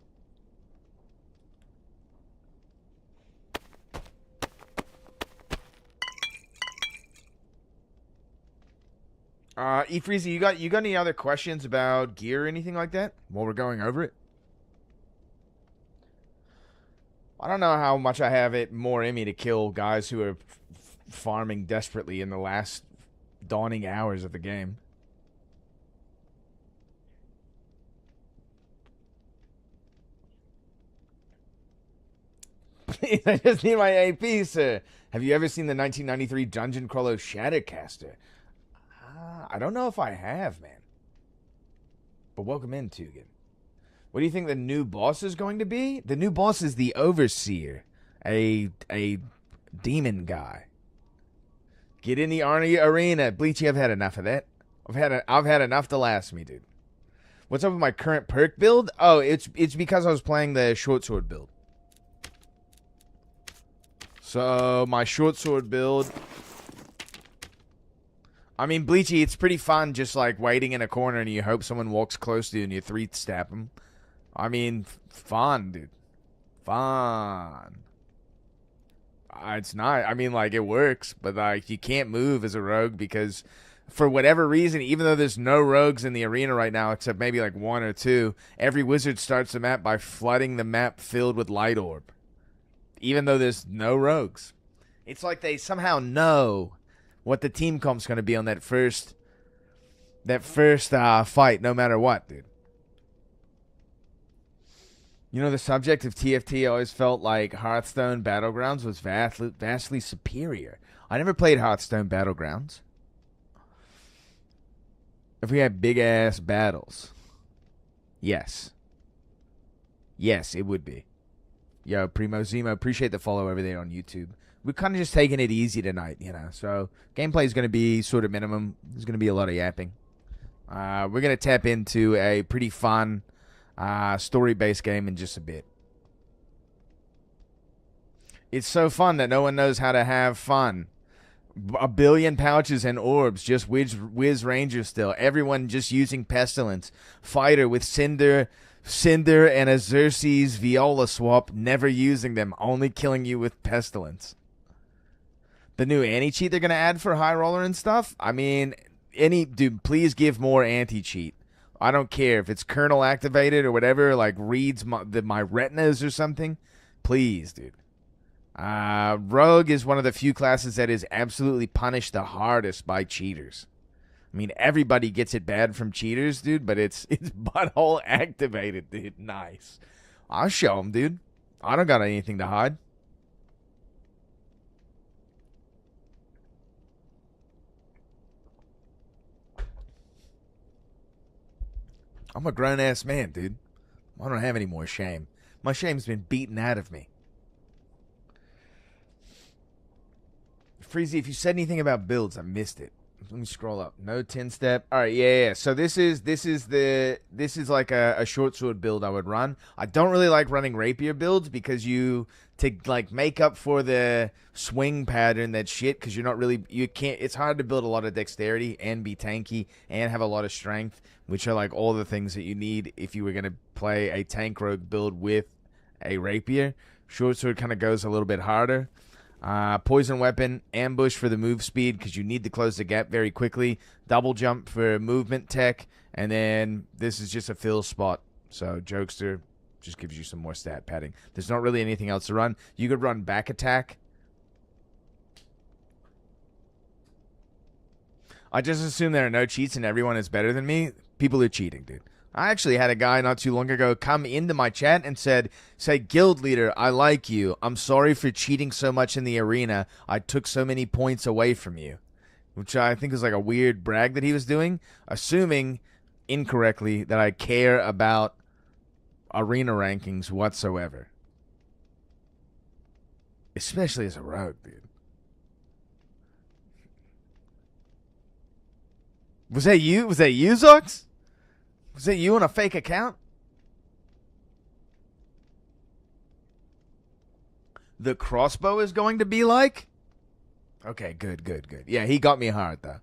F: E-Freezy, you got any other questions about gear or anything like that while we're going over it? I don't know how much I have it more in me to kill guys who are farming desperately in the last dawning hours of the game. I just need my AP, sir. Have you ever seen the 1993 Dungeon Crawler Shattercaster? I don't know if I have, man. But welcome in, Tugan. What do you think the new boss is going to be? The new boss is the Overseer, a demon guy. Get in the arena, Bleachy. I've had enough of that. I've had enough to last me, dude. What's up with my current perk build? Oh, it's because I was playing the short sword build. So my short sword build. I mean, Bleachy, it's pretty fun just like waiting in a corner and you hope someone walks close to you and you 3-stab them. I mean, fun, dude. Fun. It's not. I mean, like, it works, but like you can't move as a rogue because for whatever reason, even though there's no rogues in the arena right now except maybe like 1 or 2, every wizard starts the map by flooding the map filled with light orb. Even though there's no rogues. It's like they somehow know what the team comp's going to be on that first fight, no matter what, dude. You know, the subject of TFT always felt like Hearthstone Battlegrounds was vastly superior. I never played Hearthstone Battlegrounds. If we had big-ass battles. Yes. Yes, it would be. Yo, Primo Zemo, appreciate the follow over there on YouTube. We're kind of just taking it easy tonight, you know. So, gameplay is going to be sort of minimum. There's going to be a lot of yapping. We're going to tap into a pretty fun story-based game in just a bit. It's so fun that no one knows how to have fun. A billion pouches and orbs, just whiz Ranger still. Everyone just using Pestilence. Fighter with Cinder and a Xerxes Viola swap, never using them, only killing you with Pestilence. The new anti-cheat they're going to add for High Roller and stuff? I mean, dude, please give more anti-cheat. I don't care if it's kernel activated or whatever, like reads my retinas or something. Please, dude. Rogue is one of the few classes that is absolutely punished the hardest by cheaters. I mean, everybody gets it bad from cheaters, dude, but it's butthole activated, dude. Nice. I'll show them, dude. I don't got anything to hide. I'm a grown-ass man, dude. I don't have any more shame. My shame's been beaten out of me. Freezy, if you said anything about builds, I missed it. Let me scroll up. No 10-step. All right, yeah. So this is like a short sword build I would run. I don't really like running rapier builds because to like make up for the swing pattern, that shit, because it's hard to build a lot of dexterity and be tanky and have a lot of strength, which are like all the things that you need if you were going to play a tank rogue build with a rapier. Short sword kind of goes a little bit harder. Poison weapon, ambush for the move speed because you need to close the gap very quickly. Double jump for movement tech, and then this is just a fill spot. So Jokester just gives you some more stat padding. There's not really anything else to run. You could run back attack. I just assume there are no cheats and everyone is better than me. People are cheating, dude. I actually had a guy not too long ago come into my chat and say, guild leader, I like you. I'm sorry for cheating so much in the arena. I took so many points away from you. Which I think is like a weird brag that he was doing, assuming incorrectly that I care about arena rankings whatsoever. Especially as a rogue, dude. Was that you? Was that you, Zox? Was that you on a fake account? The crossbow is going to be like? Okay, good. Yeah, he got me hard though.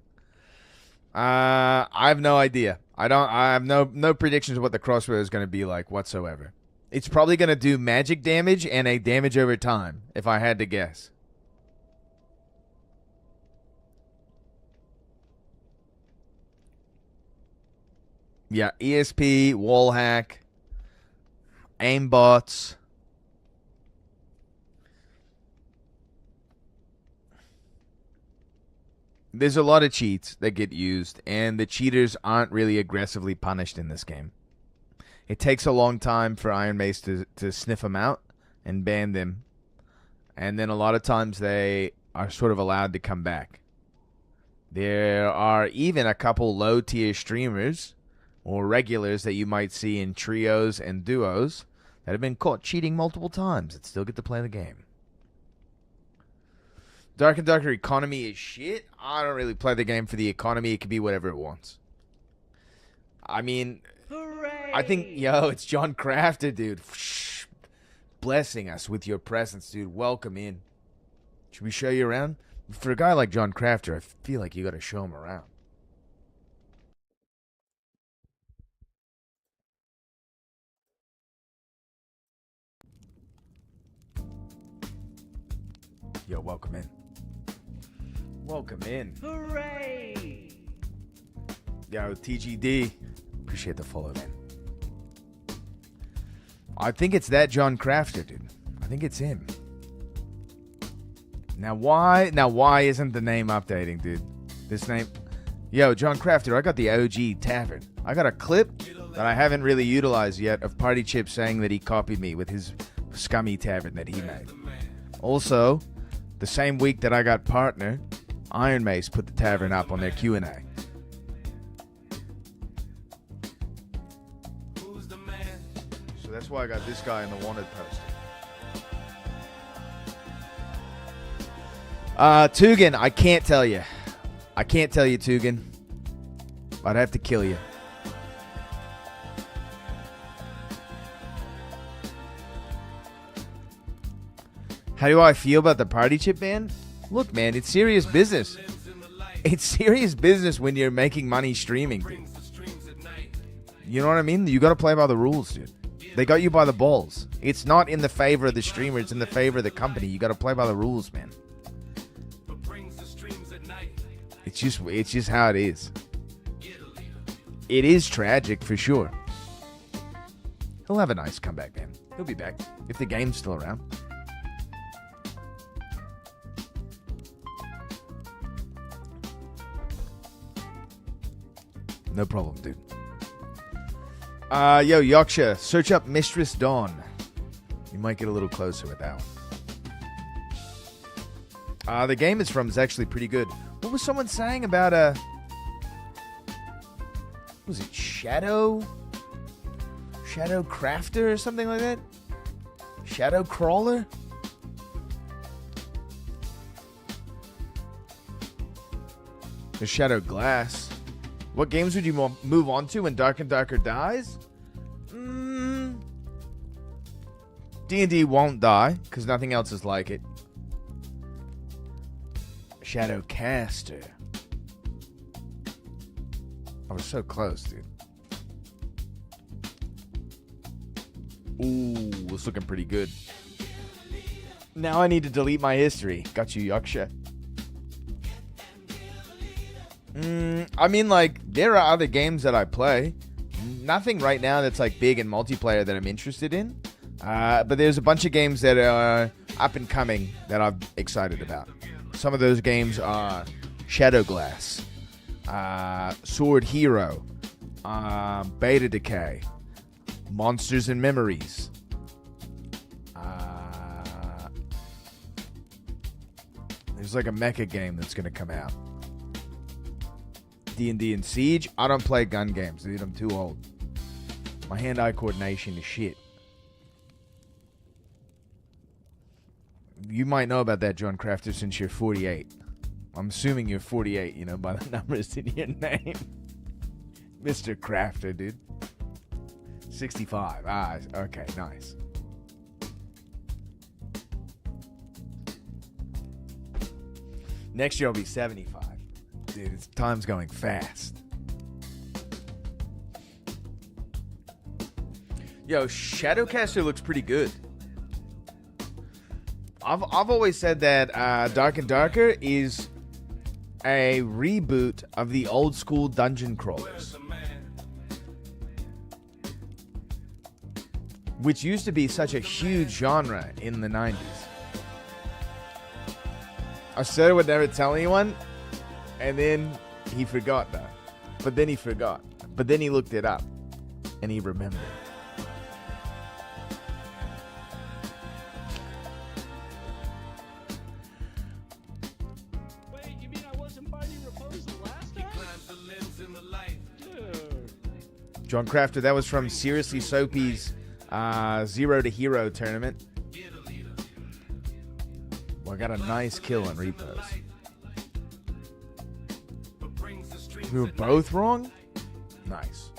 F: I have no idea. I have no predictions of what the crossbow is going to be like whatsoever. It's probably going to do magic damage and a damage over time, if I had to guess. Yeah, ESP, wall hack, aimbots. There's a lot of cheats that get used, and the cheaters aren't really aggressively punished in this game. It takes a long time for Iron Mace to sniff them out and ban them, and then a lot of times they are sort of allowed to come back. There are even a couple low-tier streamers or regulars that you might see in trios and duos that have been caught cheating multiple times that still get to play the game. Dark and Darker economy is shit. I don't really play the game for the economy. It can be whatever it wants. I mean, hooray! I think, it's John Crafter, dude. Blessing us with your presence, dude. Welcome in. Should we show you around? For a guy like John Crafter, I feel like you got to show him around. Yo, welcome in. Welcome in.
M: Hooray!
F: Yo, TGD. Appreciate the follow, man. I think it's that John Crafter, dude. I think it's him. Now why isn't the name updating, dude? This name... Yo, John Crafter, I got the OG tavern. I got a clip that I haven't really utilized yet of Party Chip saying that he copied me with his scummy tavern that he made. Also, the same week that I got partner, Iron Mace put the tavern up on their Q&A. So that's why I got this guy in the wanted poster. Tugan, I can't tell you. I can't tell you, Tugan. I'd have to kill you. How do I feel about the party chip ban? Look, man, it's serious business. It's serious business when you're making money streaming, dude. You know what I mean? You got to play by the rules, dude. They got you by the balls. It's not in the favor of the streamer. It's in the favor of the company. You got to play by the rules, man. It's just how it is. It is tragic for sure. He'll have a nice comeback, man. He'll be back if the game's still around. No problem, dude. Yo, Yaksha, search up Mistress Dawn. You might get a little closer with that one. The game it's from is actually pretty good. What was someone saying about was it Shadow Crafter or something like that? Shadow Crawler? The Shadow Glass. What games would you move on to when Dark and Darker dies? D&D won't die, because nothing else is like it. Shadowcaster. I was so close, dude. Ooh, it's looking pretty good. Now I need to delete my history. Got you, Yaksha. I mean, like, there are other games that I play. Nothing right now that's, like, big and multiplayer that I'm interested in. But there's a bunch of games that are up and coming that I'm excited about. Some of those games are Shadowglass, Sword Hero, Beta Decay, Monsters and Memories. There's, like, a mecha game that's going to come out. D&D and Siege. I don't play gun games, dude. I'm too old. My hand-eye coordination is shit. You might know about that, John Crafter, since you're 48. I'm assuming you're 48, you know, by the numbers in your name. Mr. Crafter, dude. 65. Ah, okay, nice. Next year I'll be 75. Dude, time's going fast. Yo, Shadowcaster looks pretty good. I've always said that Dark and Darker is a reboot of the old school dungeon crawlers, which used to be such a huge genre in the 90s. I said I would never tell anyone, and then he forgot that. But then he forgot. But then he looked it up, and he remembered.
J: Wait, you mean I wasn't fighting Rapunzel last time? Dude.
F: John Crafter, that was from Seriously Soapy's Zero to Hero tournament. Well, I got a nice kill on repos. We were both wrong? Nice.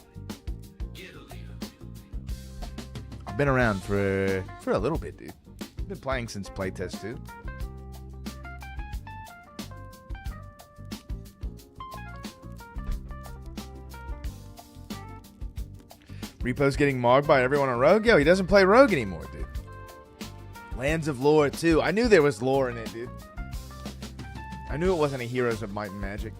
F: I've been around for a little bit, dude. I've been playing since playtest 2. Repo's getting mogged by everyone on Rogue? Yo, he doesn't play Rogue anymore, dude. Lands of Lore 2. I knew there was lore in it, dude. I knew it wasn't a Heroes of Might and Magic.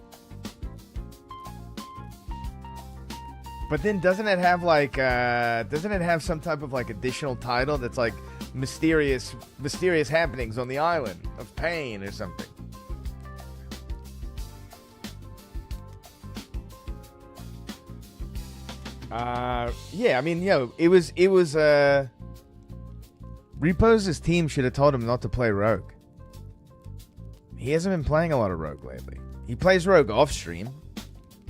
F: But then doesn't it have like doesn't it have some type of like additional title that's like mysterious happenings on the island of pain or something? Yeah, I mean, yo, it was Repos' team should have told him not to play Rogue. He hasn't been playing a lot of Rogue lately. He plays Rogue off stream,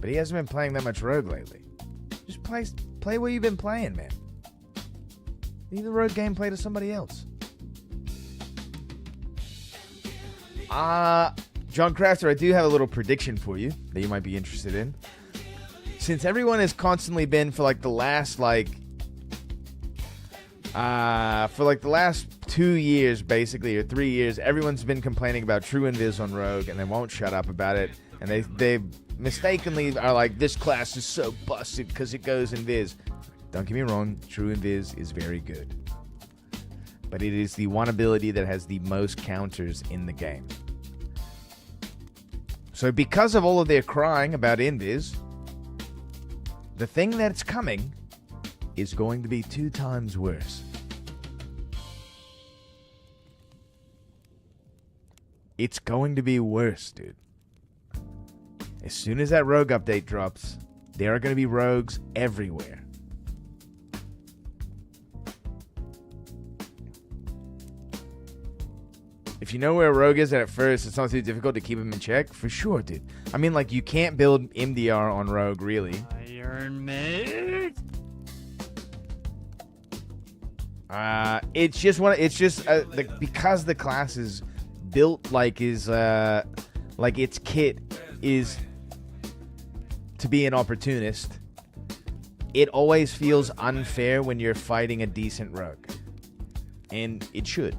F: but he hasn't been playing that much Rogue lately. Just play what you've been playing, man. Leave the Rogue gameplay to somebody else. John Crafter, I do have a little prediction for you that you might be interested in. since everyone has constantly been for like the last the last 2 years basically, or 3 years, everyone's been complaining about True Invis on Rogue, and they won't shut up about it. And they mistakenly are like, this class is so busted because it goes Invis. Don't get me wrong, True Invis is very good, but it is the one ability that has the most counters in the game. So because of all of their crying about Invis, the thing that's coming is going to be 2 times worse. It's going to be worse, dude. As soon as that rogue update drops, there are going to be rogues everywhere. If you know where a rogue is at first, it's not too difficult to keep him in check. For sure, dude. I mean, like, you can't build MDR on rogue, really.
J: Iron Man.
F: It's just because the class is built like its kit is to be an opportunist. It always feels unfair when you're fighting a decent rogue, and it should.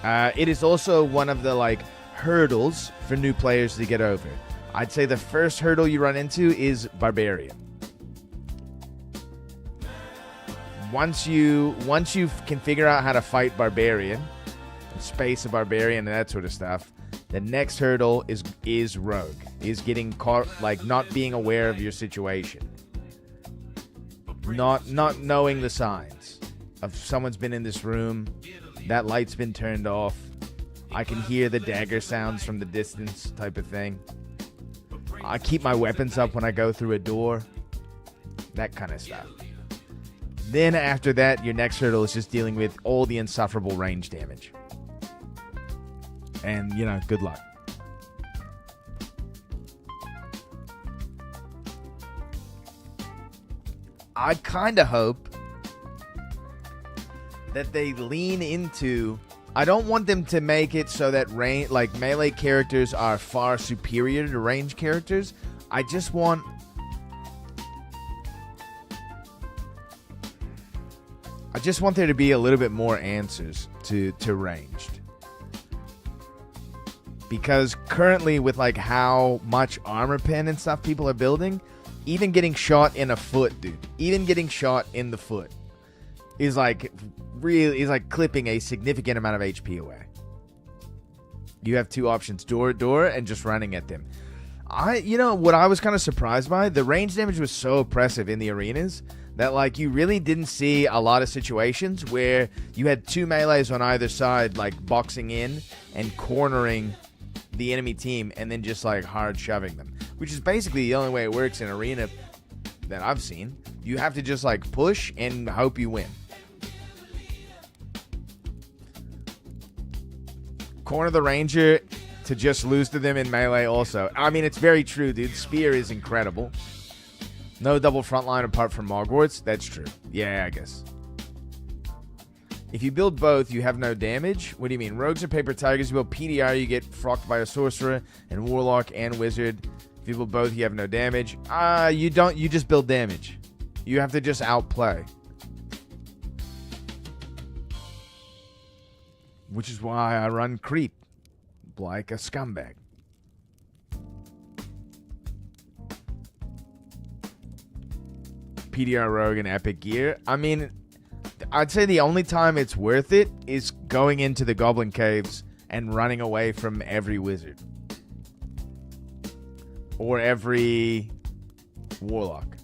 F: It is also one of the hurdles for new players to get over. I'd say the first hurdle you run into is Barbarian. Once you can figure out how to fight Barbarian, space a Barbarian and that sort of stuff, the next hurdle is Rogue. Is getting caught, not being aware of your situation. Not knowing the signs of someone's been in this room, that light's been turned off, I can hear the dagger sounds from the distance type of thing. I keep my weapons up when I go through a door, that kind of stuff. Then after that, your next hurdle is just dealing with all the insufferable range damage. And, good luck. I kind of hope that they lean into... I don't want them to make it so that melee characters are far superior to range characters. I just want... there to be a little bit more answers to ranged. Because currently with how much armor pen and stuff people are building, even getting shot in a foot, dude. Even getting shot in the foot is clipping a significant amount of HP away. You have 2 options, door to door and just running at them. What I was kind of surprised by, the range damage was so oppressive in the arenas that you really didn't see a lot of situations where you had 2 melees on either side boxing in and cornering the enemy team and then just hard shoving them, which is basically the only way it works in arena that I've seen. You have to just push and hope you win. Corner the ranger to just lose to them in melee also. I mean, it's very true, dude. Spear is incredible. No double frontline apart from Mogwarts. That's true. Yeah, I guess. If you build both, you have no damage. What do you mean? Rogues are paper tigers. You build PDR, you get frocked by a sorcerer, and warlock and wizard. If you build both, you have no damage. You don't. You just build damage. You have to just outplay. Which is why I run creep like a scumbag. PDR rogue and epic gear. I mean, I'd say the only time it's worth it is going into the goblin caves and running away from every wizard. Or every warlock.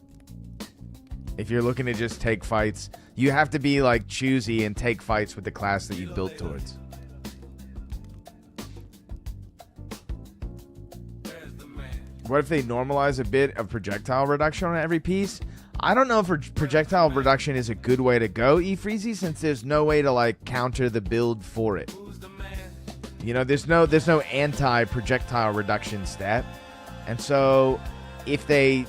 F: If you're looking to just take fights, you have to be choosy and take fights with the class that you built towards. What if they normalize a bit of projectile reduction on every piece? I don't know if projectile reduction is a good way to go, E-Freezy, since there's no way to counter the build for it. There's no anti-projectile reduction stat. And so if they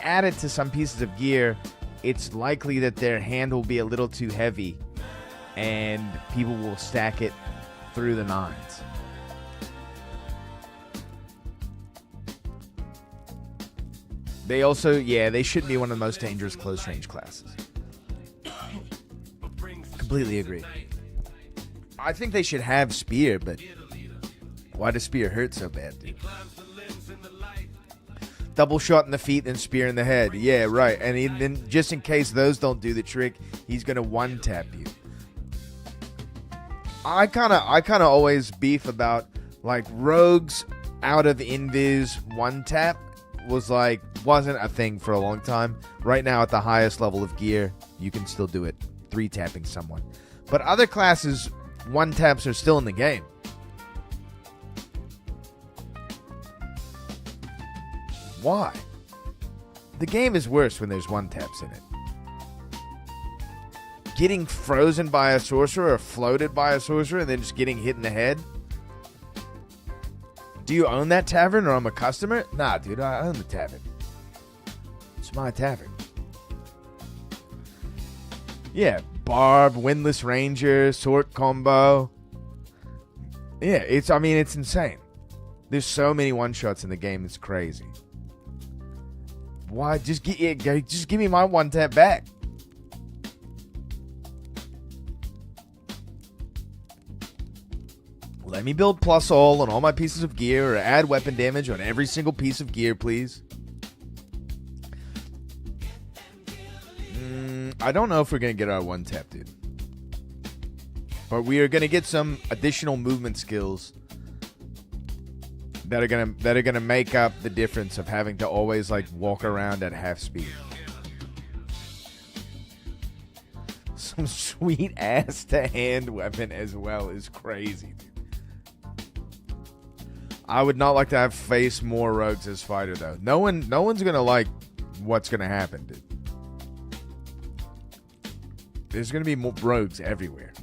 F: add it to some pieces of gear, it's likely that their hand will be a little too heavy and people will stack it through the nines. They also, yeah, they shouldn't be one of the most dangerous close range classes. Completely agree. I think they should have spear, but why does spear hurt so bad, dude? Double shot in the feet, then spear in the head. Yeah, right. And then just in case those don't do the trick, he's gonna one tap you. I kind of always beef about like rogues out of invis one tap wasn't a thing for a long time. Right now, at the highest level of gear, you can still do it, 3-tapping someone. But other classes, one taps are still in the game. Why? The game is worse when there's one taps in it. Getting frozen by a sorcerer or floated by a sorcerer and then just getting hit in the head. Do you own that tavern or I'm a customer? Nah, dude, I own the tavern. It's my tavern. Yeah, Barb, Windless Ranger, Sword Combo. Yeah, it's insane. There's so many one-shots in the game, it's crazy. Why? Just give me my one tap back. Let me build plus all on all my pieces of gear or add weapon damage on every single piece of gear, please. I don't know if we're going to get our one tap, dude. But we are going to get some additional movement skills that are gonna make up the difference of having to always like walk around at half speed. Some sweet ass to hand weapon as well is crazy, dude. I would not like to have face more rogues as fighter though. No one's gonna like what's gonna happen, dude. There's gonna be more rogues everywhere.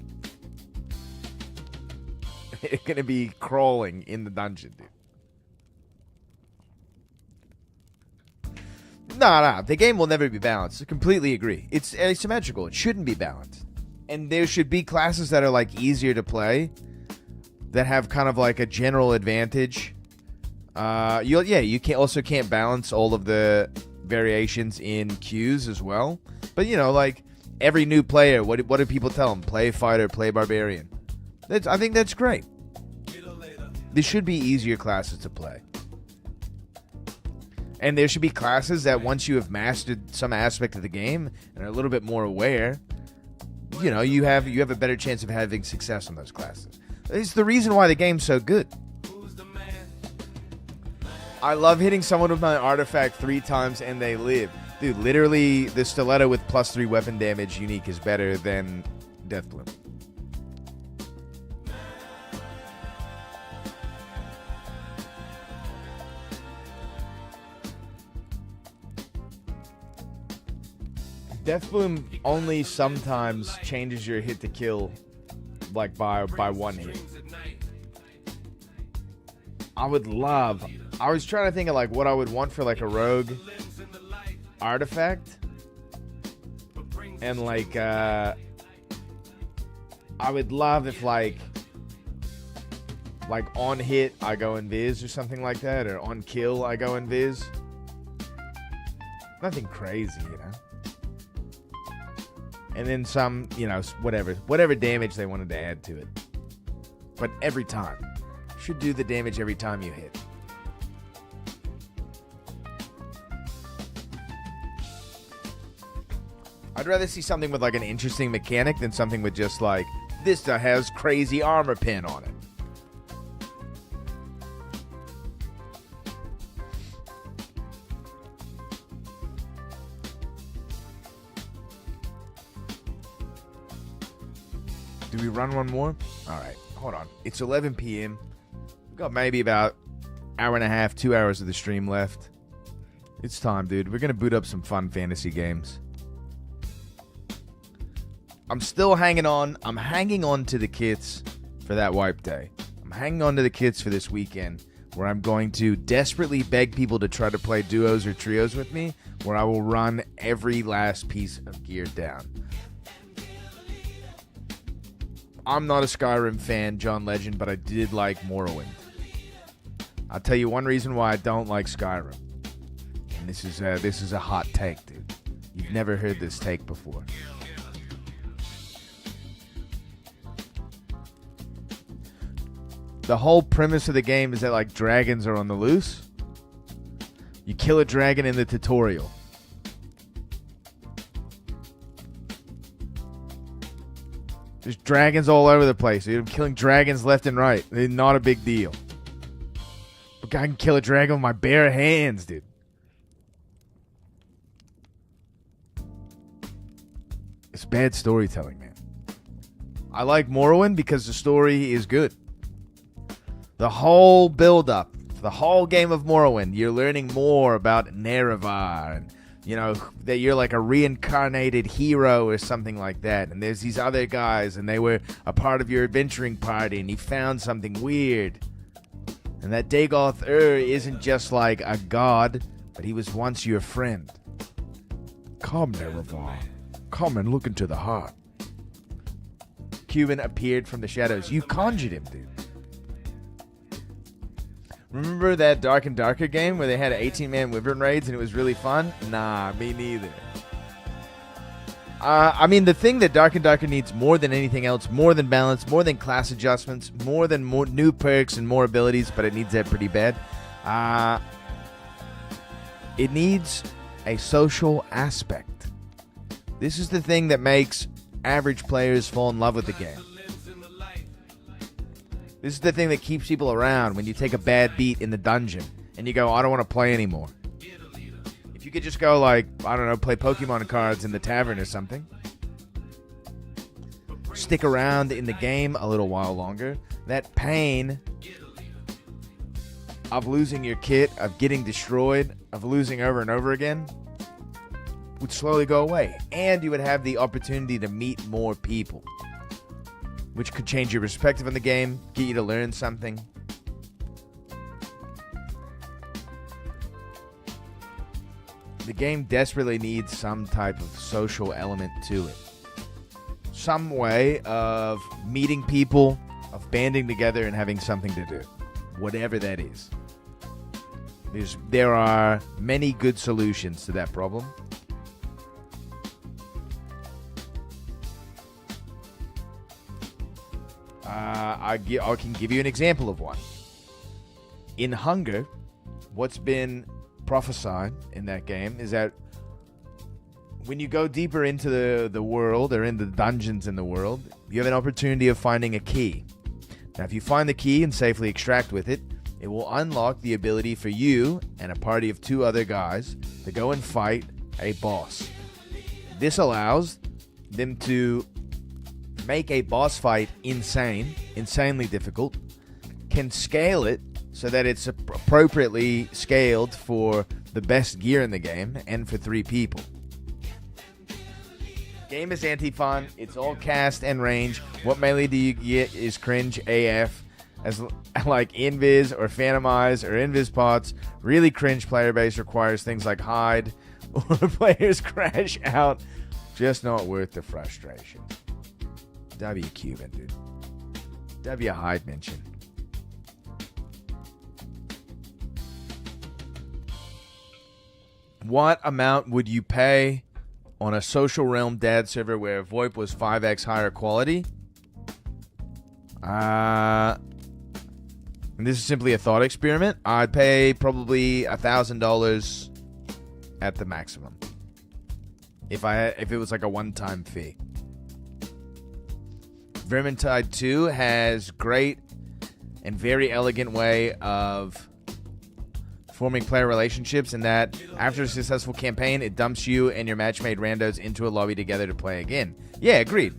F: They're gonna be crawling in the dungeon, dude. No, the game will never be balanced. I completely agree. It's asymmetrical. It shouldn't be balanced. And there should be classes that are like easier to play, that have kind of like a general advantage. You can't balance all of the variations in queues as well. But like every new player, what do people tell them? Play fighter, play barbarian. I think that's great. There should be easier classes to play. And there should be classes that once you have mastered some aspect of the game and are a little bit more aware, you have a better chance of having success in those classes. It's the reason why the game's so good. I love hitting someone with my artifact 3 times and they live. Dude, literally the stiletto with +3 weapon damage unique is better than Deathbloom. Deathbloom only sometimes changes your hit to kill, like by 1 hit. I was trying to think of like what I would want for like a rogue artifact, and like I would love if like on hit I go invis or something like that, or on kill I go invis. Nothing crazy, And then some, whatever damage they wanted to add to it. But every time. Should do the damage every time you hit. I'd rather see something with like an interesting mechanic than something with just like, this has crazy armor pin on it. Do we run one more? All right, hold on. It's 11 p.m. We've got maybe about hour and a half, 2 hours of the stream left. It's time, dude. We're going to boot up some fun fantasy games. I'm still hanging on. I'm hanging on to the kits for that wipe day. I'm hanging on to the kits for this weekend, where I'm going to desperately beg people to try to play duos or trios with me, where I will run every last piece of gear down. I'm not a Skyrim fan, John Legend, but I did like Morrowind. I'll tell you one reason why I don't like Skyrim. And this is a hot take, dude. You've never heard this take before. The whole premise of the game is that like dragons are on the loose. You kill a dragon in the tutorial. There's dragons all over the place. Dude. I'm killing dragons left and right. They're not a big deal. But I can kill a dragon with my bare hands, dude. It's bad storytelling, man. I like Morrowind because the story is good. The whole build-up, the whole game of Morrowind, you're learning more about Nerevar, and you know that you're like a reincarnated hero or something like that. And there's these other guys, and they were a part of your adventuring party, and you found something weird. And that Dagoth isn't just like a god, but he was once your friend. Come, Nerevar. Come and look into the heart. Cuban appeared from the shadows. You conjured him, dude. Remember that Dark and Darker game where they had 18-man Wyvern raids and it was really fun? Nah, me neither. I mean, the thing that Dark and Darker needs more than anything else, more than balance, more than class adjustments, more than new perks and more abilities, but it needs that pretty bad. It needs a social aspect. This is the thing that makes average players fall in love with the game. This is the thing that keeps people around when you take a bad beat in the dungeon and you go, I don't want to play anymore. If you could just go like, I don't know, play Pokemon cards in the tavern or something. Stick around in the game a little while longer. That pain of losing your kit, of getting destroyed, of losing over and over again would slowly go away. And you would have the opportunity to meet more people, which could change your perspective on the game, get you to learn something. The game desperately needs some type of social element to it. Some way of meeting people, of banding together and having something to do. Whatever that is. There are many good solutions to that problem. I can give you an example of one. In Hunger, what's been prophesied in that game is that when you go deeper into the world or in the dungeons in the world, you have an opportunity of finding a key. Now, if you find the key and safely extract with it, it will unlock the ability for you and a party of 2 other guys to go and fight a boss. This allows them to make a boss fight insanely difficult, can scale it so that it's appropriately scaled for the best gear in the game and for 3 people. Game is anti-fun. It's all cast and range. What melee do you get is cringe AF. As like Invis or Phantom Eyes or Invis pots, really cringe player base requires things like hide or players crash out. Just not worth the frustration. W Cuban, dude. W hide mention. What amount would you pay on a Social Realm dad server where VoIP was 5x higher quality? And this is simply a thought experiment. I'd pay probably $1,000 at the maximum. If it was like a one-time fee. Vermintide 2 has great and very elegant way of forming player relationships in that after a successful campaign, it dumps you and your match-made randos into a lobby together to play again. Yeah, agreed.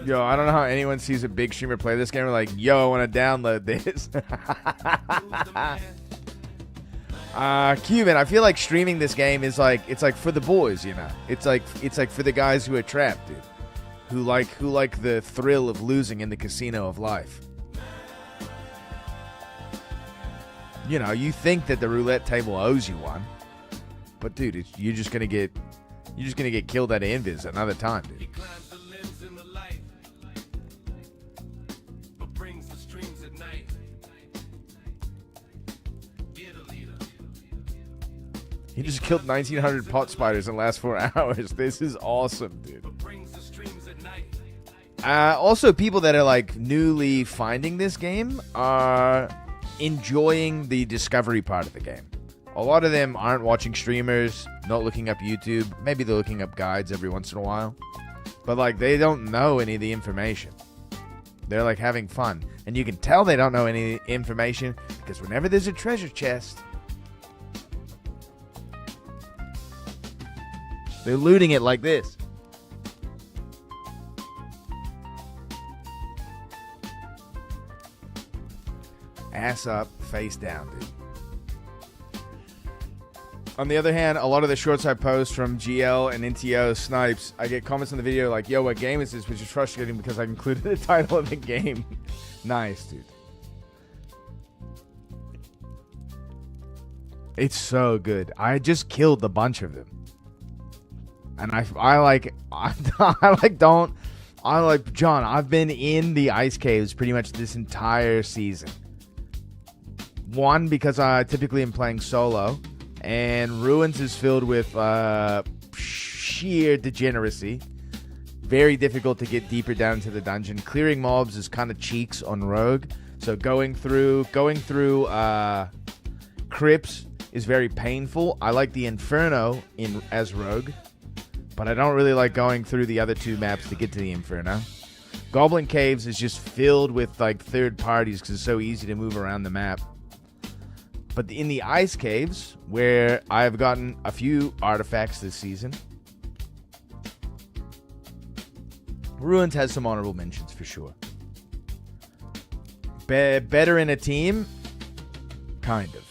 F: Yo, I don't know how anyone sees a big streamer play this game and like, yo, I want to download this. Cuban, I feel like streaming this game is like, it's like for the boys, you know. It's like for the guys who are trapped, dude. Who like the thrill of losing in the casino of life. You know, you think that the roulette table owes you one, but dude, you're just gonna get killed at Invis another time, dude. He just killed 1,900 pot spiders in the last 4 hours. This is awesome, dude. Also, people that are like newly finding this game are enjoying the discovery part of the game. A lot of them aren't watching streamers, not looking up YouTube. Maybe they're looking up guides every once in a while. But like they don't know any of the information. They're like having fun. And you can tell they don't know any information because whenever there's a treasure chest, they're looting it like this. Ass up, face down, dude. On the other hand, a lot of the shorts I post from GL and NTO snipes, I get comments on the video like, yo, what game is this? Which is frustrating because I included the title of the game. Nice, dude. It's so good. I just killed a bunch of them. And John, I've been in the ice caves pretty much this entire season. One, because I typically am playing solo. And Ruins is filled with sheer degeneracy. Very difficult to get deeper down into the dungeon. Clearing mobs is kind of cheeks on Rogue. So going through crypts is very painful. I like the Inferno as Rogue. But I don't really like going through the other two maps to get to the Inferno. Goblin Caves is just filled with like third parties because it's so easy to move around the map. But in the ice caves, where I've gotten a few artifacts this season, Ruins has some honorable mentions for sure. Better in a team? Kind of.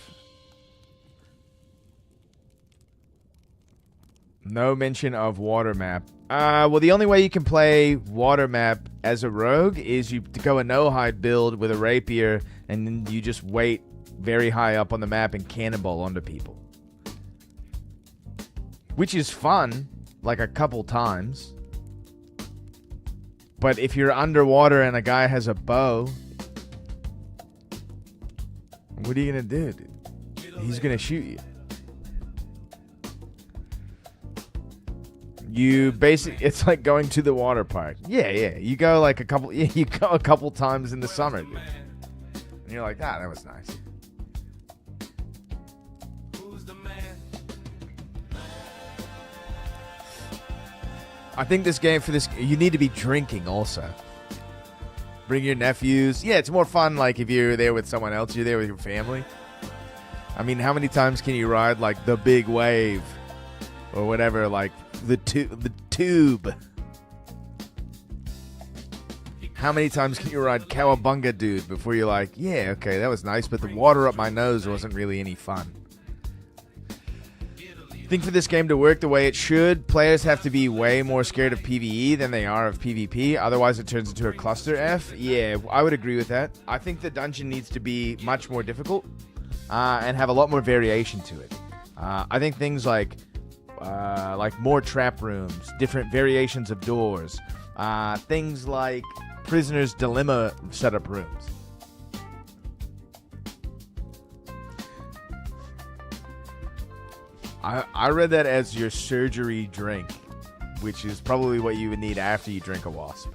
F: No mention of water map. Well, the only way you can play water map as a rogue is you go a no-hide build with a rapier, and then you just wait very high up on the map and cannonball onto people. Which is fun, like a couple times. But if you're underwater and a guy has a bow, what are you going to do, dude? He's going to shoot you. You basically, it's like going to the water park. Yeah. You go like a couple times in the summer, dude. And you're like, that was nice. I think this game you need to be drinking also. Bring your nephews. Yeah, it's more fun like if you're there with someone else, you're there with your family. I mean, how many times can you ride like the big wave or whatever, like the tube? How many times can you ride Cowabunga Dude before you're like, yeah, okay, that was nice, but the water up my nose wasn't really any fun. I think for this game to work the way it should, players have to be way more scared of PvE than they are of PvP. Otherwise, it turns into a cluster F. Yeah, I would agree with that. I think the dungeon needs to be much more difficult and have a lot more variation to it. I think things like more trap rooms, different variations of doors, things like Prisoner's Dilemma setup rooms. I read that as your surgery drink, which is probably what you would need after you drink a wasp.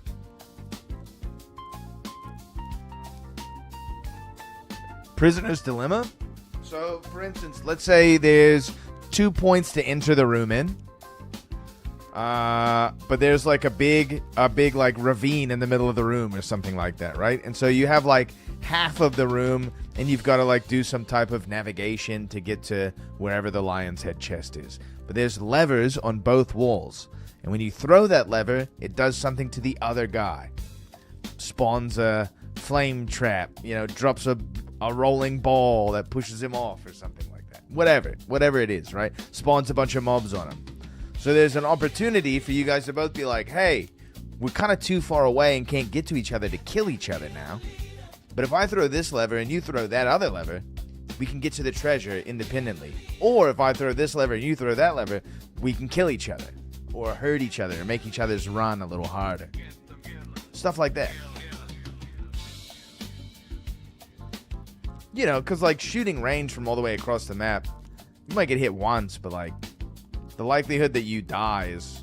F: Prisoner's Dilemma? So, for instance, let's say there's 2 points to enter the room in. But there's like a big like ravine in the middle of the room or something like that, right? And so you have like half of the room and you've got to like do some type of navigation to get to wherever the lion's head chest is. But there's levers on both walls. And when you throw that lever, it does something to the other guy. Spawns a flame trap, drops a rolling ball that pushes him off or something like that. Whatever it is, right? Spawns a bunch of mobs on him. So there's an opportunity for you guys to both be like, hey, we're kind of too far away and can't get to each other to kill each other now. But if I throw this lever and you throw that other lever, we can get to the treasure independently. Or if I throw this lever and you throw that lever, we can kill each other. Or hurt each other or make each other's run a little harder. Stuff like that. Because like shooting range from all the way across the map You might get hit once, but like the likelihood that you die is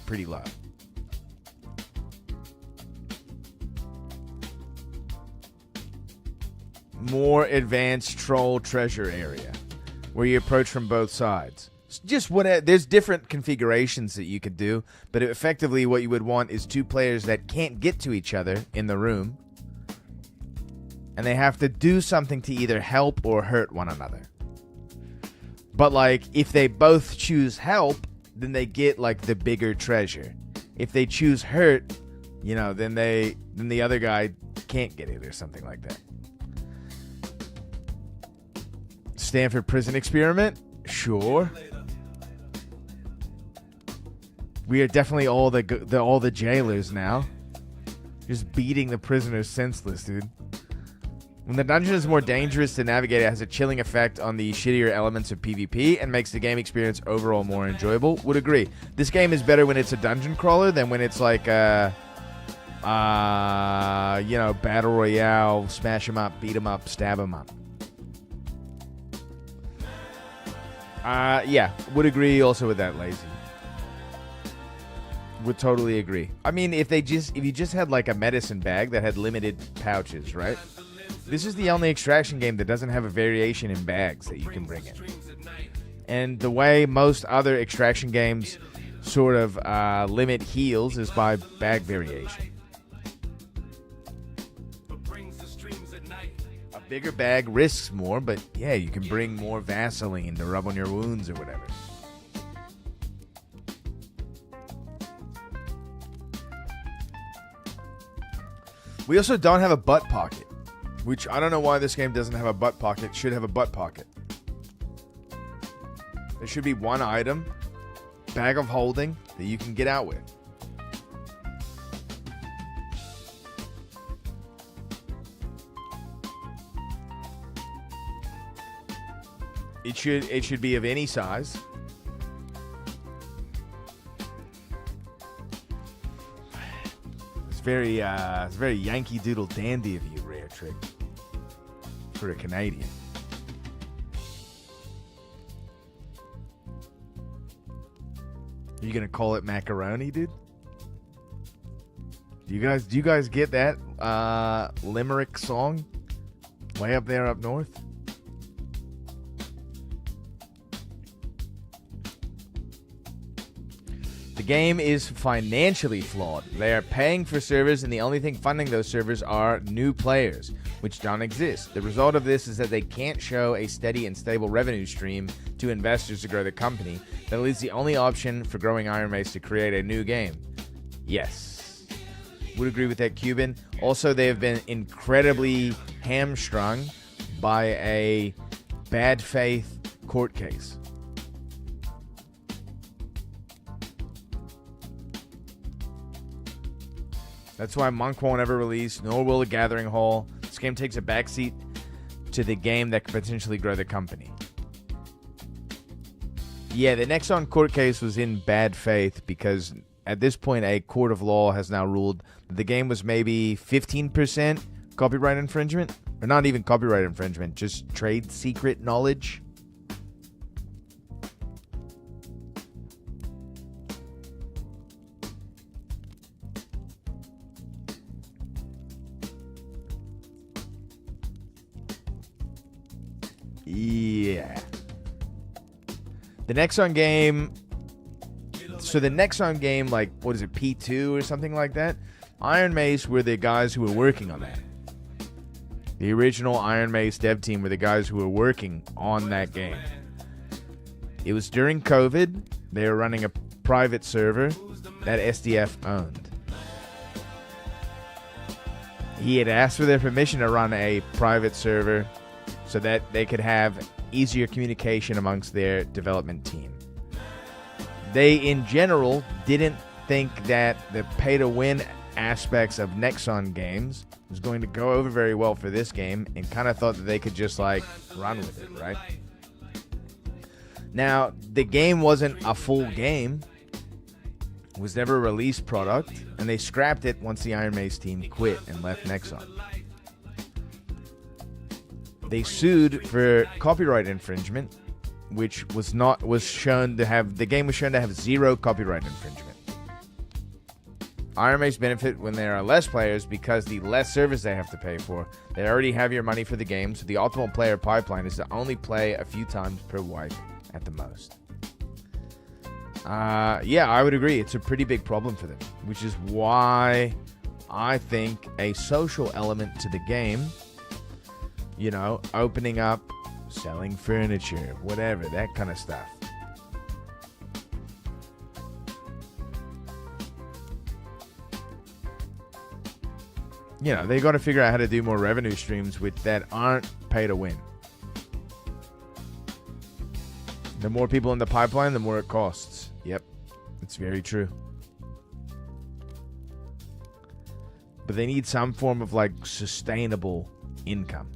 F: pretty low. More advanced troll treasure area where you approach from both sides. Just what there's different configurations that you could do, but effectively what you would want is two players that can't get to each other in the room, and they have to do something to either help or hurt one another. But like if they both choose help, then they get like the bigger treasure. If they choose hurt, you know, then the other guy can't get it or something like that. Stanford prison experiment? Sure. We are definitely all the jailers now. Just beating the prisoners senseless, dude. When the dungeon is more dangerous to navigate, it has a chilling effect on the shittier elements of PvP and makes the game experience overall more enjoyable. Would agree. This game is better when it's a dungeon crawler than when it's like you know, battle royale, smash 'em up, beat 'em up, stab 'em up. Yeah, would agree also with that, Lazy. Would totally agree. I mean, if you just had like a medicine bag that had limited pouches, right? This is the only extraction game that doesn't have a variation in bags that you can bring in. And the way most other extraction games sort of limit heals is by bag variation. A bigger bag risks more, but yeah, you can bring more Vaseline to rub on your wounds or whatever. We also don't have a butt pocket, which I don't know why this game doesn't have a butt pocket. It should have a butt pocket. There should be one item, bag of holding, that you can get out with. It should be of any size. It's very Yankee Doodle Dandy of you, Rare Trick, for a Canadian. Are you gonna call it macaroni, dude? Do you guys get that Limerick song way up there up north? The game is financially flawed. They are paying for servers, and the only thing funding those servers are new players, which don't exist. The result of this is that they can't show a steady and stable revenue stream to investors to grow the company. That leaves the only option for growing Iron Mace to create a new game. Yes. Would agree with that, Cuban. Also, they have been incredibly hamstrung by a bad faith court case. That's why Monk won't ever release, nor will The Gathering Hall. This game takes a backseat to the game that could potentially grow the company. Yeah, the Nexon court case was in bad faith because at this point a court of law has now ruled that the game was maybe 15% copyright infringement. Or not even copyright infringement, just trade secret knowledge. Yeah. The Nexon game. So the Nexon game, like, what is it, P2 or something like that? Iron Mace were the guys who were working on that. The original Iron Mace dev team were the guys who were working on that game. It was during COVID. They were running a private server that SDF owned. He had asked for their permission to run a private server so that they could have easier communication amongst their development team. They, in general, didn't think that the pay-to-win aspects of Nexon games was going to go over very well for this game and kind of thought that they could just, like, run with it, right? Now, the game wasn't a full game. It was never a released product, and they scrapped it once the Iron Mace team quit and left Nexon. They sued for copyright infringement, which was shown to have 0 copyright infringement. Iron Mace benefit when there are less players because the less service they have to pay for. They already have your money for the game, so the optimal player pipeline is to only play a few times per wipe at the most. Yeah, I would agree. It's a pretty big problem for them, which is why I think a social element to the game, you know, opening up, selling furniture, whatever, that kind of stuff. You know, they got to figure out how to do more revenue streams that aren't pay to win. The more people in the pipeline, the more it costs. Yep, it's very true. But they need some form of like sustainable income.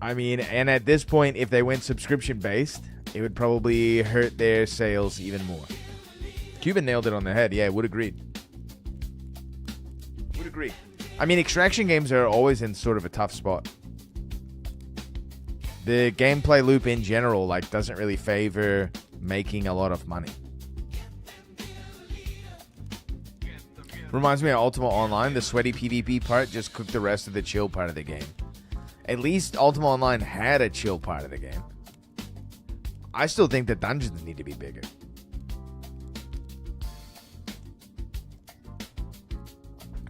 F: I mean, and at this point, if they went subscription based, it would probably hurt their sales even more. Cuban nailed it on the head. Yeah, would agree. Would agree. I mean, extraction games are always in sort of a tough spot. The gameplay loop in general, like, doesn't really favor making a lot of money. Reminds me of Ultima Online. The sweaty PvP part just cooked the rest of the chill part of the game. At least Ultima Online had a chill part of the game. I still think the dungeons need to be bigger.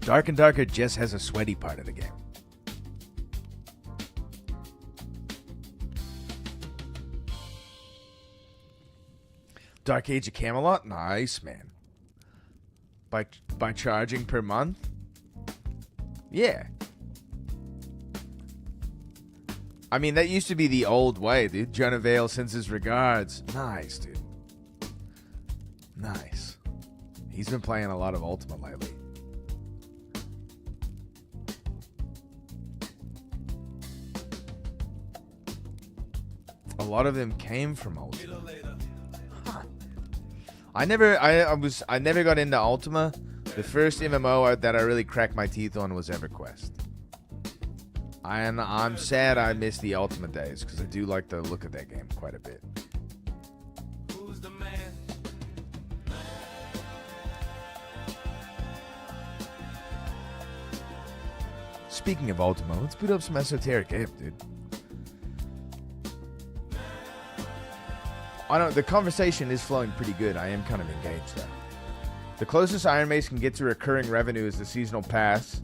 F: Dark and Darker just has a sweaty part of the game. Dark Age of Camelot? Nice, man. By charging per month? Yeah. I mean, that used to be the old way, dude. Jonah Vale sends his regards. Nice, dude. Nice. He's been playing a lot of Ultima lately. A lot of them came from Ultima. Huh. I never got into Ultima. The first MMO that I really cracked my teeth on was EverQuest. And I'm sad I missed the Ultima days because I do like the look of that game quite a bit. Who's the man? Speaking of Ultima, let's boot up some Esoteric Ebb, dude. The conversation is flowing pretty good. I am kind of engaged, though. The closest Iron Mace can get to recurring revenue is the seasonal pass.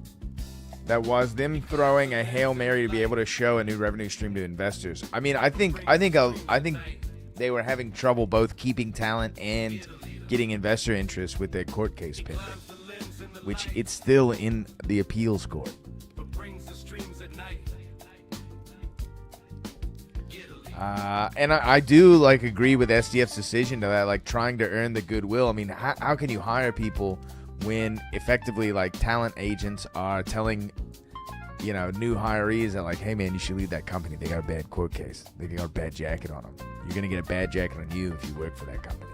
F: That was them throwing a Hail Mary to be able to show a new revenue stream to investors. I mean, I think they were having trouble both keeping talent and getting investor interest with their court case pending, which it's still in the appeals court. And I do agree with SDF's decision to that, trying to earn the goodwill. I mean, how can you hire people when effectively talent agents are telling new hirees that hey man, you should leave that company, they got a bad court case, they got a bad jacket on them, you're gonna get a bad jacket on you if you work for that company.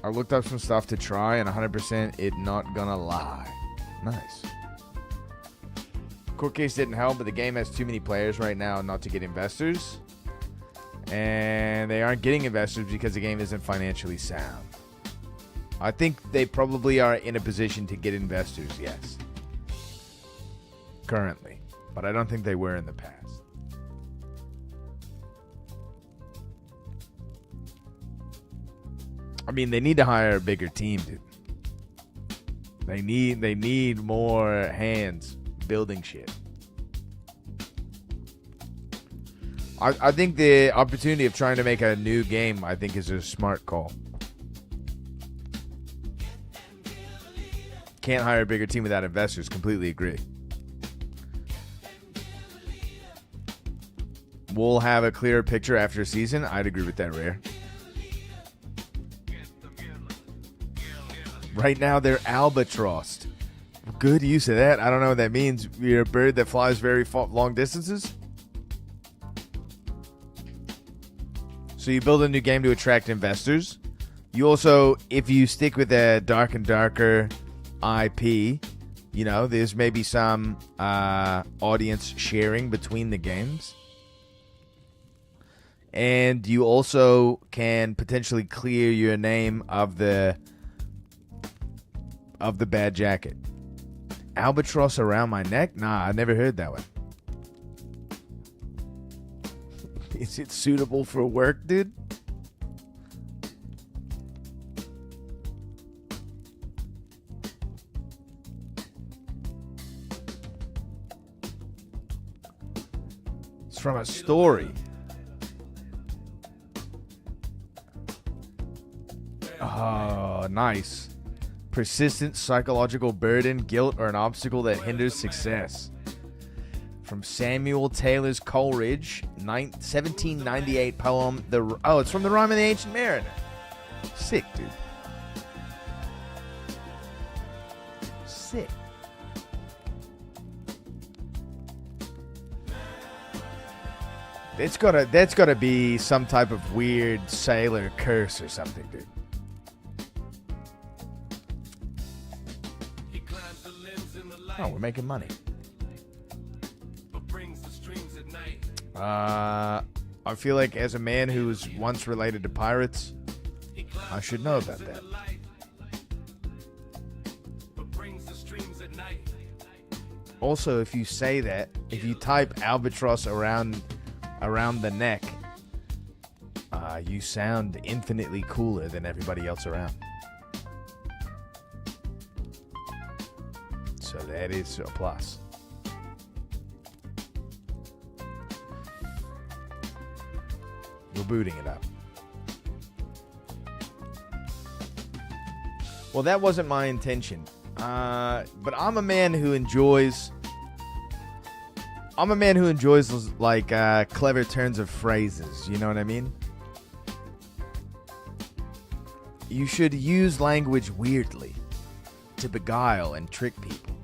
F: I looked up some stuff to try and 100% it not gonna lie. Nice. Court case didn't help, but the game has too many players right now not to get investors. And they aren't getting investors because the game isn't financially sound. I think they probably are in a position to get investors, yes. Currently. But I don't think they were in the past. I mean, they need to hire a bigger team, dude. They need more hands building shit. I think the opportunity of trying to make a new game, I think, is a smart call. Can't hire a bigger team without investors. Completely agree. We'll have a clearer picture after a season. I'd agree with that, Rare. Right now, they're albatrossed. Good use of that. I don't know what that means. You're a bird that flies very long distances? So you build a new game to attract investors. You also, if you stick with the Dark and Darker IP, you know, there's maybe some audience sharing between the games. And you also can potentially clear your name of the bad jacket. Albatross around my neck? Nah, I never heard that one. Is it suitable for work, dude? It's from a story. Oh, nice. Persistent psychological burden, guilt, or an obstacle that hinders success. From Samuel Taylor's Coleridge, 1798 poem. It's from The Rime of the Ancient Mariner. Sick, dude. Sick. That's gotta be some type of weird sailor curse or something, dude. Oh, we're making money. I feel like as a man who was once related to pirates, I should know about that. Also, if you say that, if you type albatross around the neck, you sound infinitely cooler than everybody else around. So that is a plus. We're booting it up. Well, that wasn't my intention. But I'm a man who enjoys those, like, clever turns of phrases. You know what I mean? You should use language weirdly to beguile and trick people.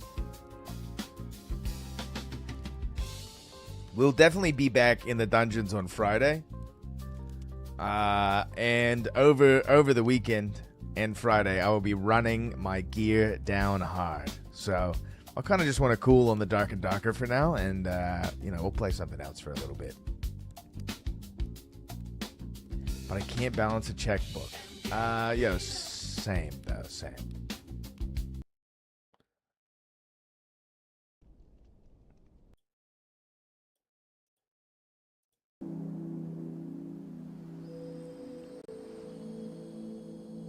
F: We'll definitely be back in the dungeons on Friday. And over the weekend and Friday, I will be running my gear down hard. So I kind of just want to cool on the Dark and Darker for now, and we'll play something else for a little bit. But I can't balance a checkbook. Same.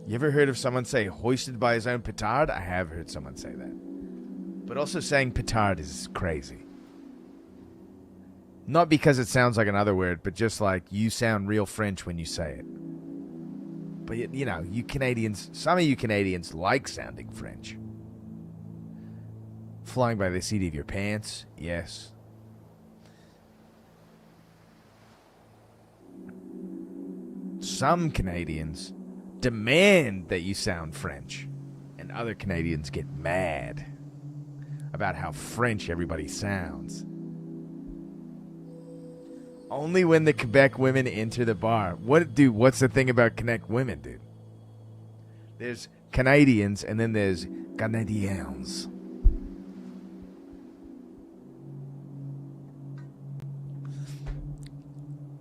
F: You ever heard of someone say hoisted by his own petard? I have heard someone say that. But also saying petard is crazy. Not because it sounds like another word, but just like you sound real French when you say it. But, you Canadians, some of you Canadians like sounding French. Flying by the seat of your pants, yes. Some Canadians demand that you sound French, and other Canadians get mad about how French everybody sounds. Only when the Quebec women enter the bar. What's the thing about Quebec women, dude? There's Canadians, and then there's Canadiens.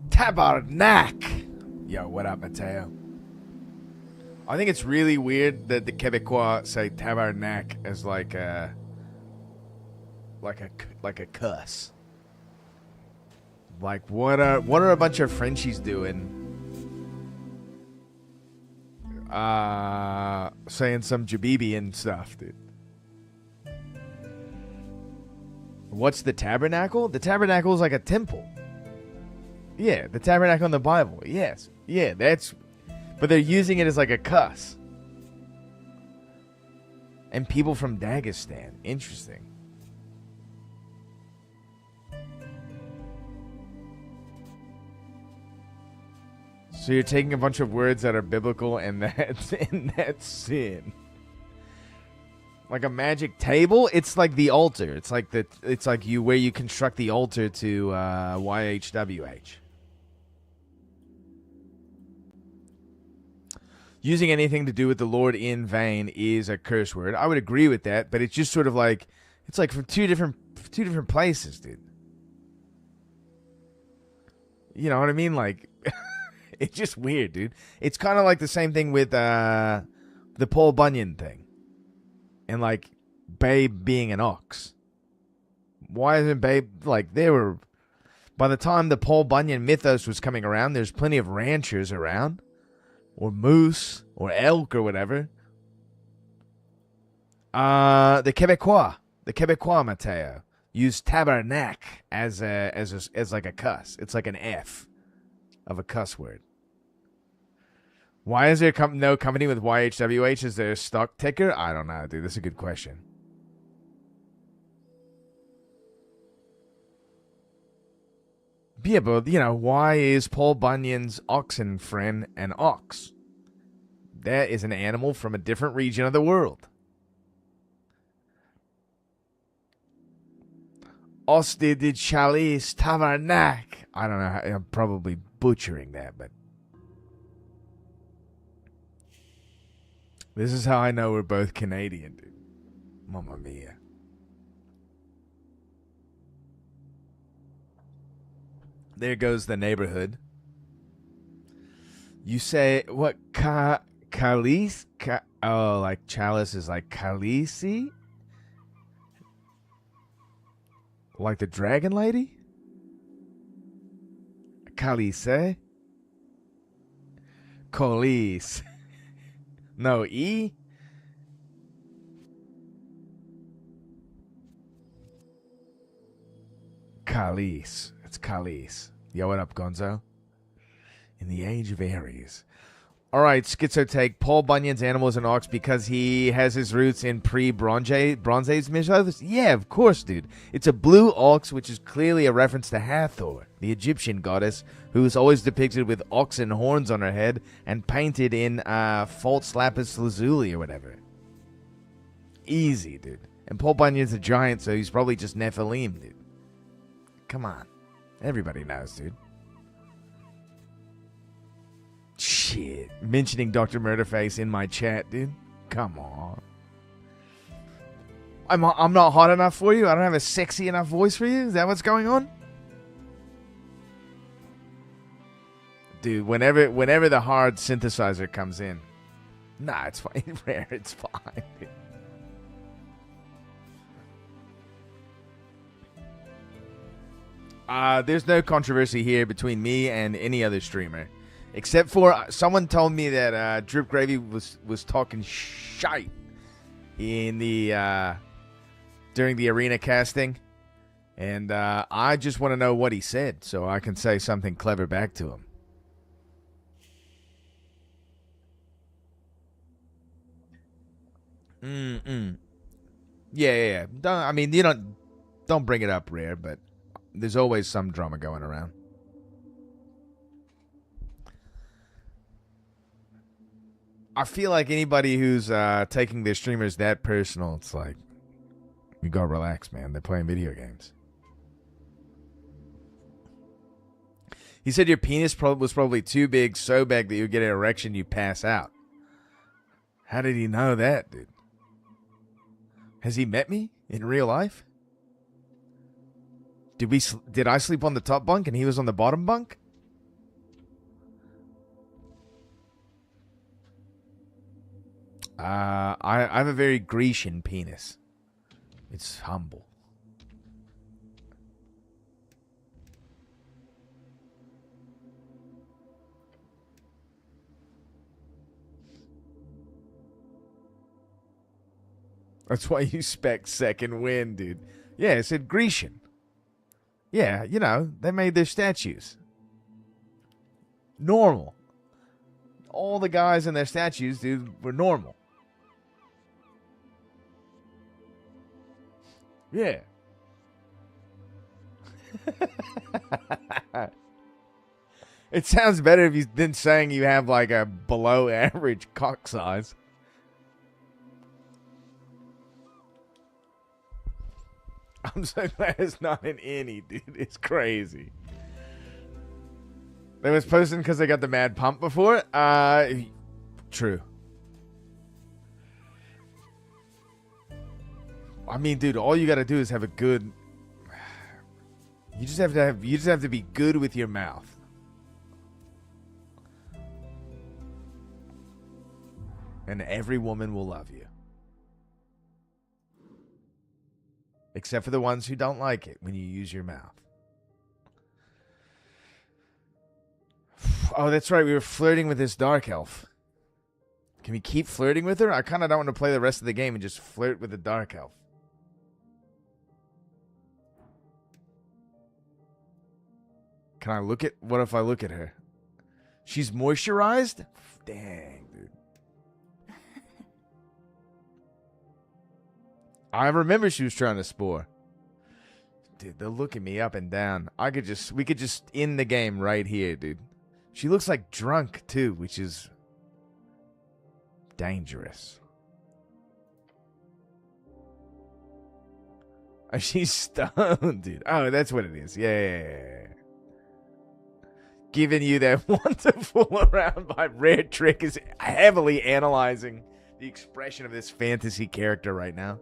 F: Tabarnak! Yo, what up, Mateo? I think it's really weird that the Quebecois say tabarnak as like a cuss. Like, what are a bunch of Frenchies doing? Saying some Jabibi and stuff, dude. What's the tabernacle? The tabernacle is like a temple. Yeah, the tabernacle in the Bible. Yes. Yeah, but they're using it as like a cuss. And people from Dagestan. Interesting. So you're taking a bunch of words that are biblical and that's sin. Like a magic table? It's like the altar. It's like where you construct the altar to YHWH. using anything to do with the Lord in vain is a curse word. I would agree with that, but it's just sort of like it's like from two different places, dude. You know what I mean? Like, it's just weird, dude. It's kind of like the same thing with the Paul Bunyan thing, and like Babe being an ox. Why isn't Babe like they were? By the time the Paul Bunyan mythos was coming around, there's plenty of ranchers around, or moose, or elk, or whatever. The Quebecois, Mateo, use tabarnak as like a cuss. It's like an F of a cuss word. Why is there no company with YHWH as their stock ticker? I don't know, dude. That's a good question. Yeah, but, you know, why is Paul Bunyan's oxen friend an ox? That is an animal from a different region of the world. Oste de Chalice Tabarnak. I don't know. I'm probably butchering that, but this is how I know we're both Canadian, dude. Mamma mia. There goes the neighborhood. You say, what, Calice? Oh, like chalice is like Khaleesi? Like the dragon lady? Khaleesi? Khaleesi. No, E? Khaleesi. It's Khaleesi. Yo, what up, Gonzo? In the age of Aries. All right, Schizo take. Paul Bunyan's animal is an ox because he has his roots in pre-Bronze Age mythos. Yeah, of course, dude. It's a blue ox, which is clearly a reference to Hathor, the Egyptian goddess, who is always depicted with oxen horns on her head and painted in false lapis lazuli or whatever. Easy, dude. And Paul Bunyan's a giant, so he's probably just Nephilim, dude. Come on. Everybody knows, dude. Shit. Mentioning Dr. Murderface in my chat, dude. Come on. I'm not hot enough for you? I don't have a sexy enough voice for you? Is that what's going on? Dude, whenever the hard synthesizer comes in. Nah, it's fine. Rare, it's fine. There's no controversy here between me and any other streamer. Except for someone told me that Drip Gravy was talking shite in the during the arena casting. And I just want to know what he said so I can say something clever back to him. Yeah. Don't bring it up, Rare, but there's always some drama going around. I feel like anybody who's taking their streamers that personal, it's like, you gotta relax, man. They're playing video games. He said your penis was probably too big, so big that you get an erection, you pass out. How did he know that, dude? Has he met me in real life? Did I sleep on the top bunk and he was on the bottom bunk? I have a very Grecian penis. It's humble. That's why you spec second wind, dude. Yeah, it said Grecian. Yeah, you know, they made their statues. Normal. All the guys in their statues, dude, were normal. Yeah. It sounds better if you than saying you have like a below average cock size. I'm so glad it's not an innie, dude. It's crazy. They was posting because they got the mad pump before. True. I mean, dude, all you gotta do is have a good. You just have to be good with your mouth. And every woman will love you. Except for the ones who don't like it when you use your mouth. Oh, that's right. We were flirting with this dark elf. Can we keep flirting with her? I kind of don't want to play the rest of the game and just flirt with the dark elf. Can I look at... What if I look at her? She's moisturized? Dang, dude. I remember she was trying to spore. Dude, they're looking me up and down. We could just end the game right here, dude. She looks like drunk, too, which is dangerous. Oh, she's stoned, dude. Oh, that's what it is. Yeah. Giving you that wonderful around by Rare Trick is heavily analyzing the expression of this fantasy character right now.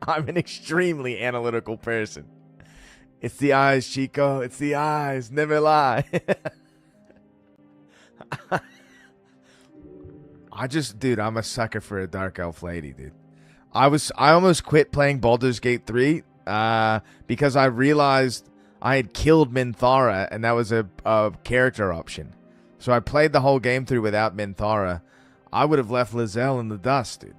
F: I'm an extremely analytical person. It's the eyes, Chico. It's the eyes. Never lie. Dude, I'm a sucker for a dark elf lady, dude. I almost quit playing Baldur's Gate 3 because I realized I had killed Minthara, and that was a character option. So I played the whole game through without Minthara. I would have left Lizelle in the dust, dude.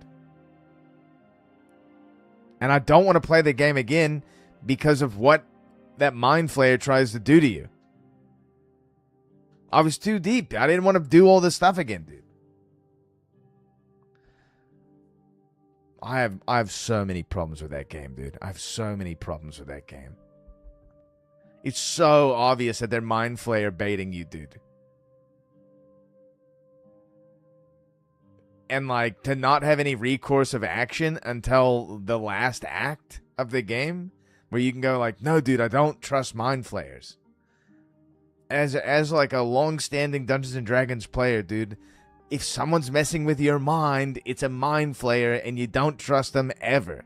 F: And I don't want to play the game again because of what that Mind Flayer tries to do to you. I was too deep. I didn't want to do all this stuff again, dude. I have so many problems with that game, dude. I have so many problems with that game. It's so obvious that they're Mind Flayer baiting you, dude. And, like, to not have any recourse of action until the last act of the game, where you can go like, no, dude, I don't trust Mind Flayers. As like a long-standing Dungeons & Dragons player, dude, if someone's messing with your mind, it's a Mind Flayer, and you don't trust them ever.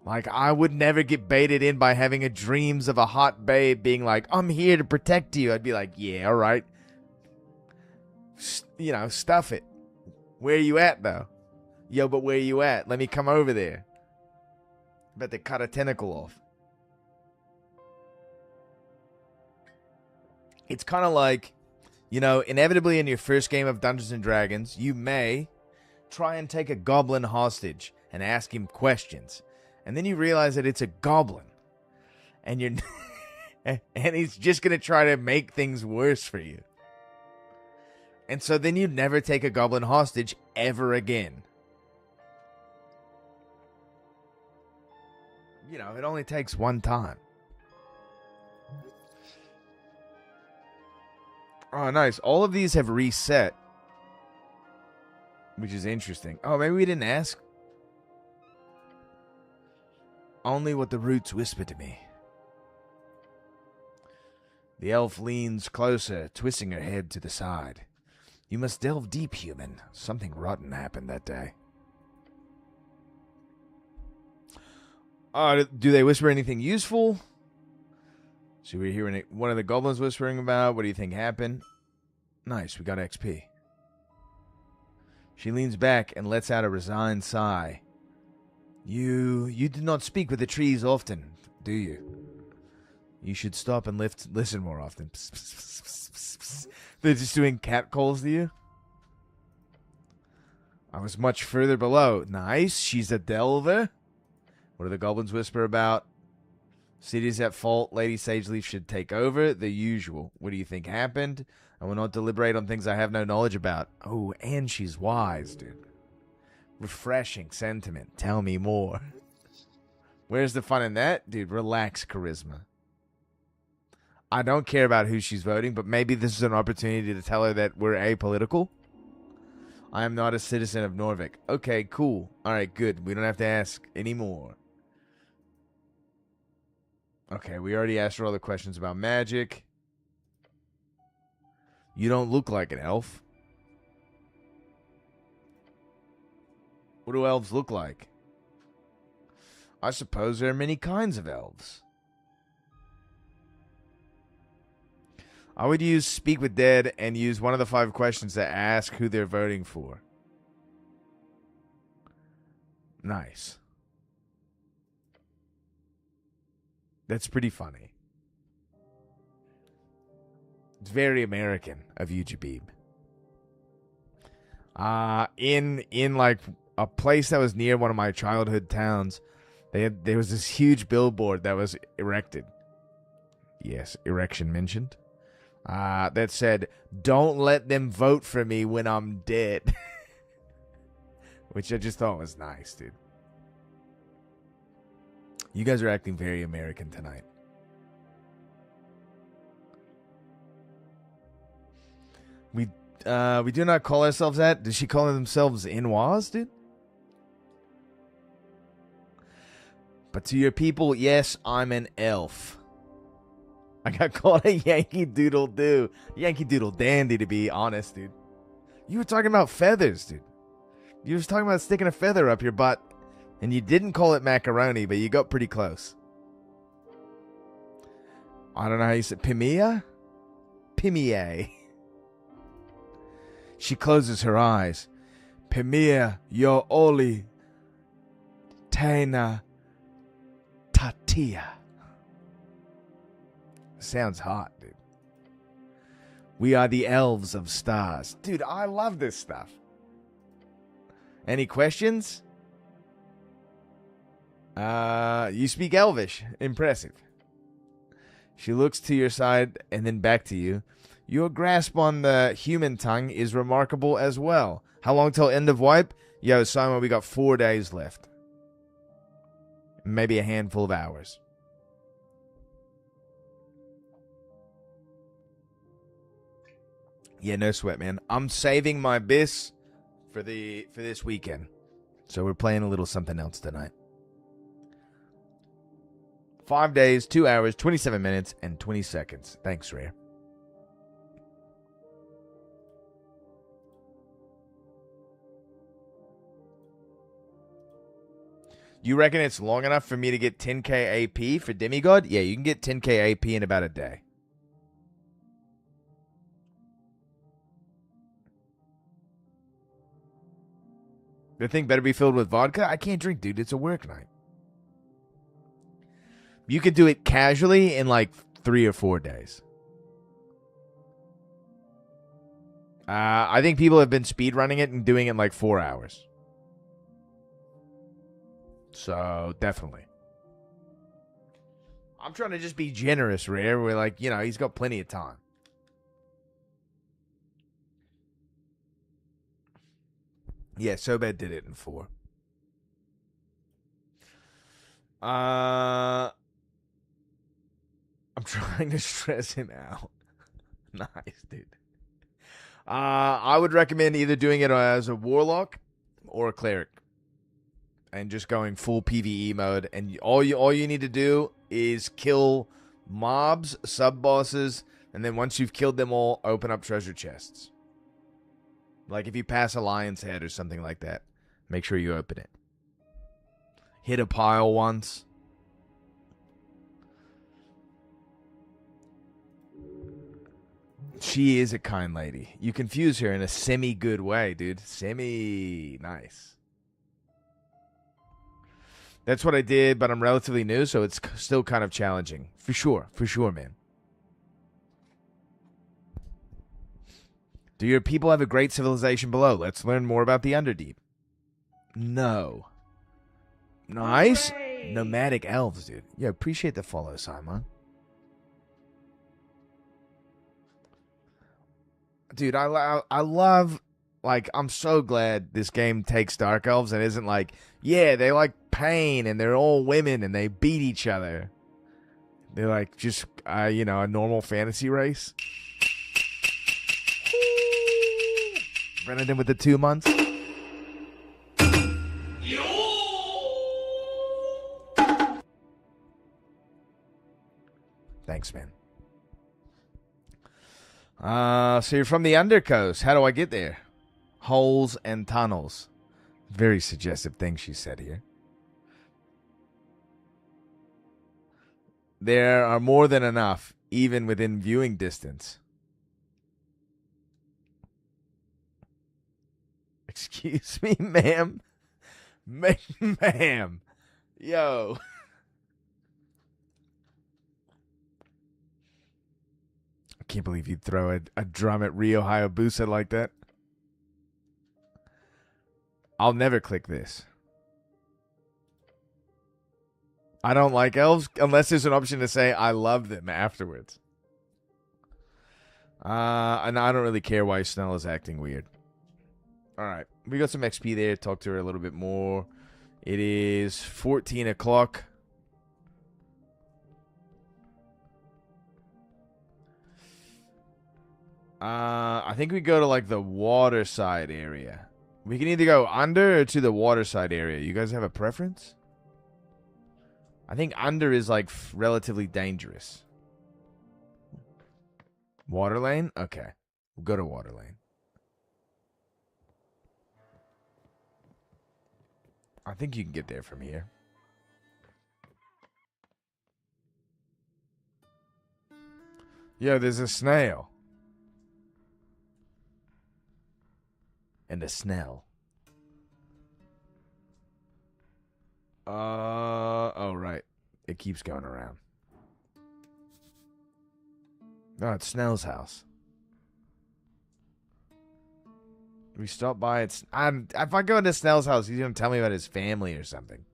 F: Like, I would never get baited in by having a dreams of a hot babe being like, I'm here to protect you. I'd be like, yeah, all right. You know, stuff it. Where you at, though? Yo, but where you at? Let me come over there. Bet they cut a tentacle off. It's kind of like, you know, inevitably in your first game of Dungeons & Dragons, you may try and take a goblin hostage and ask him questions. And then you realize that it's a goblin. And you're... and he's just going to try to make things worse for you. And so then you'd never take a goblin hostage ever again. You know, it only takes one time. Oh, nice. All of these have reset. Which is interesting. Oh, maybe we didn't ask. Only what the roots whisper to me. The elf leans closer, twisting her head to the side. You must delve deep, human. Something rotten happened that day. Do they whisper anything useful? So we're hearing one of the goblins whispering about. What do you think happened? Nice, we got XP. She leans back and lets out a resigned sigh. You do not speak with the trees often, do you? You should stop and listen more often. Psst, psst, psst, psst, psst, psst. They're just doing cat calls to you? I was much further below. Nice, she's a delver. What do the goblins whisper about? City's at fault. Lady Sageleaf should take over. The usual. What do you think happened? I will not deliberate on things I have no knowledge about. Oh, and she's wise, dude. Refreshing sentiment. Tell me more. Where's the fun in that? Dude, relax, charisma. I don't care about who she's voting, but maybe this is an opportunity to tell her that we're apolitical. I am not a citizen of Norvik. Okay, cool. All right, good. We don't have to ask anymore. Okay, we already asked her all the questions about magic. You don't look like an elf. What do elves look like? I suppose there are many kinds of elves. I would use Speak with Dead and use one of the 5 questions to ask who they're voting for. Nice. That's pretty funny. It's very American of you, Jabib. In like a place that was near one of my childhood towns, there was this huge billboard that was erected. Yes, erection mentioned. That said, "Don't let them vote for me when I'm dead." Which I just thought was nice, dude. You guys are acting very American tonight. We do not call ourselves that. Does she call themselves Inwas, dude? But to your people, yes, I'm an elf. I got called a Yankee Doodle Doo. Yankee Doodle Dandy, to be honest, dude. You were talking about feathers, dude. You were talking about sticking a feather up your butt. And you didn't call it macaroni, but you got pretty close. I don't know how you say Pimia? Pimie. She closes her eyes. Pimia yo oli Taina Tatia. Sounds hot, dude. We are the elves of stars. Dude, I love this stuff. Any questions? You speak Elvish. Impressive. She looks to your side and then back to you. Your grasp on the human tongue is remarkable as well. How long till end of wipe? Yo, Simon, we got 4 days left. Maybe a handful of hours. Yeah, no sweat, man. I'm saving my bis for this weekend. So we're playing a little something else tonight. 5 days, 2 hours, 27 minutes, and 20 seconds. Thanks, Rare. You reckon it's long enough for me to get 10k AP for Demigod? Yeah, you can get 10k AP in about a day. The thing better be filled with vodka? I can't drink, dude. It's a work night. You could do it casually in like 3 or 4 days. I think people have been speedrunning it and doing it in like 4 hours. So, definitely. I'm trying to just be generous, Rare. We're like, you know, he's got plenty of time. Yeah, Sobed did it in 4. I'm trying to stress him out. Nice, dude. I would recommend either doing it as a warlock or a cleric. And just going full PvE mode. And all you need to do is kill mobs, sub-bosses, and then once you've killed them all, open up treasure chests. Like if you pass a lion's head or something like that, make sure you open it. Hit a pile once. She is a kind lady. You confuse her in a semi-good way, dude. Semi-nice. That's what I did, but I'm relatively new, so it's still kind of challenging. For sure, man. Do your people have a great civilization below? Let's learn more about the Underdeep. No. Nice. Hooray! Nomadic elves, dude. Yeah, appreciate the follow, Simon. Dude, I love, like, I'm so glad this game takes Dark Elves and isn't like, yeah, they like pain and they're all women and they beat each other. They're like just, you know, a normal fantasy race. Brennan with the 2 months. Thanks, man. So you're from the Undercoast. How do I get there? Holes and tunnels. Very suggestive thing she said here. There are more than enough, even within viewing distance. Excuse me, ma'am. Ma'am. Yo. I can't believe you'd throw a drum at Rio Hayabusa like that. I'll never click this. I don't like elves unless there's an option to say I love them afterwards. And I don't really care why Snell is acting weird. All right. We got some XP there. Talk to her a little bit more. It is 14 o'clock. I think we go to like the water side area. We can either go under or to the water side area. You guys have a preference? I think under is like relatively dangerous. Water lane? Okay. We'll go to water lane. I think you can get there from here. Yo, there's a snail. And a snell. Oh, right. It keeps going around. No, it's Snell's house. We stop by. If I go into Snell's house, he's going to tell me about his family or something.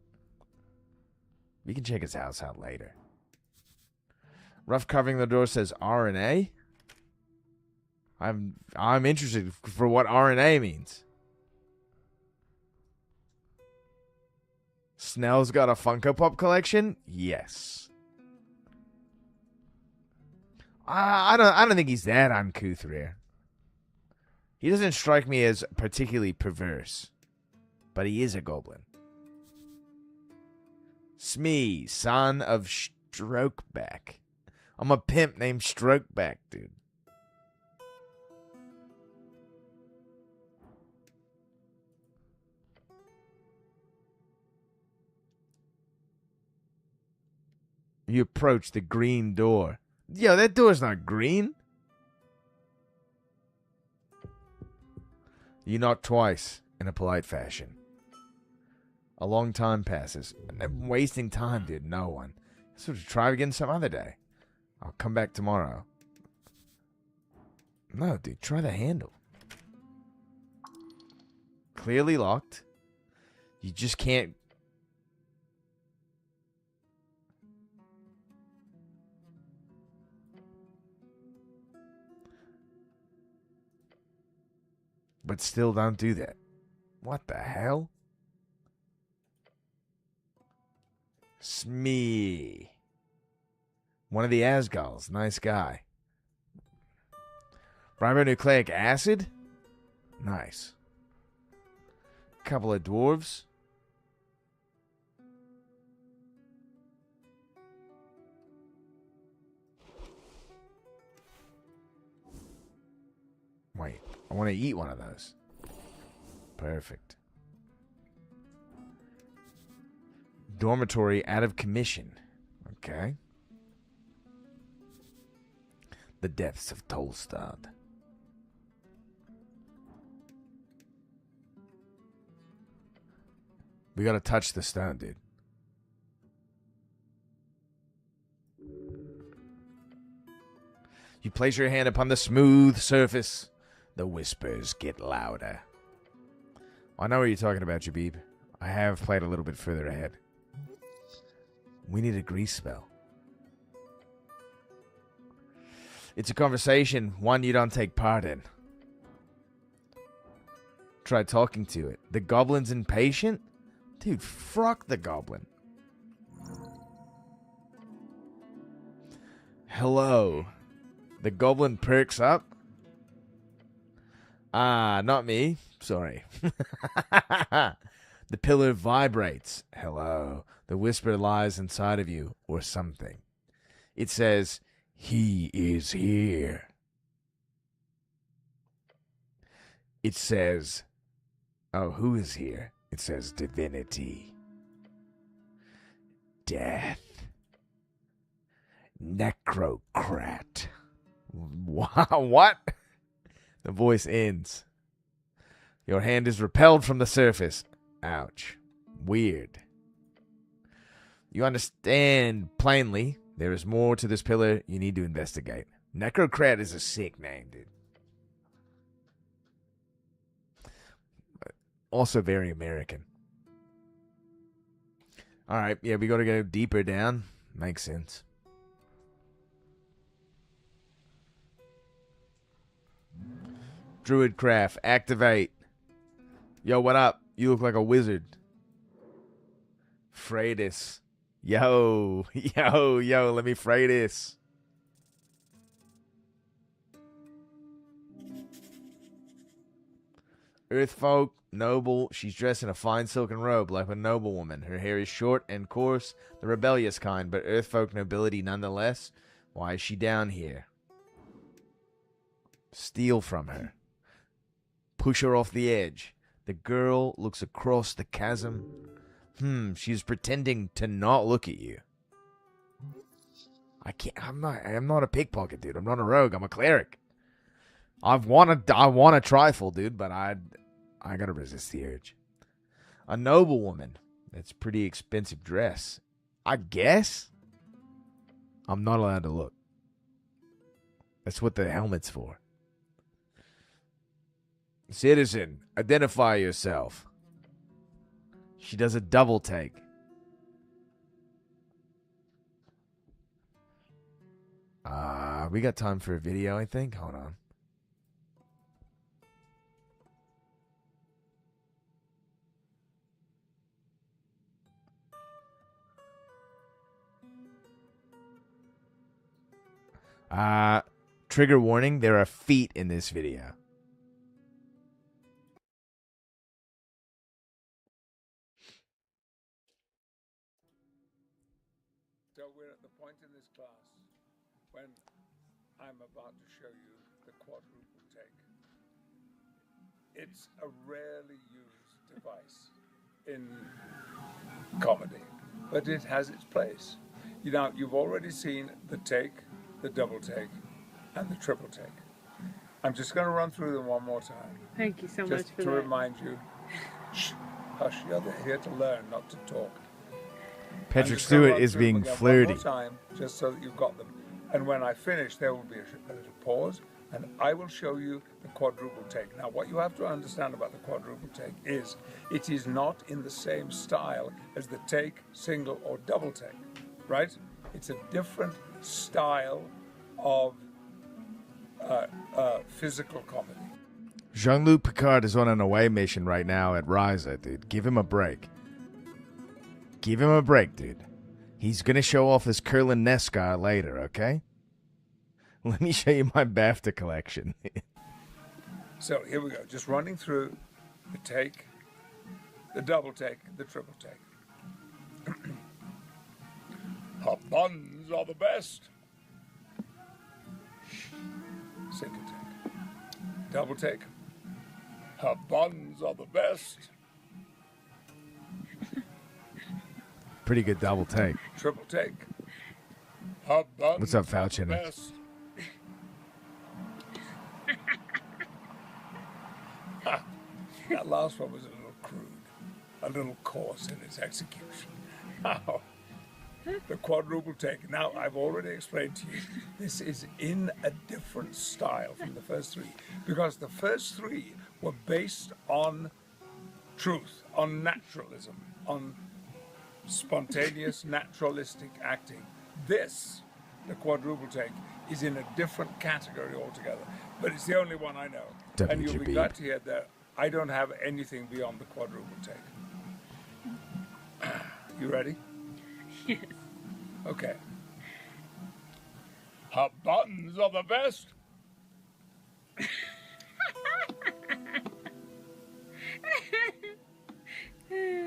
F: We can check his house out later. Rough covering the door says RNA. I'm interested for what RNA means. Snell's got a Funko Pop collection? Yes. I don't think he's that uncouth, Rare. He doesn't strike me as particularly perverse, but he is a goblin. Smee, son of Strokeback. I'm a pimp named Strokeback, dude. You approach the green door. Yo, that door's not green. You knock twice in a polite fashion. A long time passes. I'm wasting time, dude. No one. So try again some other day. I'll come back tomorrow. No, dude. Try the handle. Clearly locked. You just can't. But still don't do that. What the hell? Smee. One of the Asgals. Nice guy. Ribonucleic acid? Nice. Couple of dwarves. Wait. I want to eat one of those. Perfect. Dormitory out of commission. Okay. The depths of Tolstad. We gotta touch the stone, dude. You place your hand upon the smooth surface. The whispers get louder. I know what you're talking about, Jabib. I have played a little bit further ahead. We need a grease spell. It's a conversation, one you don't take part in. Try talking to it. The goblin's impatient? Dude, fuck the goblin. Hello. The goblin perks up. Not me. Sorry. The pillar vibrates. Hello. The whisper lies inside of you, or something. It says, he is here. It says, oh, who is here? It says divinity. Death. Necrocrat. Wow, what? The voice ends. Your hand is repelled from the surface. Ouch. Weird. You understand plainly there is more to this pillar you need to investigate. Necrocrat is a sick name, dude. Also very American. Alright, yeah, we gotta go deeper down. Makes sense. Druidcraft, activate. Yo, what up? You look like a wizard. Freydis. Yo, let me fray this. Earthfolk, noble. She's dressed in a fine silken robe like a noblewoman. Her hair is short and coarse, the rebellious kind, but Earthfolk nobility nonetheless. Why is she down here? Steal from her. Push her off the edge. The girl looks across the chasm. She's pretending to not look at you. I'm not a pickpocket, dude. I'm not a rogue. I'm a cleric. I want a trifle, dude, but I gotta resist the urge. A noblewoman. That's pretty expensive dress. I guess. I'm not allowed to look. That's what the helmet's for. Citizen, identify yourself. She does a double take. We got time for a video, I think. Hold on. Trigger warning, there are feet in this video.
C: So we're at the point in this class when I'm about to show you the quadruple take. It's a rarely used device in comedy, but it has its place. You know, you've already seen the take, the double take, and the triple take. I'm just going to run through them one more time.
M: Thank you so much for that.
C: Just to remind you, shh, hush, you're here to learn, not to talk.
F: Patrick Stewart is being flirty.
C: One more time, just so that you've got them. And when I finish, there will be a little pause, and I will show you the quadruple take. Now, what you have to understand about the quadruple take is it is not in the same style as the take, single, or double take, right? It's a different style of physical comedy.
F: Jean-Luc Picard is on an away mission right now at Ryza, dude. Give him a break. Give him a break, dude. He's going to show off his Kurlan Nescar later, okay? Let me show you my BAFTA collection.
C: So here we go. Just running through the take, the double take, the triple take. Her buns are the best. Single take. Double take. Her buns are the best.
F: Pretty good double take.
C: Triple take. Her buns
F: What's up, Fauci?
C: are the best. That last one was a little crude, a little coarse in its execution. Now, the quadruple take. Now, I've already explained to you, this is in a different style from the first three, because the first three were based on truth, on naturalism, on spontaneous, naturalistic acting. This, the quadruple take, is in a different category altogether, but it's the only one I know. And you'll be glad to hear that I don't have anything beyond the quadruple take. You ready?
M: Yes.
C: Okay. Her buns are the best.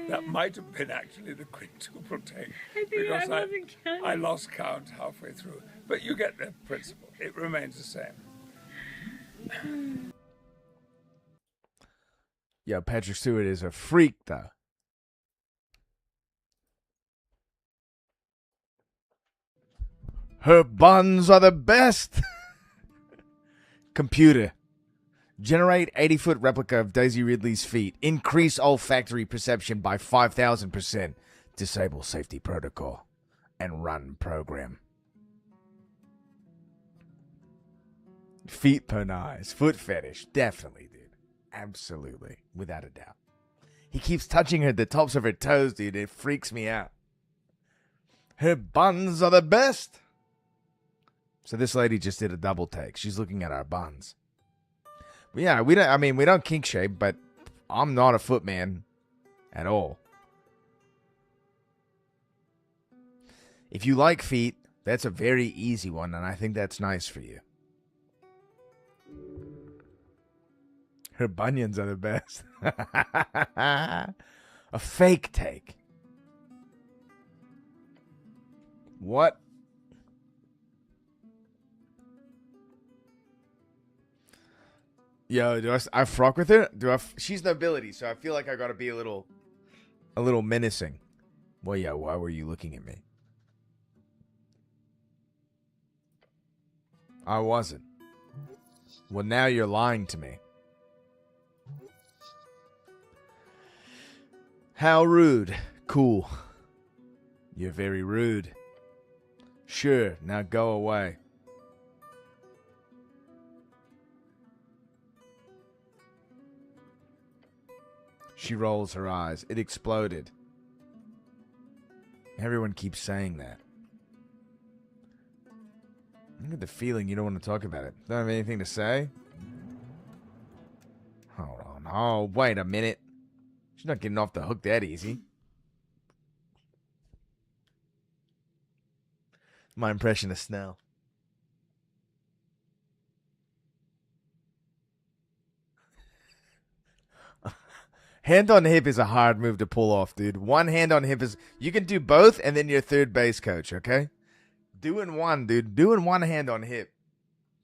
C: That might have been actually the quintuple take.
M: I think
C: because
M: I wasn't counting.
C: I lost count halfway through. But you get the principle. It remains the same.
F: Yo, Patrick Stewart is a freak, though. Her buns are the best. Computer. Generate 80-foot replica of Daisy Ridley's feet. Increase olfactory perception by 5,000%. Disable safety protocol. And run program. Feet pornize. Foot fetish. Definitely, dude. Absolutely. Without a doubt. He keeps touching her the tops of her toes, dude. It freaks me out. Her buns are the best. So this lady just did a double take. She's looking at our buns. Yeah, we don't kink shame, but I'm not a foot man at all. If you like feet, that's a very easy one, and I think that's nice for you. Her bunions are the best. A fake take. What? Yo, do I frock with her? She's nobility, so I feel like I gotta be a little menacing. Well, yeah, why were you looking at me? I wasn't. Well, now you're lying to me. How rude. Cool. You're very rude. Sure, now go away. She rolls her eyes. It exploded. Everyone keeps saying that. I get the feeling you don't want to talk about it. Don't have anything to say? Hold on. Oh, wait a minute. She's not getting off the hook that easy. My impression of Snell. Hand on hip is a hard move to pull off, dude. One hand on hip is... You can do both, and then you're third base coach, okay? Doing one, dude. Doing one hand on hip.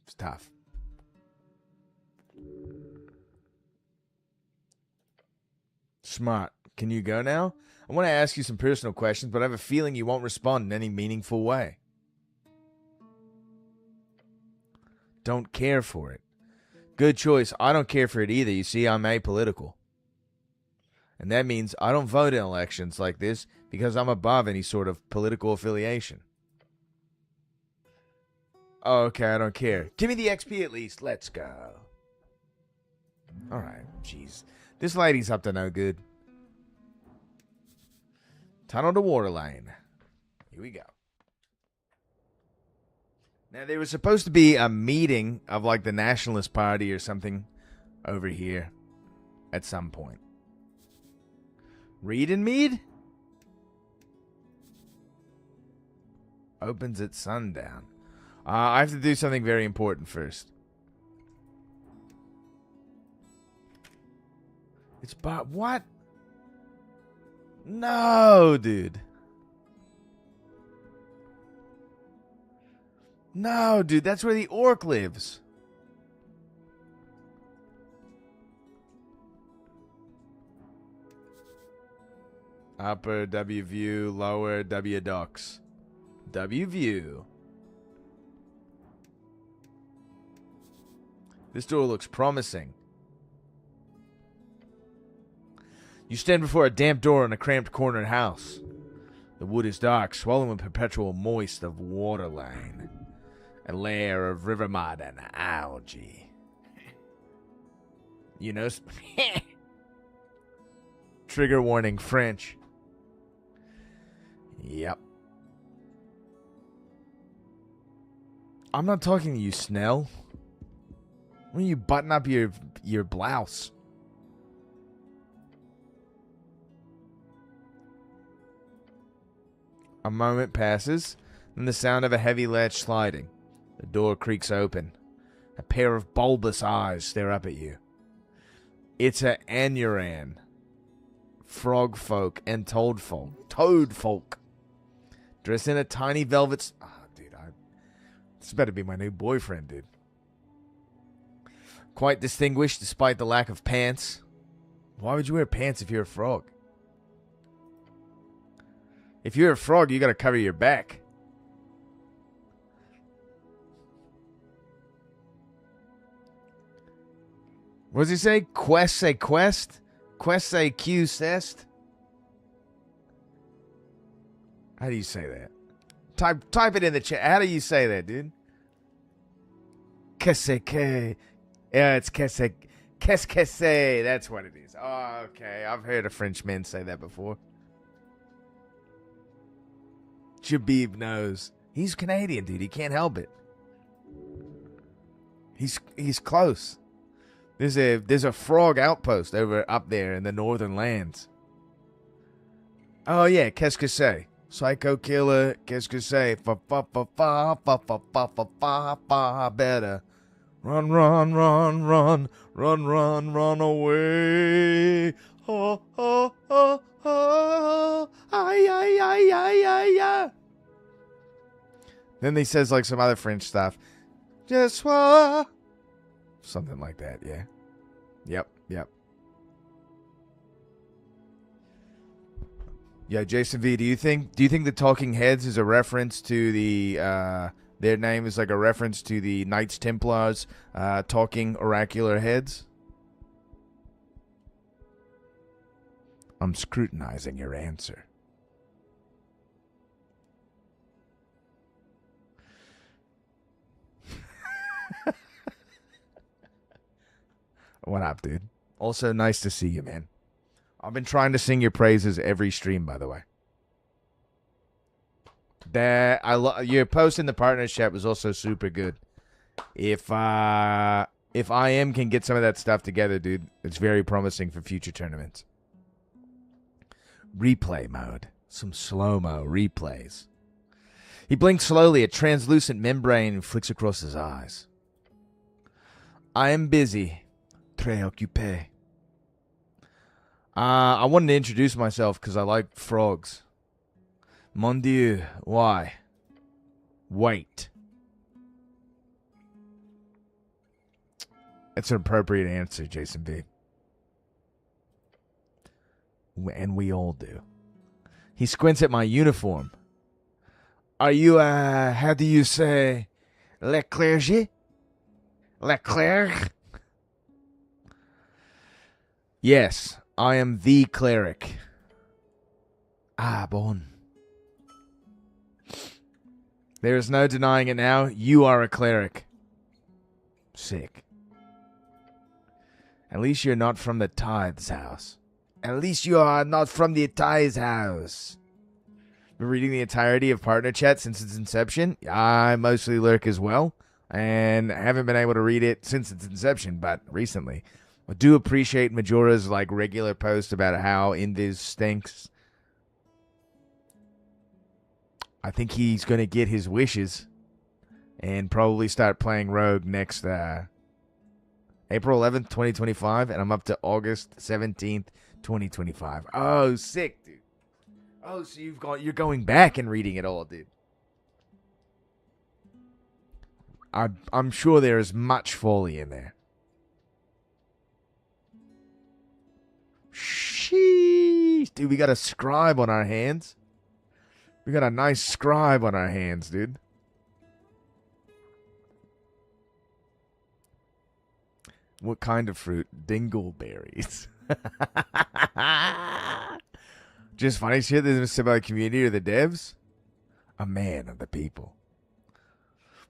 F: It's tough. Smart. Can you go now? I want to ask you some personal questions, but I have a feeling you won't respond in any meaningful way. Don't care for it. Good choice. I don't care for it either. You see, I'm apolitical. And that means I don't vote in elections like this because I'm above any sort of political affiliation. Oh, okay, I don't care. Give me the XP at least. Let's go. Alright, jeez. This lady's up to no good. Tunnel to water lane. Here we go. Now, there was supposed to be a meeting of, like, the Nationalist Party or something over here at some point. Reed and Mead? Opens at sundown. I have to do something very important first. It's what? No, dude. No, dude, that's where the orc lives. Upper W view, lower W docks. W view. This door looks promising. You stand before a damp door in a cramped cornered house. The wood is dark, swollen with perpetual moist of water lane. A layer of river mud and algae. You know... Trigger warning, French. Yep. I'm not talking to you, Snell. When you button up your blouse. A moment passes, then the sound of a heavy latch sliding. The door creaks open. A pair of bulbous eyes stare up at you. It's a Anuran. Frog folk and toad folk. Dressed in a tiny velvet... Oh, dude, this better be my new boyfriend, dude. Quite distinguished despite the lack of pants. Why would you wear pants if you're a frog? If you're a frog, you gotta cover your back. What does he say? Quest say quest? Quest say Q cest? How do you say that? Type it in the chat. How do you say that, dude? Qu'est-ce. Yeah, it's qu'est-ce. Qu'est-ce. That's what it is. Oh, okay. I've heard a French man say that before. Jabib knows. He's Canadian, dude. He can't help it. He's close. There's a frog outpost up there in the northern lands. Oh yeah, qu'est-ce que c'est? Psycho killer, qu'est-ce que c'est? Better. Run, run, run, run, run, run, run away. Oh, oh, oh, oh. Ay, ay, ay, ay, ay, ay. Then he says like some other French stuff. Just what? Something like that, yeah. Yep. Yeah, Jason V, do you think the Talking Heads is a reference to the their name is like a reference to the Knights Templars talking oracular heads? I'm scrutinizing your answer. What up, dude? Also, nice to see you, man. I've been trying to sing your praises every stream, by the way. Your post in the partners chat was also super good. If IM can get some of that stuff together, dude, it's very promising for future tournaments. Replay mode. Some slow-mo replays. He blinks slowly. A translucent membrane flicks across his eyes. I am busy. Très occupé. I wanted to introduce myself because I like frogs. Mon Dieu, why? Wait. That's an appropriate answer, Jason B. And we all do. He squints at my uniform. Are you, how do you say, le clergé? Le clerc? Yes, I am the cleric. Ah, bon. There is no denying it now. You are a cleric. Sick. At least you're not from the Tithes house. At least you are not from the Tithes house. Been reading the entirety of Partner Chat since its inception. I mostly lurk as well, and haven't been able to read it since its inception, but recently. I do appreciate Majora's like regular post about how Invis stinks. I think he's going to get his wishes and probably start playing Rogue next April 11th, 2025, and I'm up to August 17th, 2025. Oh, sick, dude. Oh, so you're going back and reading it all, dude. I'm sure there is much folly in there. Sheesh. Dude, we got a scribe on our hands. We got a nice scribe on our hands, dude. What kind of fruit? Dingleberries. Just funny shit that is about the community or the devs. A man of the people.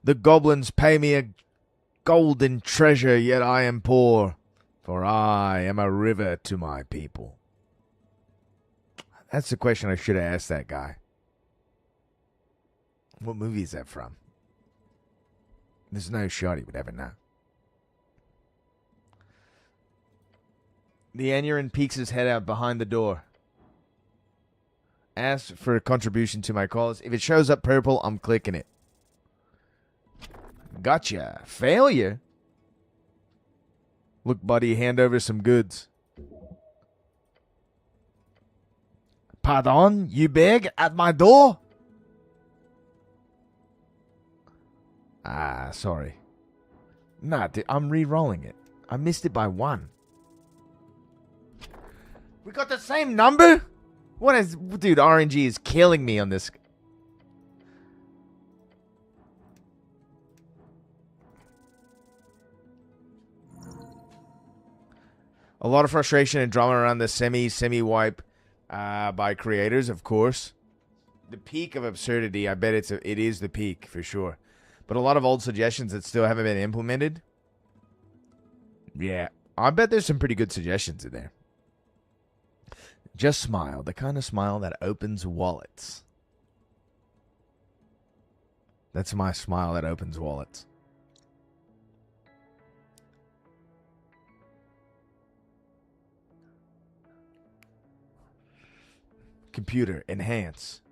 F: The goblins pay me a golden treasure, yet I am poor. For I am a river to my people. That's the question I should have asked that guy. What movie is that from? There's no shot he would ever know. The Anuran peeks his head out behind the door. Asks for a contribution to my cause. If it shows up purple, I'm clicking it. Gotcha. Failure? Look, buddy, hand over some goods. Pardon? You beg at my door? Ah, sorry. Nah, dude, I'm re-rolling it. I missed it by 1. We got the same number? What is... Dude, RNG is killing me on this. A lot of frustration and drama around the semi-wipe by creators, of course. The peak of absurdity, I bet it is the peak, for sure. But a lot of old suggestions that still haven't been implemented. Yeah, I bet there's some pretty good suggestions in there. Just smile, the kind of smile that opens wallets. That's my smile that opens wallets. Computer, enhance.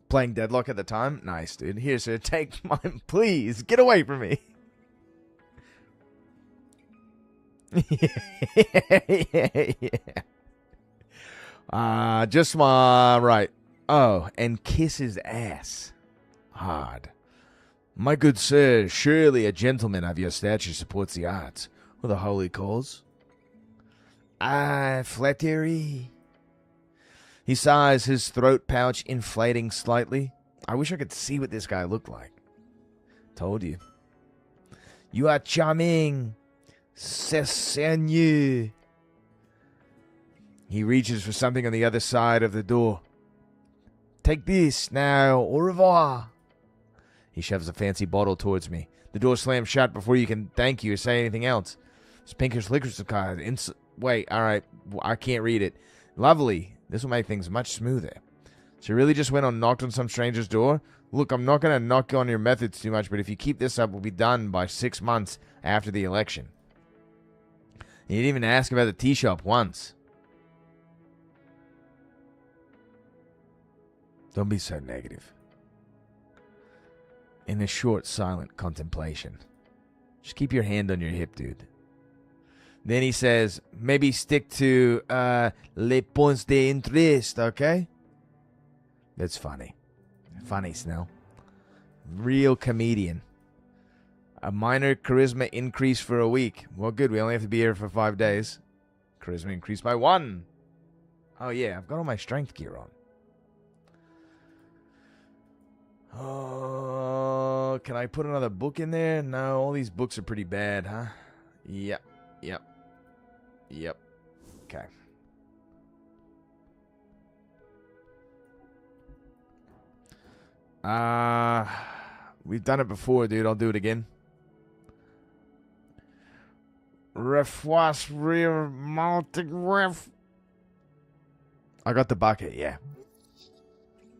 F: Playing Deadlock at the time? Nice, dude. Here, sir, take mine. Please, get away from me. yeah. Just my... Right. Oh, and kiss his ass. Hard. My good sir, surely a gentleman of your stature supports the arts with a holy cause. Flattery. He sighs, his throat pouch inflating slightly. I wish I could see what this guy looked like. Told you. You are charming. C'est seigneur. He reaches for something on the other side of the door. Take this now. Au revoir. He shoves a fancy bottle towards me. The door slams shut before you can thank you or say anything else. It's pinkish liquor card. Wait, alright. I can't read it. Lovely. This will make things much smoother. So you really just went and knocked on some stranger's door? Look, I'm not going to knock on your methods too much, but if you keep this up, we'll be done by 6 months after the election. You didn't even ask about the tea shop once. Don't be so negative. In a short, silent contemplation. Just keep your hand on your hip, dude. Then he says, maybe stick to les points d'interest, okay? That's funny. Funny, Snell. Real comedian. A minor charisma increase for a week. Well, good. We only have to be here for 5 days. Charisma increased by 1. Oh, yeah. I've got all my strength gear on. Oh, can I put another book in there? No, all these books are pretty bad, huh? Yep. Okay. We've done it before, dude. I'll do it again. I got the bucket, yeah.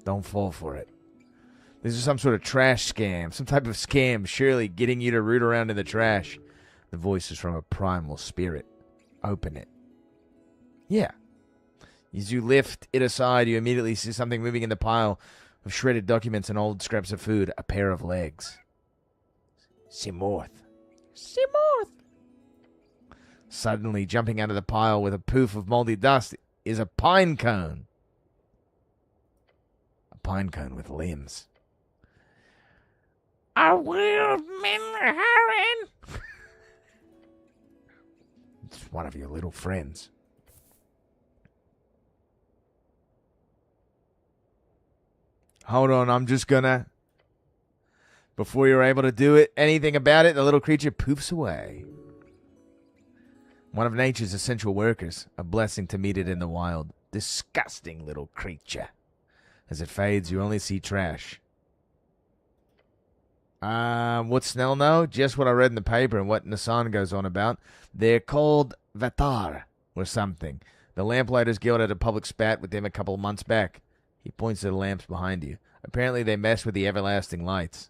F: Don't fall for it. This is some sort of trash scam. Some type of scam, surely getting you to root around in the trash. The voice is from a primal spirit. Open it. Yeah. As you lift it aside, you immediately see something moving in the pile of shredded documents and old scraps of food. A pair of legs. Simorth. Suddenly, jumping out of the pile with a poof of moldy dust is a pine cone. A pine cone with limbs. A weird Heron. It's one of your little friends. Hold on, I'm just gonna... Before you're able to do anything about it, the little creature poofs away. One of nature's essential workers, a blessing to meet it in the wild. Disgusting little creature. As it fades, you only see trash. What Snell know? Just what I read in the paper and what Nassan goes on about. They're called Vatar or something. The Lamplighters Guild had a public spat with them a couple of months back. He points to the lamps behind you. Apparently they mess with the everlasting lights.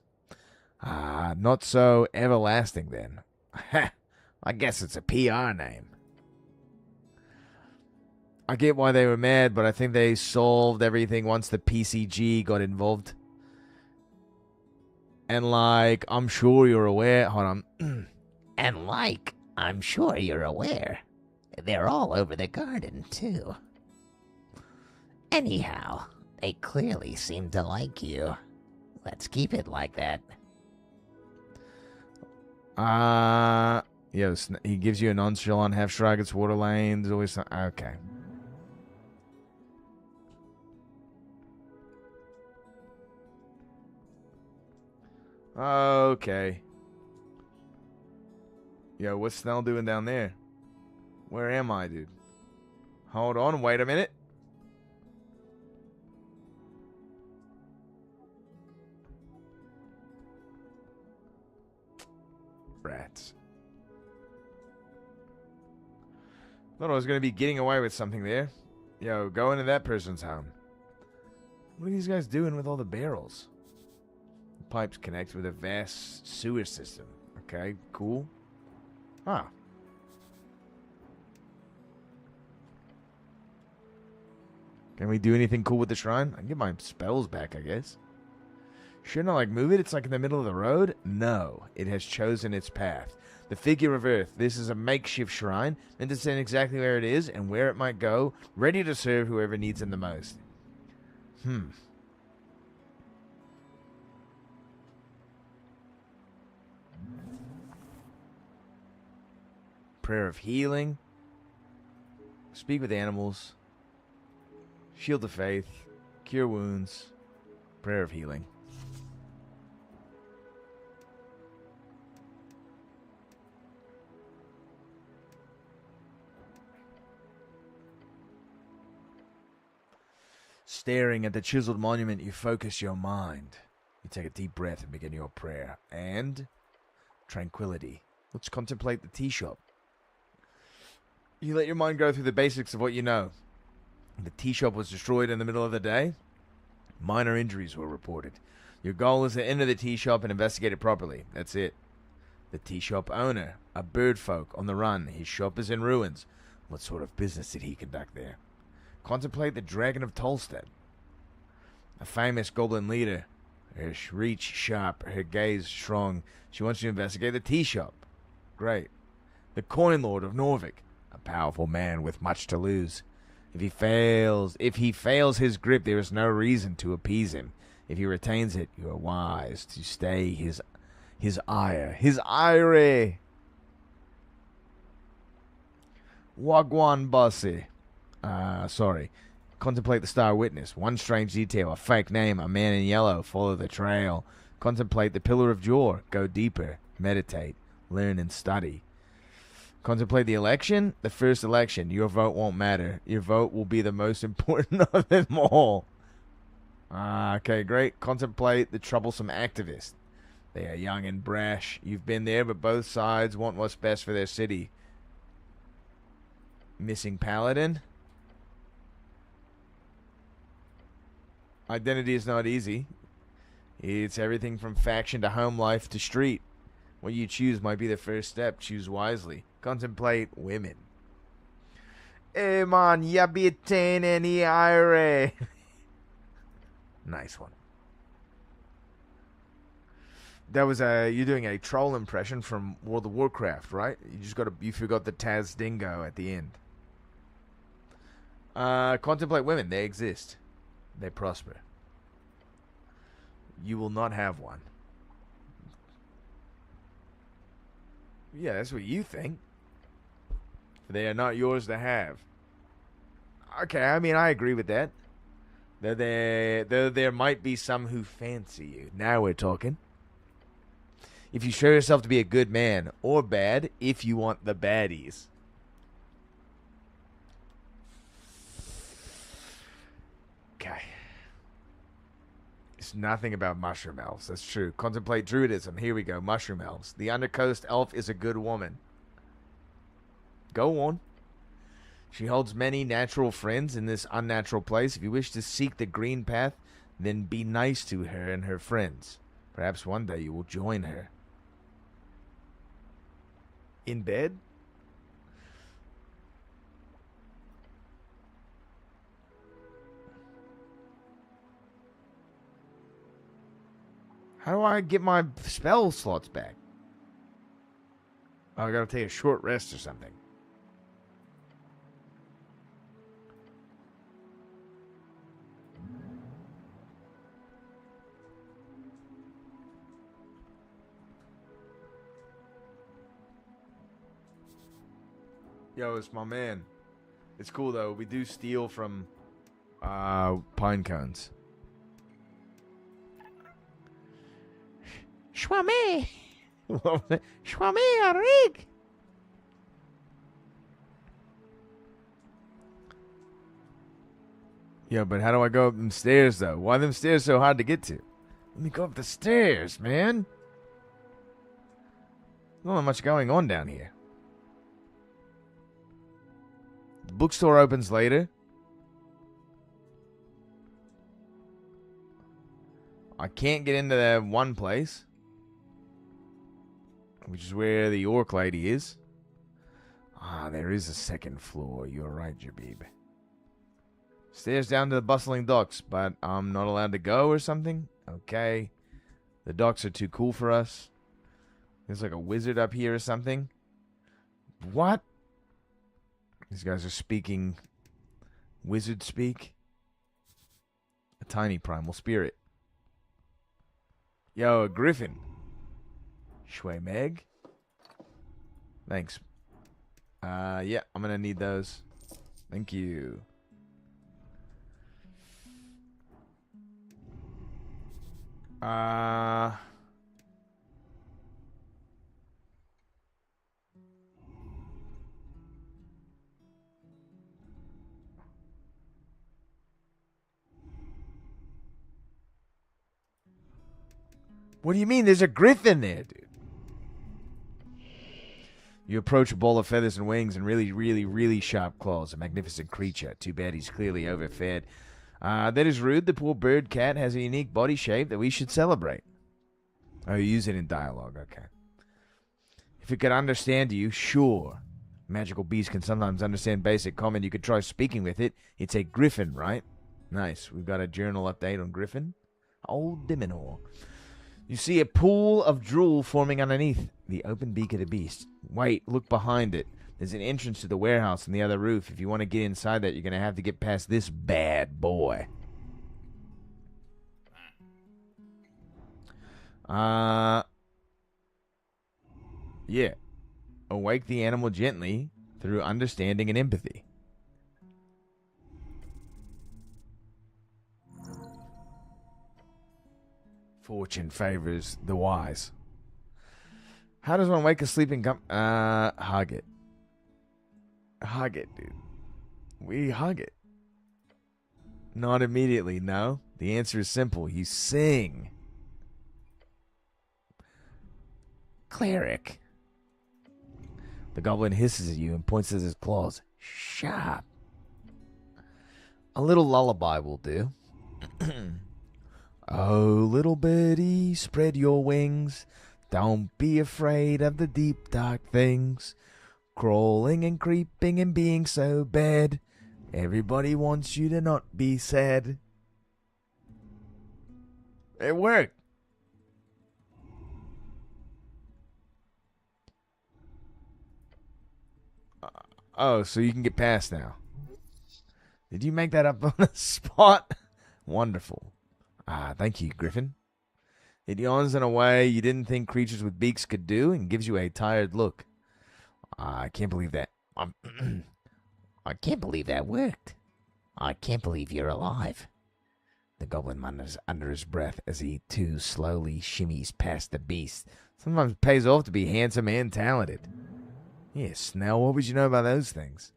F: Not so everlasting then. I guess it's a PR name. I get why they were mad, but I think they solved everything once the PCG got involved. And like, I'm sure you're aware. Hold on.
N: And like, I'm sure you're aware, they're all over the garden, too. Anyhow, they clearly seem to like you. Let's keep it like that.
F: Yes, he gives you a nonchalant half shrug. It's water lane. There's always some, okay. Okay. Yo, what's Snell doing down there? Where am I, dude? Hold on, wait a minute. Rats. Thought I was going to be getting away with something there. Yo, go into that person's home. What are these guys doing with all the barrels? The pipes connect with a vast sewer system. Okay, cool. Ah. Can we do anything cool with the shrine? I can get my spells back, I guess. Shouldn't I, like, move it? It's like in the middle of the road? No. It has chosen its path. The figure of Earth. This is a makeshift shrine, meant to stand exactly where it is and where it might go, ready to serve whoever needs him the most. Prayer of healing. Speak with animals. Shield of faith. Cure wounds. Prayer of healing. Staring at the chiseled monument, you focus your mind. You take a deep breath and begin your prayer. And tranquility. Let's contemplate the tea shop. You let your mind go through the basics of what you know. The tea shop was destroyed in the middle of the day. Minor injuries were reported. Your goal is to enter the tea shop and investigate it properly. That's it. The tea shop owner, a bird folk on the run. His shop is in ruins. What sort of business did he conduct there? Contemplate the Dragon of Tolstad. A famous goblin leader. Her reach sharp, her gaze strong. She wants you to investigate the tea shop. Great. The Coin Lord of Norvik. A powerful man with much to lose. If he fails his grip, there is no reason to appease him. If he retains it, you are wise to stay his ire. His ire. Wagwan Bossy. Sorry. Contemplate the Star Witness. One strange detail, a fake name, a man in yellow. Follow the trail. Contemplate the Pillar of Jor. Go deeper. Meditate. Learn and study. Contemplate the election. The first election. Your vote won't matter. Your vote will be the most important of them all. Okay, great. Contemplate the troublesome activist. They are young and brash. You've been there, but both sides want what's best for their city. Missing paladin. Identity is not easy. It's everything from faction to home life to street. What you choose might be the first step. Choose wisely. Contemplate women. Hey man, ya be attain any ire. Nice one. That was you're doing a troll impression from World of Warcraft, right? You forgot the Taz Dingo at the end. Contemplate women. They exist. They prosper. You will not have one. Yeah, that's what you think. They are not yours to have. Okay, I mean, I agree with that. Though there might be some who fancy you. Now we're talking. If you show yourself to be a good man, or bad, if you want the baddies. Okay. It's nothing about mushroom elves. That's true. Contemplate druidism. Here we go. Mushroom elves. The undercoast elf is a good woman. Go on. She holds many natural friends in this unnatural place. If you wish to seek the green path, then be nice to her and her friends. Perhaps one day you will join her. In bed? How do I get my spell slots back? Oh, I gotta take a short rest or something. Yo, it's my man. It's cool though. We do steal from pine cones.
N: Schwame! Schwame, Arik!
F: Yeah, but how do I go up them stairs though? Why are them stairs so hard to get to? Let me go up the stairs, man. There's not much going on down here. The bookstore opens later. I can't get into that one place, which is where the orc lady is. Ah, there is a second floor. You're right, Jabib. Stairs down to the bustling docks, but I'm not allowed to go or something? Okay. The docks are too cool for us. There's like a wizard up here or something. What? These guys are speaking wizard speak. A tiny primal spirit. Yo, a griffin. Shway Meg. Thanks. Yeah, I'm gonna need those. Thank you. What do you mean? There's a griffin there, dude. You approach a ball of feathers and wings and really sharp claws. A magnificent creature. Too bad he's clearly overfed. That is rude. The poor bird cat has a unique body shape that we should celebrate. Oh, you use it in dialogue. Okay. If it could understand you, sure. Magical beasts can sometimes understand basic common. You could try speaking with it. It's a griffin, right? Nice. We've got a journal update on griffin. Old Diminor. You see a pool of drool forming underneath the open beak of the beast. Wait, look behind it. There's an entrance to the warehouse on the other roof. If you want to get inside that, you're going to have to get past this bad boy. Yeah. Awake the animal gently through understanding and empathy. Fortune favors the wise. How does one wake a sleeping hug it. Hug it, dude. We hug it. Not immediately, no. The answer is simple. You sing.
N: Cleric.
F: The goblin hisses at you and points at his claws. Sharp. A little lullaby will do. Oh, little birdie, spread your wings. Don't be afraid of the deep, dark things. Crawling and creeping and being so bad. Everybody wants you to not be sad. It worked. Oh, so you can get past now. Did you make that up on the spot? Wonderful. Thank you, Griffin. It yawns in a way you didn't think creatures with beaks could do and gives you a tired look. I can't believe that.
N: I can't believe that worked. I can't believe you're alive.
F: The goblin mutters under his breath as he too slowly shimmies past the beast. Sometimes it pays off to be handsome and talented. Yes, Snell, what would you know about those things?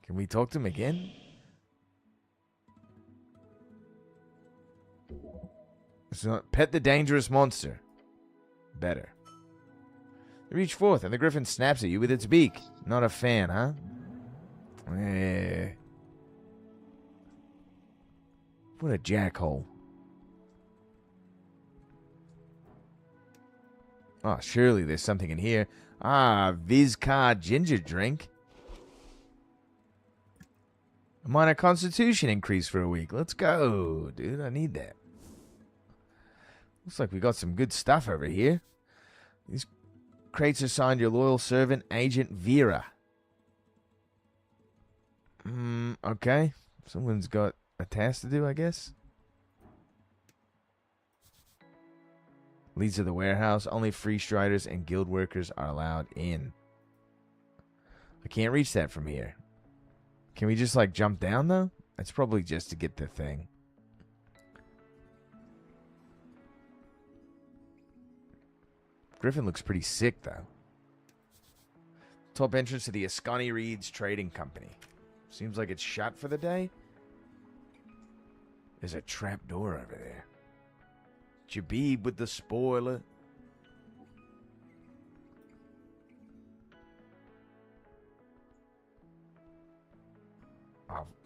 F: Can we talk to him again? Pet the dangerous monster. Better. You reach forth, and the griffin snaps at you with its beak. Not a fan, huh? What a jackhole. Oh, surely there's something in here. Vizcar ginger drink. A minor constitution increase for a week. Let's go, dude. I need that. Looks like we got some good stuff over here. These crates are signed your loyal servant, Agent Vera. Okay. Someone's got a task to do, I guess. Leads to the warehouse. Only free striders and guild workers are allowed in. I can't reach that from here. Can we just, like, jump down, though? It's probably just to get the thing. Griffin looks pretty sick, though. Top entrance to the Ascani Reeds Trading Company. Seems like it's shut for the day. There's a trap door over there. Jabib with the spoiler.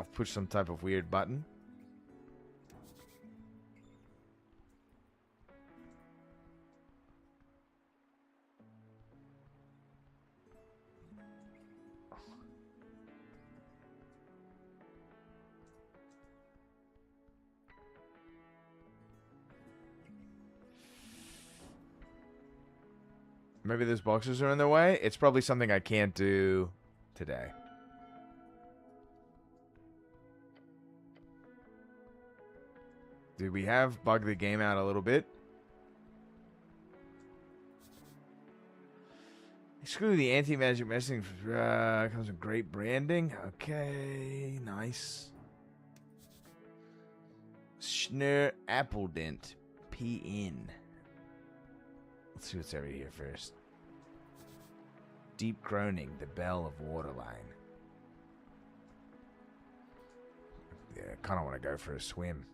F: I've pushed some type of weird button. Maybe those boxes are in the way. It's probably something I can't do today. Dude, we have bugged the game out a little bit. Screw the anti-magic messaging. Comes with great branding. Okay, nice. Schnur Appledent. PN. Let's see what's over here first. Deep groaning, the bell of Waterline. Yeah, I kind of want to go for a swim.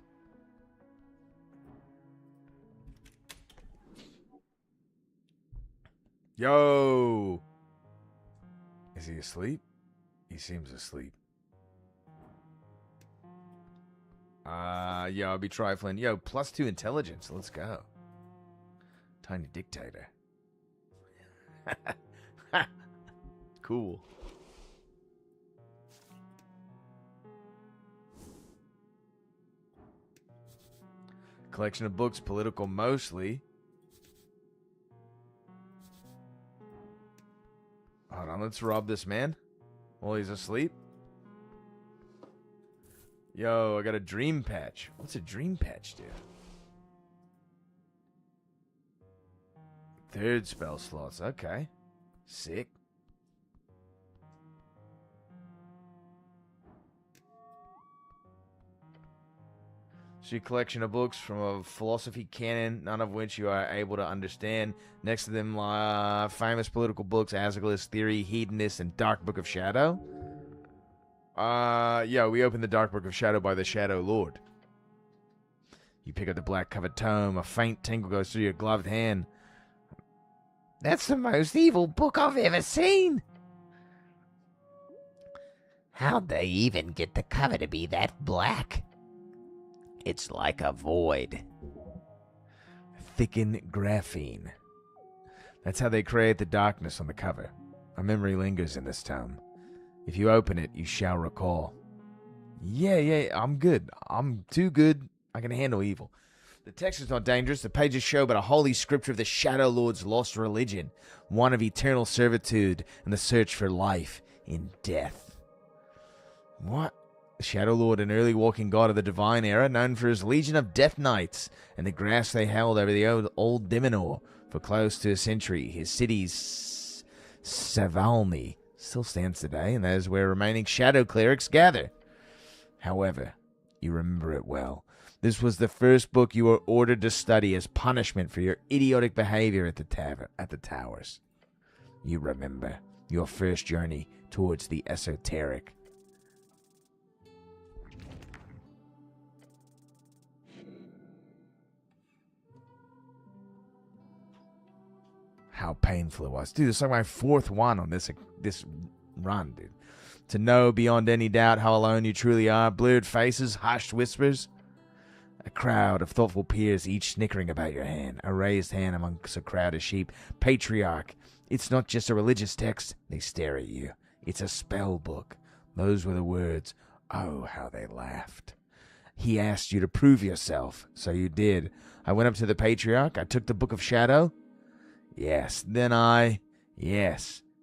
F: Yo! Is he asleep? He seems asleep. Yo, I'll be trifling. Yo, +2 intelligence. Let's go. Tiny dictator. Cool. Collection of books, political mostly. Hold on, let's rob this man while he's asleep. Yo, I got a dream patch. What's a dream patch do? Third spell slots. Okay. Sick. See a collection of books from a philosophy canon, none of which you are able to understand. Next to them lie famous political books, Azaglis, Theory, Hedonist, and Dark Book of Shadow. Yeah, we open the Dark Book of Shadow by the Shadow Lord. You pick up the black-covered tome. A faint tingle goes through your gloved hand.
N: That's the most evil book I've ever seen. How'd they even get the cover to be that black? It's like a void.
F: Thicken graphene. That's how they create the darkness on the cover. A memory lingers in this tome. If you open it, you shall recall. Yeah, I'm good. I'm too good. I can handle evil. The text is not dangerous. The pages show but a holy scripture of the Shadow Lord's lost religion, one of eternal servitude and the search for life in death. What? The Shadow Lord, an early walking god of the divine era, known for his legion of death knights and the grasp they held over the old Dimenor for close to a century. His city, Savalny, still stands today, and that is where remaining shadow clerics gather. However, you remember it well. This was the first book you were ordered to study as punishment for your idiotic behavior at the towers. You remember your first journey towards the esoteric. How painful it was. Dude, it's like my fourth one on this run, dude. To know beyond any doubt how alone you truly are. Blurred faces, hushed whispers. A crowd of thoughtful peers, each snickering about your hand. A raised hand amongst a crowd of sheep. Patriarch. It's not just a religious text. They stare at you. It's a spell book. Those were the words. Oh, how they laughed. He asked you to prove yourself, so you did. I went up to the Patriarch, I took the Book of Shadow. Yes, then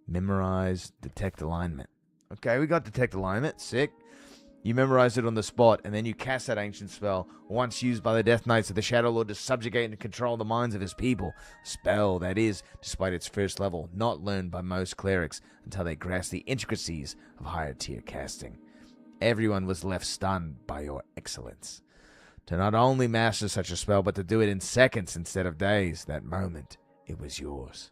F: memorized Detect Alignment. Okay, we got Detect Alignment, sick. You memorized it on the spot, and then you cast that ancient spell, once used by the Death Knights of the Shadow Lord to subjugate and control the minds of his people. Spell, that is, despite its first level, not learned by most clerics until they grasp the intricacies of higher tier casting. Everyone was left stunned by your excellence. To not only master such a spell, but to do it in seconds instead of days, that moment, it was yours.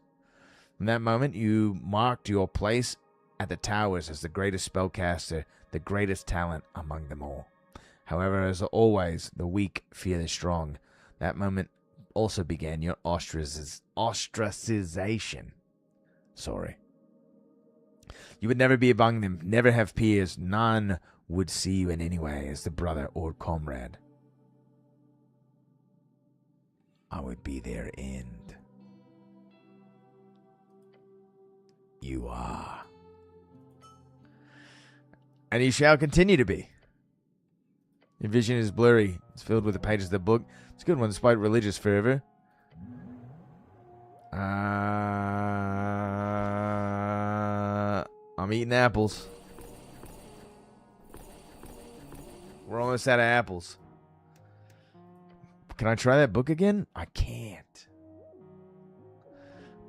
F: From that moment, you marked your place at the towers as the greatest spellcaster, the greatest talent among them all. However, as always, the weak fear the strong. That moment also began your ostracization. Sorry. You would never be among them, never have peers. None would see you in any way as the brother or comrade. I would be their end. You are. And you shall continue to be. Your vision is blurry. It's filled with the pages of the book. It's a good one despite religious fervor. I'm eating apples. We're almost out of apples. Can I try that book again? I can't.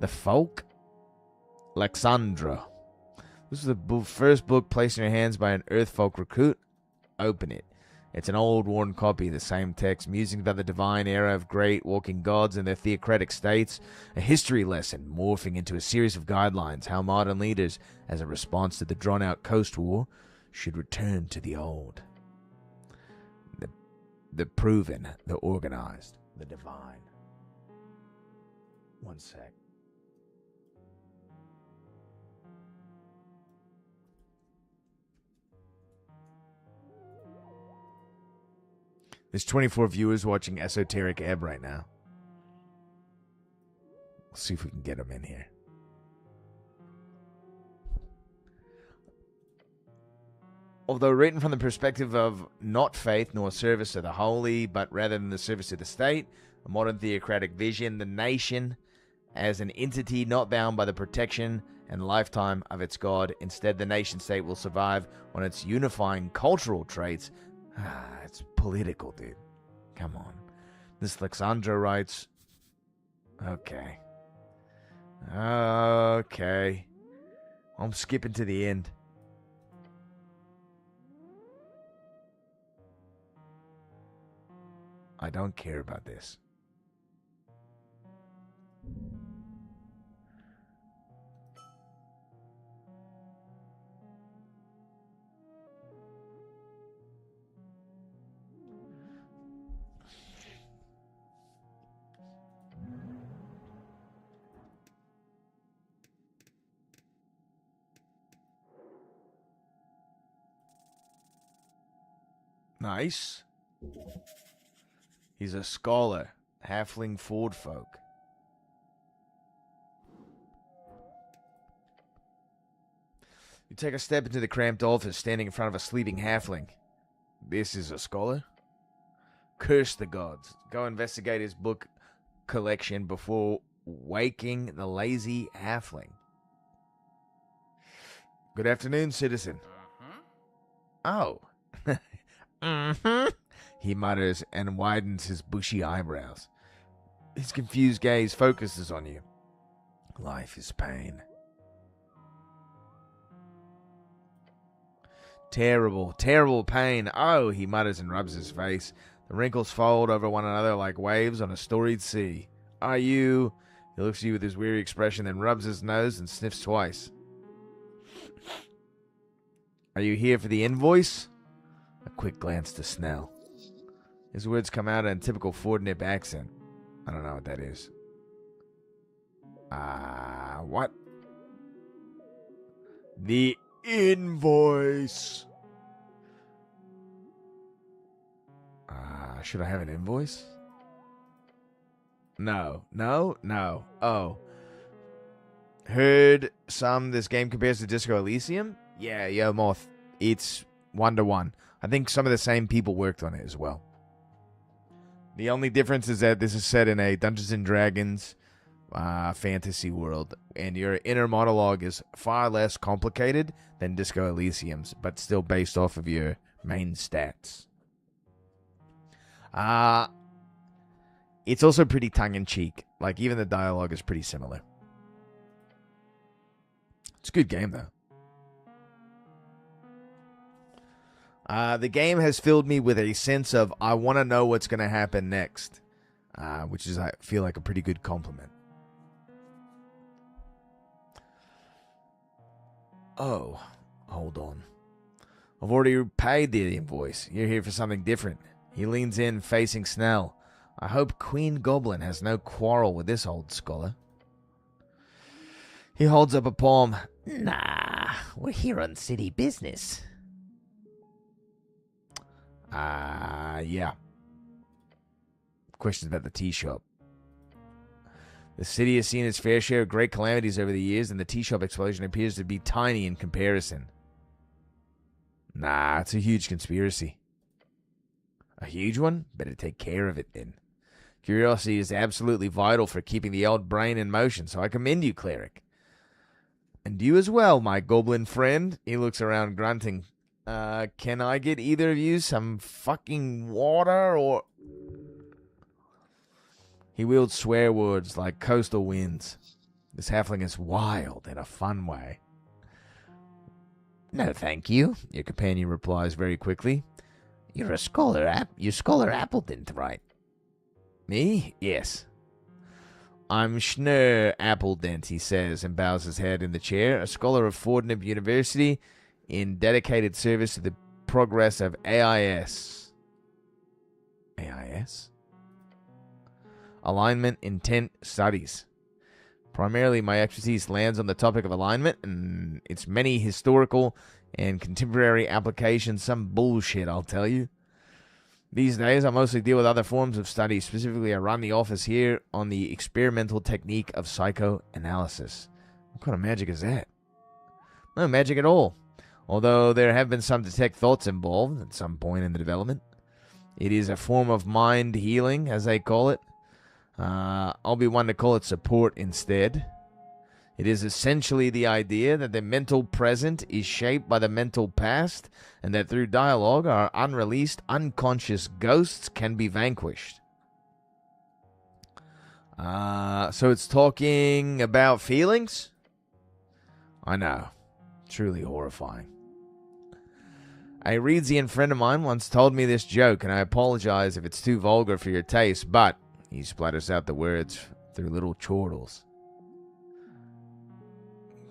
F: The Folk? Lexandra. This is the first book placed in your hands by an Earthfolk recruit. Open it. It's an old, worn copy, the same text, musings about the divine era of great walking gods and their theocratic states, a history lesson morphing into a series of guidelines how modern leaders, as a response to the drawn-out Coast War, should return to the old. The proven, the organized, the divine. One sec. There's 24 viewers watching Esoteric Ebb right now. Let's see if we can get them in here. Although written from the perspective of not faith nor service to the holy, but rather than the service to the state, a modern theocratic vision, the nation as an entity not bound by the protection and lifetime of its God. Instead, the nation-state will survive on its unifying cultural traits. It's political, dude. Come on. This Lexandra writes... Okay. I'm skipping to the end. I don't care about this. Nice. He's a scholar, halfling ford folk. You take a step into the cramped office, standing in front of a sleeping halfling. This is a scholar? Curse the gods. Go investigate his book collection before waking the lazy halfling. Good afternoon, citizen. Oh. He mutters and widens his bushy eyebrows. His confused gaze focuses on you. Life is pain. Terrible, terrible pain. Oh, he mutters and rubs his face. The wrinkles fold over one another like waves on a storied sea. Are you... He looks at you with his weary expression, then rubs his nose and sniffs twice. Are you here for the invoice? A quick glance to Snell. His words come out in a typical Ford Nip accent. I don't know what that is. What? The invoice. Should I have an invoice? No. Oh. Heard this game compares to Disco Elysium? Yeah, yo, Moth. It's 1-to-1. I think some of the same people worked on it as well. The only difference is that this is set in a Dungeons and Dragons fantasy world, and your inner monologue is far less complicated than Disco Elysium's, but still based off of your main stats. It's also pretty tongue-in-cheek. Like, even the dialogue is pretty similar. It's a good game, though. The game has filled me with a sense of, I want to know what's going to happen next, which is, I feel like, a pretty good compliment. Oh, hold on. I've already paid the invoice. You're here for something different. He leans in, facing Snell. I hope Queen Goblin has no quarrel with this old scholar. He holds up a palm.
N: Nah, we're here on city business.
F: Yeah. Questions about the tea shop. The city has seen its fair share of great calamities over the years, and the tea shop explosion appears to be tiny in comparison. Nah, it's a huge conspiracy. A huge one? Better take care of it then. Curiosity is absolutely vital for keeping the old brain in motion, so I commend you, cleric. And you as well, my goblin friend. He looks around grunting. Can I get either of you some fucking water, or... He wields swear words like coastal winds. This halfling is wild in a fun way.
N: No, thank you.
F: Your companion replies very quickly.
N: You're a scholar, you're Scholar Appleton, right?
F: Me? Yes. I'm Schnurr Appledent, he says, and bows his head in the chair, a scholar of Fordnip University in dedicated service to the progress of AIS. AIS? Alignment Intent Studies. Primarily, my expertise lands on the topic of alignment and its many historical and contemporary applications. Some bullshit, I'll tell you. These days, I mostly deal with other forms of study. Specifically, I run the office here on the experimental technique of psychoanalysis. What kind of magic is that? No magic at all. Although there have been some detect thoughts involved at some point in the development. It is a form of mind healing, as they call it. I'll be one to call it support instead. It is essentially the idea that the mental present is shaped by the mental past, and that through dialogue, our unreleased, unconscious ghosts can be vanquished. So it's talking about feelings? I know. Truly horrifying. A Reedsian friend of mine once told me this joke, and I apologize if it's too vulgar for your taste, but he splatters out the words through little chortles.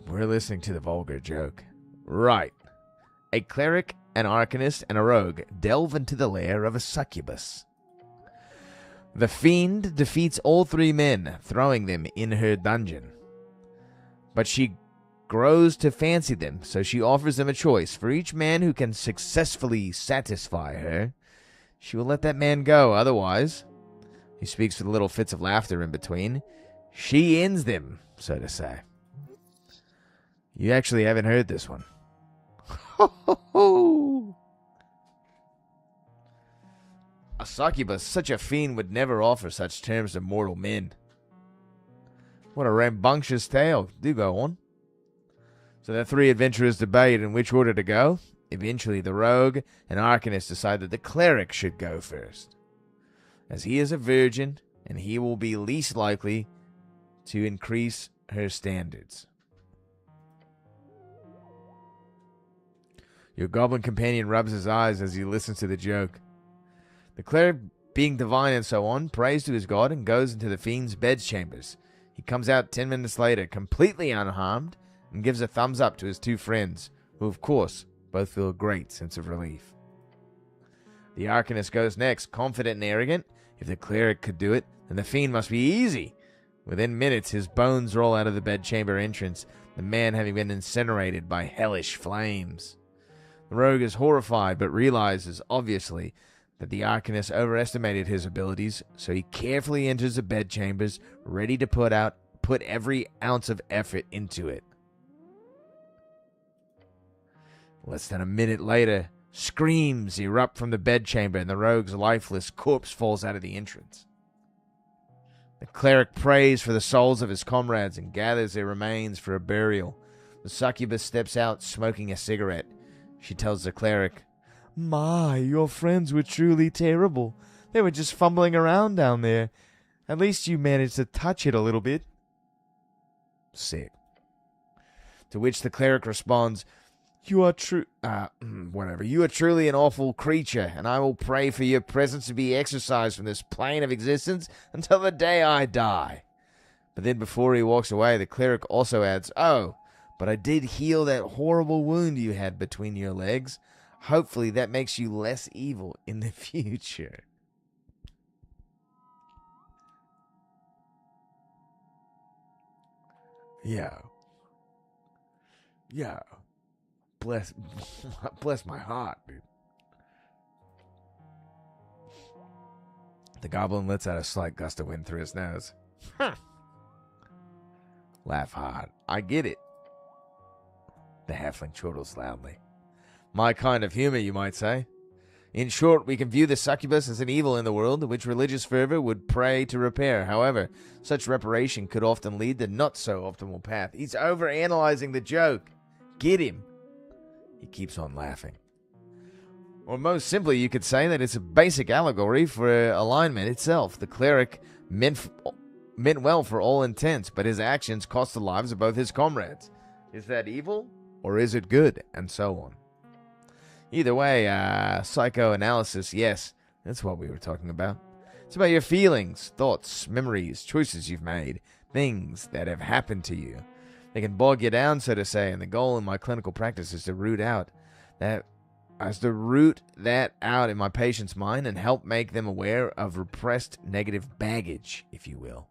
F: We're listening to the vulgar joke. Right. A cleric, an arcanist, and a rogue delve into the lair of a succubus. The fiend defeats all three men, throwing them in her dungeon. But she grows to fancy them, so she offers them a choice. For each man who can successfully satisfy her, she will let that man go. Otherwise, he speaks with little fits of laughter in between, she ends them, so to say. You actually haven't heard this one. Ho, ho, ho. A succubus, such a fiend, would never offer such terms to mortal men. What a rambunctious tale. Do go on. So the three adventurers debate in which order to go. Eventually, the rogue and arcanist decide that the cleric should go first, as he is a virgin, and he will be least likely to increase her standards. Your goblin companion rubs his eyes as he listens to the joke. The cleric, being divine and so on, prays to his god and goes into the fiend's bedchambers. He comes out 10 minutes later, completely unharmed, and gives a thumbs up to his two friends, who, of course, both feel a great sense of relief. The arcanist goes next, confident and arrogant. If the cleric could do it, then the fiend must be easy. Within minutes, his bones roll out of the bedchamber entrance, the man having been incinerated by hellish flames. The rogue is horrified, but realizes, obviously, that the arcanist overestimated his abilities, so he carefully enters the bedchambers, ready to put every ounce of effort into it. Less than a minute later, Screams erupt from the bedchamber, and the rogue's lifeless corpse falls out of the entrance. The cleric prays for the souls of his comrades and gathers their remains for a burial. The succubus steps out, smoking a cigarette. She tells the cleric, "My, your friends were truly terrible. They were just fumbling around down there. At least you managed to touch it a little bit." Sick. To which the cleric responds, You are truly an awful creature, and I will pray for your presence to be exorcised from this plane of existence until the day I die. But then before he walks away, the cleric also adds, "Oh, but I did heal that horrible wound you had between your legs. Hopefully that makes you less evil in the future." Yeah. Bless my heart, dude. The goblin lets out a slight gust of wind through his nose. Laugh hard. I get it. The halfling chortles loudly. My kind of humor, you might say. In short, we can view the succubus as an evil in the world, which religious fervor would pray to repair. However, such reparation could often lead to not so optimal path. He's overanalyzing the joke. Get him. He keeps on laughing. Or most simply, you could say that it's a basic allegory for alignment itself. The cleric meant well for all intents, but his actions cost the lives of both his comrades. Is that evil, or is it good? And so on. Either way, psychoanalysis, yes, that's what we were talking about. It's about your feelings, thoughts, memories, choices you've made, things that have happened to you. They can bog you down, so to say, and the goal in my clinical practice is to root that out in my patient's mind and help make them aware of repressed negative baggage, if you will.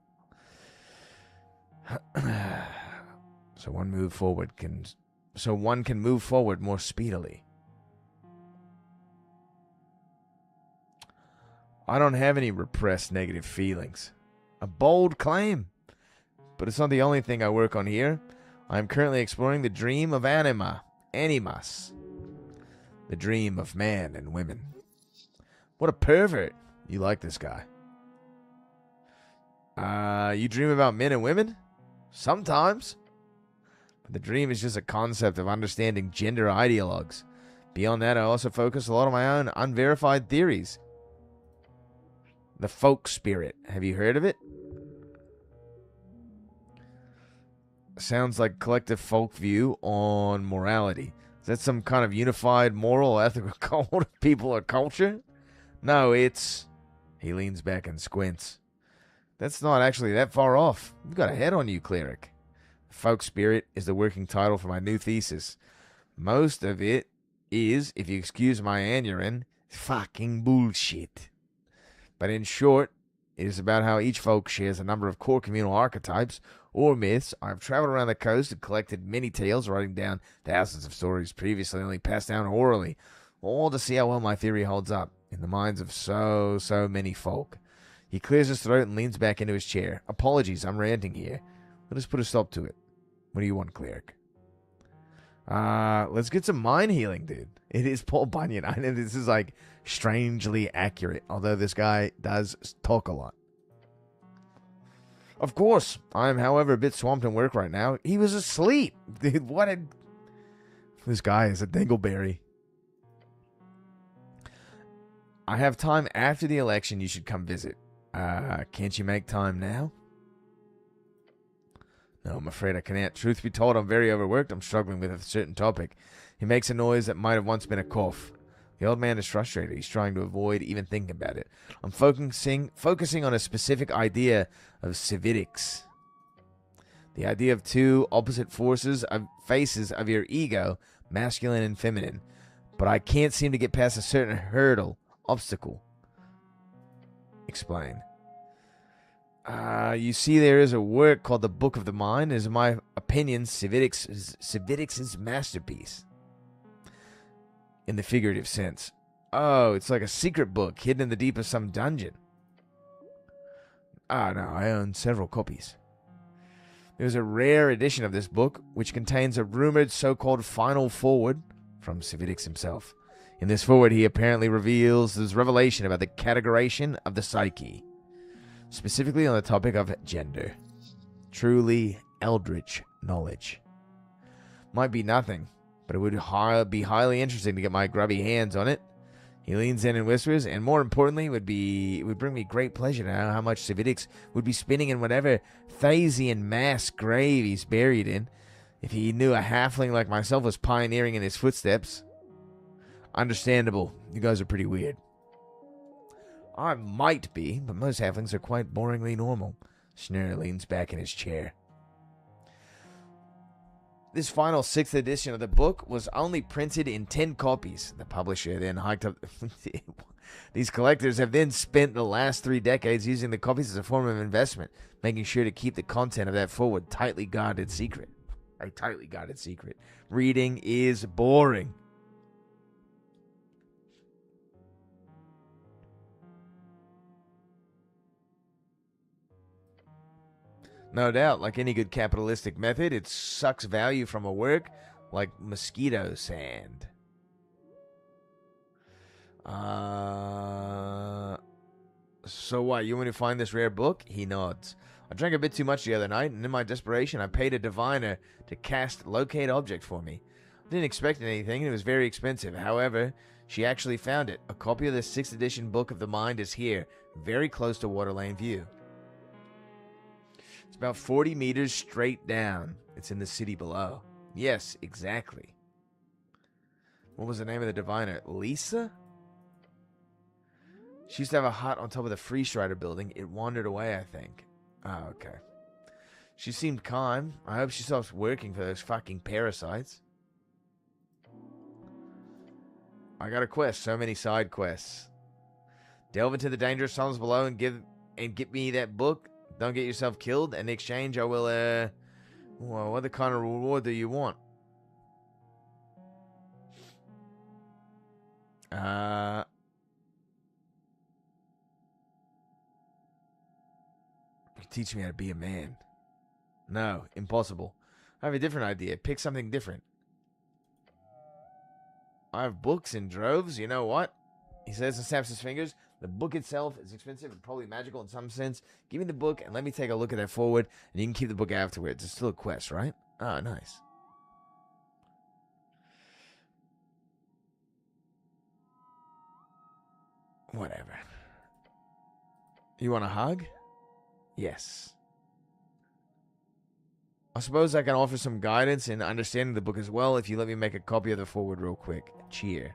F: So one can move forward more speedily. I don't have any repressed negative feelings. A bold claim. But it's not the only thing I work on here. I am currently exploring the dream of animus. The dream of man and women. What a pervert. You like this guy. You dream about men and women? Sometimes. But the dream is just a concept of understanding gender ideologues. Beyond that, I also focus a lot on my own unverified theories. The folk spirit. Have you heard of it? Sounds like collective folk view on morality. Is that some kind of unified moral ethical code of people or culture? No, it's... He leans back and squints. That's not actually that far off. You've got a head on you, cleric. Folk spirit is the working title for my new thesis. Most of it is, if you excuse my anurin, fucking bullshit. But in short, it is about how each folk shares a number of core communal archetypes or myths. I've traveled around the coast and collected many tales, writing down thousands of stories previously only passed down orally, all to see how well my theory holds up in the minds of so many folk. He clears his throat and leans back into his chair. Apologies, I'm ranting here. Let us put a stop to it. What do you want, cleric? Let's get some mind healing, dude. It is Paul Bunyan. I know this is like strangely accurate, although this guy does talk a lot. Of course, I am, however, a bit swamped in work right now. He was asleep. Dude, what a... This guy is a dingleberry. I have time after the election. You should come visit. Can't you make time now? No, I'm afraid I can't. Truth be told, I'm very overworked. I'm struggling with a certain topic. He makes a noise that might have once been a cough. The old man is frustrated. He's trying to avoid even thinking about it. I'm focusing on a specific idea of civics. The idea of two opposite faces of your ego, masculine and feminine. But I can't seem to get past a certain obstacle. Explain. You see, there is a work called the Book of the Mind. It is, in my opinion, civics' masterpiece. In the figurative sense. Oh, it's like a secret book hidden in the deep of some dungeon. No, I own several copies. There's a rare edition of this book, which contains a rumored so-called final foreword from Civics himself. In this forward, he apparently reveals his revelation about the categorization of the psyche, specifically on the topic of gender. Truly eldritch knowledge. Might be nothing, but it would be highly interesting to get my grubby hands on it. He leans in and whispers, and more importantly, it would bring me great pleasure to know how much Cividix would be spinning in whatever Thasian mass grave he's buried in, if he knew a halfling like myself was pioneering in his footsteps. Understandable. You guys are pretty weird. I might be, but most halflings are quite boringly normal. Schnurr leans back in his chair. This final 6th edition of the book was only printed in 10 copies. The publisher then hiked up... These collectors have then spent the last 3 decades using the copies as a form of investment, making sure to keep the content of that forward tightly guarded secret. A tightly guarded secret. Reading is boring. No doubt, like any good capitalistic method, it sucks value from a work like mosquito sand. So what, you want to find this rare book? He nods. I drank a bit too much the other night, and in my desperation, I paid a diviner to cast Locate Object for me. I didn't expect anything, and it was very expensive. However, she actually found it. A copy of the 6th edition Book of the Mind is here, very close to Waterlane View. It's about 40 meters straight down. It's in the city below. Yes, exactly. What was the name of the diviner? Lisa? She used to have a hut on top of the Free Strider building. It wandered away, I think. Oh, okay. She seemed calm. I hope she stops working for those fucking parasites. I got a quest. So many side quests. Delve into the dangerous tunnels below and get me that book. Don't get yourself killed. In exchange, I will, well, what kind of reward do you want? You teach me how to be a man. No, impossible. I have a different idea. Pick something different. I have books in droves. You know what? He says and snaps his fingers. The book itself is expensive and probably magical in some sense. Give me the book and let me take a look at that forward, and you can keep the book afterwards. It's still a quest, right? Oh, nice. Whatever. You want a hug? Yes. I suppose I can offer some guidance in understanding the book as well if you let me make a copy of the forward real quick. Cheer.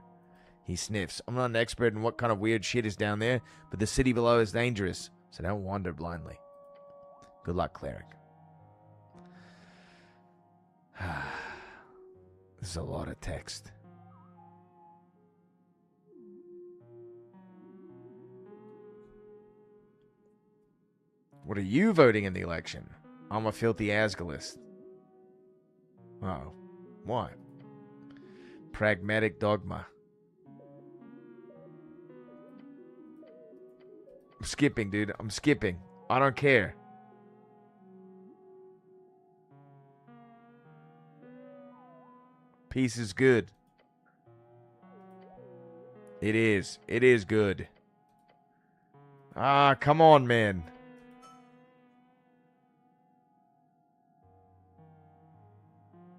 F: He sniffs. I'm not an expert in what kind of weird shit is down there, but the city below is dangerous, so don't wander blindly. Good luck, cleric. This is a lot of text. What are you voting in the election? I'm a filthy Asgalist. Oh. Why? Pragmatic dogma. I'm skipping, dude. I'm skipping. I don't care. Peace is good. It is. It is good. Ah, come on, man.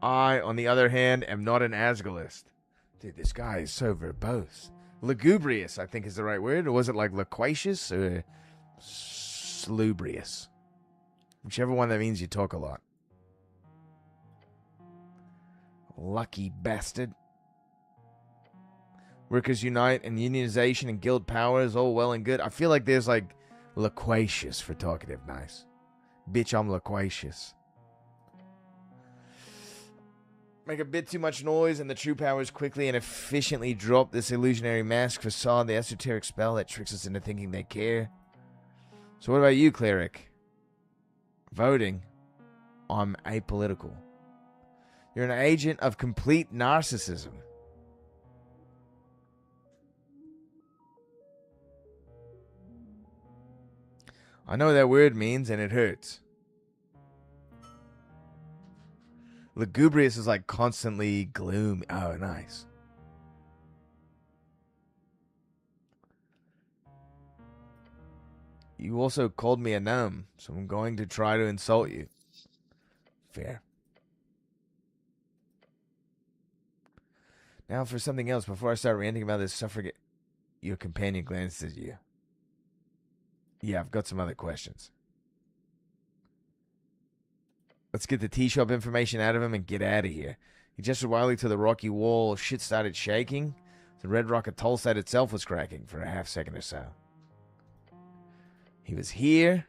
F: I, on the other hand, am not an Asgalist. Dude, this guy is so verbose. Lugubrious, I think is the right word. Or was it like loquacious or salubrious? Whichever one that means you talk a lot. Lucky bastard. Workers unite and unionization and guild power is all well and good. I feel like there's like loquacious for talkative. Nice. Bitch, I'm loquacious. Make a bit too much noise and the true powers quickly and efficiently drop this illusionary mask facade, the esoteric spell that tricks us into thinking they care. So what about you, cleric? Voting. I'm apolitical. You're an agent of complete narcissism. I know what that word means and it hurts. Lugubrious is like constantly gloom. Oh, nice. You also called me a gnome, so I'm going to try to insult you. Fair. Now for something else, before I start ranting about this suffragette, your companion glances at you. Yeah, I've got some other questions. Let's get the tea shop information out of him and get out of here. He gestured wildly to the rocky wall. Shit started shaking. The Red Rock Atoll site itself was cracking for a half second or so. He was here.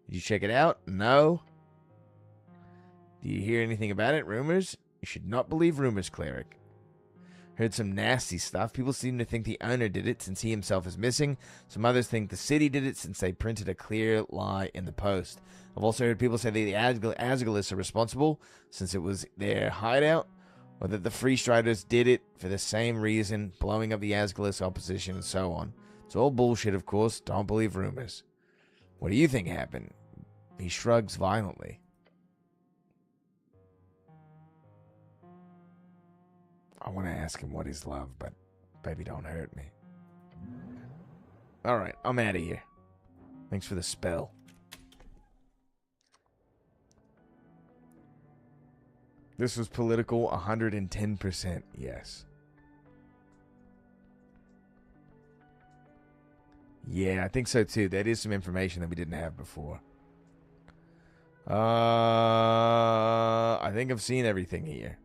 F: Did you check it out? No. Do you hear anything about it? Rumors? You should not believe rumors, cleric. Heard some nasty stuff. People seem to think the owner did it since he himself is missing. Some others think the city did it since they printed a clear lie in the post. I've also heard people say that the Asgalists are responsible since it was their hideout, or that the Free Striders did it for the same reason, blowing up the Asgalist opposition and so on. It's all bullshit, of course. Don't believe rumors. What do you think happened? He shrugs violently. I want to ask him what is love, but baby, don't hurt me. Alright, I'm out of here. Thanks for the spell. This was political 110%, yes. Yeah, I think so too. That is some information that we didn't have before. I think I've seen everything here.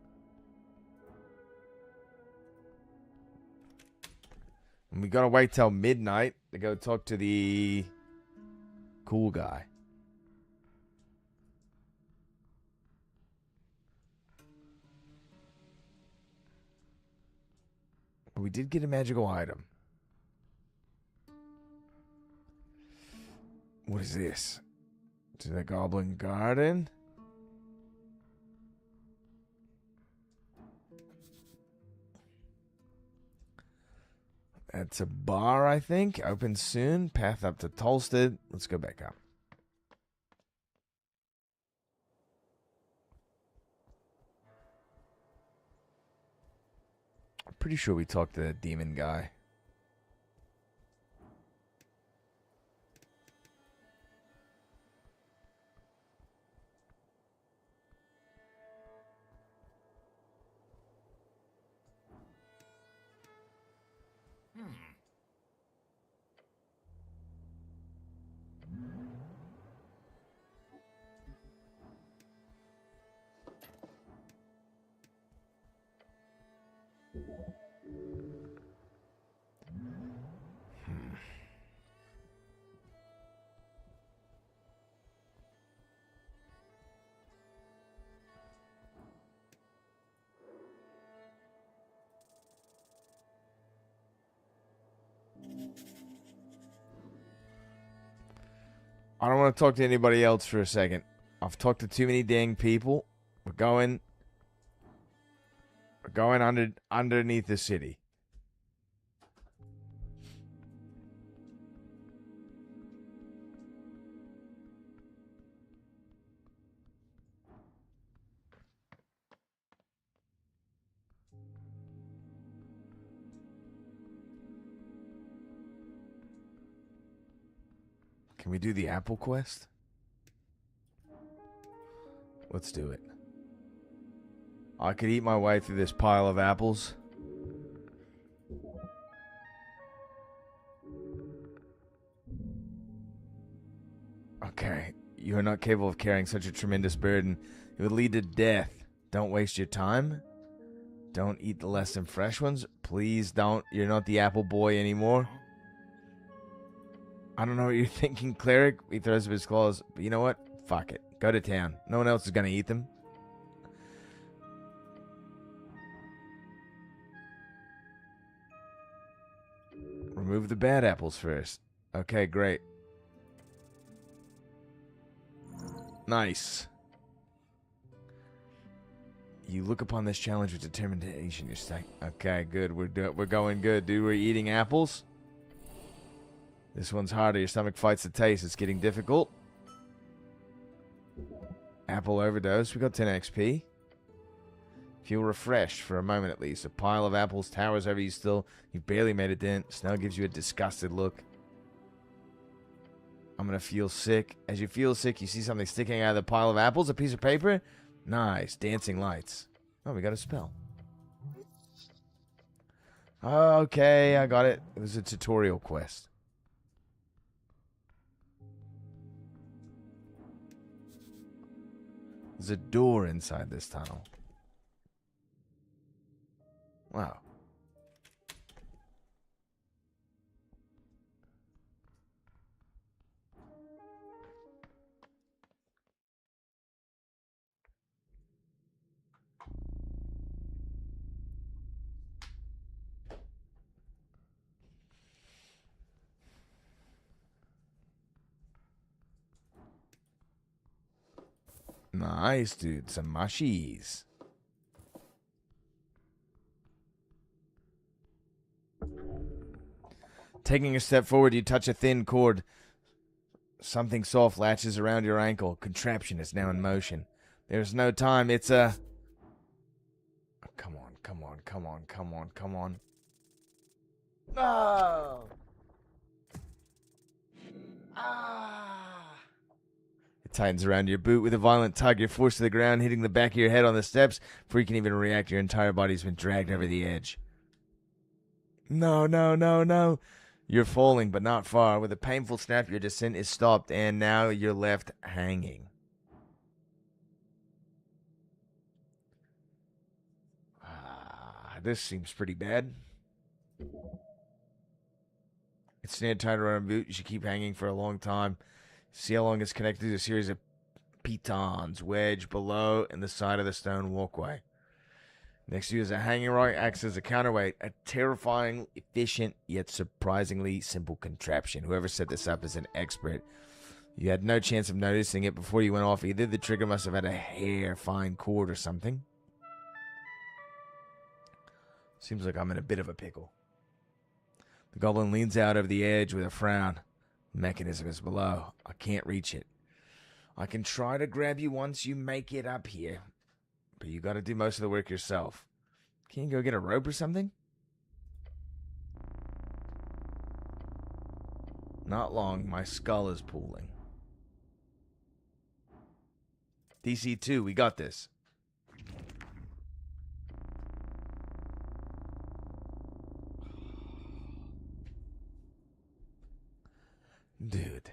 F: And we gotta wait till midnight to go talk to the cool guy. We did get a magical item. What is this? To the Goblin Garden? That's a bar, I think. Open soon. Path up to Tolstead. Let's go back up. I'm pretty sure we talked to that demon guy. I don't want to talk to anybody else for a second. I've talked to too many dang people. We're going underneath the city. Can we do the apple quest? Let's do it. I could eat my way through this pile of apples. Okay, you are not capable of carrying such a tremendous burden. It would lead to death. Don't waste your time. Don't eat the less than fresh ones. Please don't. You're not the apple boy anymore. I don't know what you're thinking, cleric. He throws up his claws. But you know what? Fuck it. Go to town. No one else is going to eat them. Remove the bad apples first. Okay, great. Nice. You look upon this challenge with determination. You're saying, okay, good. We're going good, dude. We're eating apples. This one's harder. Your stomach fights the taste. It's getting difficult. Apple overdose. We got 10 XP. Feel refreshed for a moment at least. A pile of apples towers over you still. You've barely made a dent. Snow gives you a disgusted look. I'm going to feel sick. As you feel sick, you see something sticking out of the pile of apples. A piece of paper. Nice. Dancing lights. Oh, we got a spell. Okay, I got it. It was a tutorial quest. There's a door inside this tunnel. Wow. Nice, dude. Some mushies. Taking a step forward, you touch a thin cord. Something soft latches around your ankle. Contraption is now in motion. There's no time. It's a... Come on, come on, come on, come on, come on. No! It tightens around your boot with a violent tug. You're forced to the ground, hitting the back of your head on the steps. Before you can even react, your entire body's been dragged over the edge. No, no, no, no. You're falling, but not far. With a painful snap, your descent is stopped, and now you're left hanging. This seems pretty bad. It's snared tight around a boot. You should keep hanging for a long time. See how long it's connected to a series of pitons wedged below and the side of the stone walkway. Next to you is a hanging rock, acts as a counterweight. A terrifying, efficient, yet surprisingly simple contraption. Whoever set this up is an expert. You had no chance of noticing it before you went off. Either the trigger must have had a hair-fine cord or something. Seems like I'm in a bit of a pickle. The goblin leans out over the edge with a frown. The mechanism is below. I can't reach it. I can try to grab you once you make it up here, but you got to do most of the work yourself. Can you go get a rope or something? Not long. My skull is pooling. DC 2, we got this. Dude.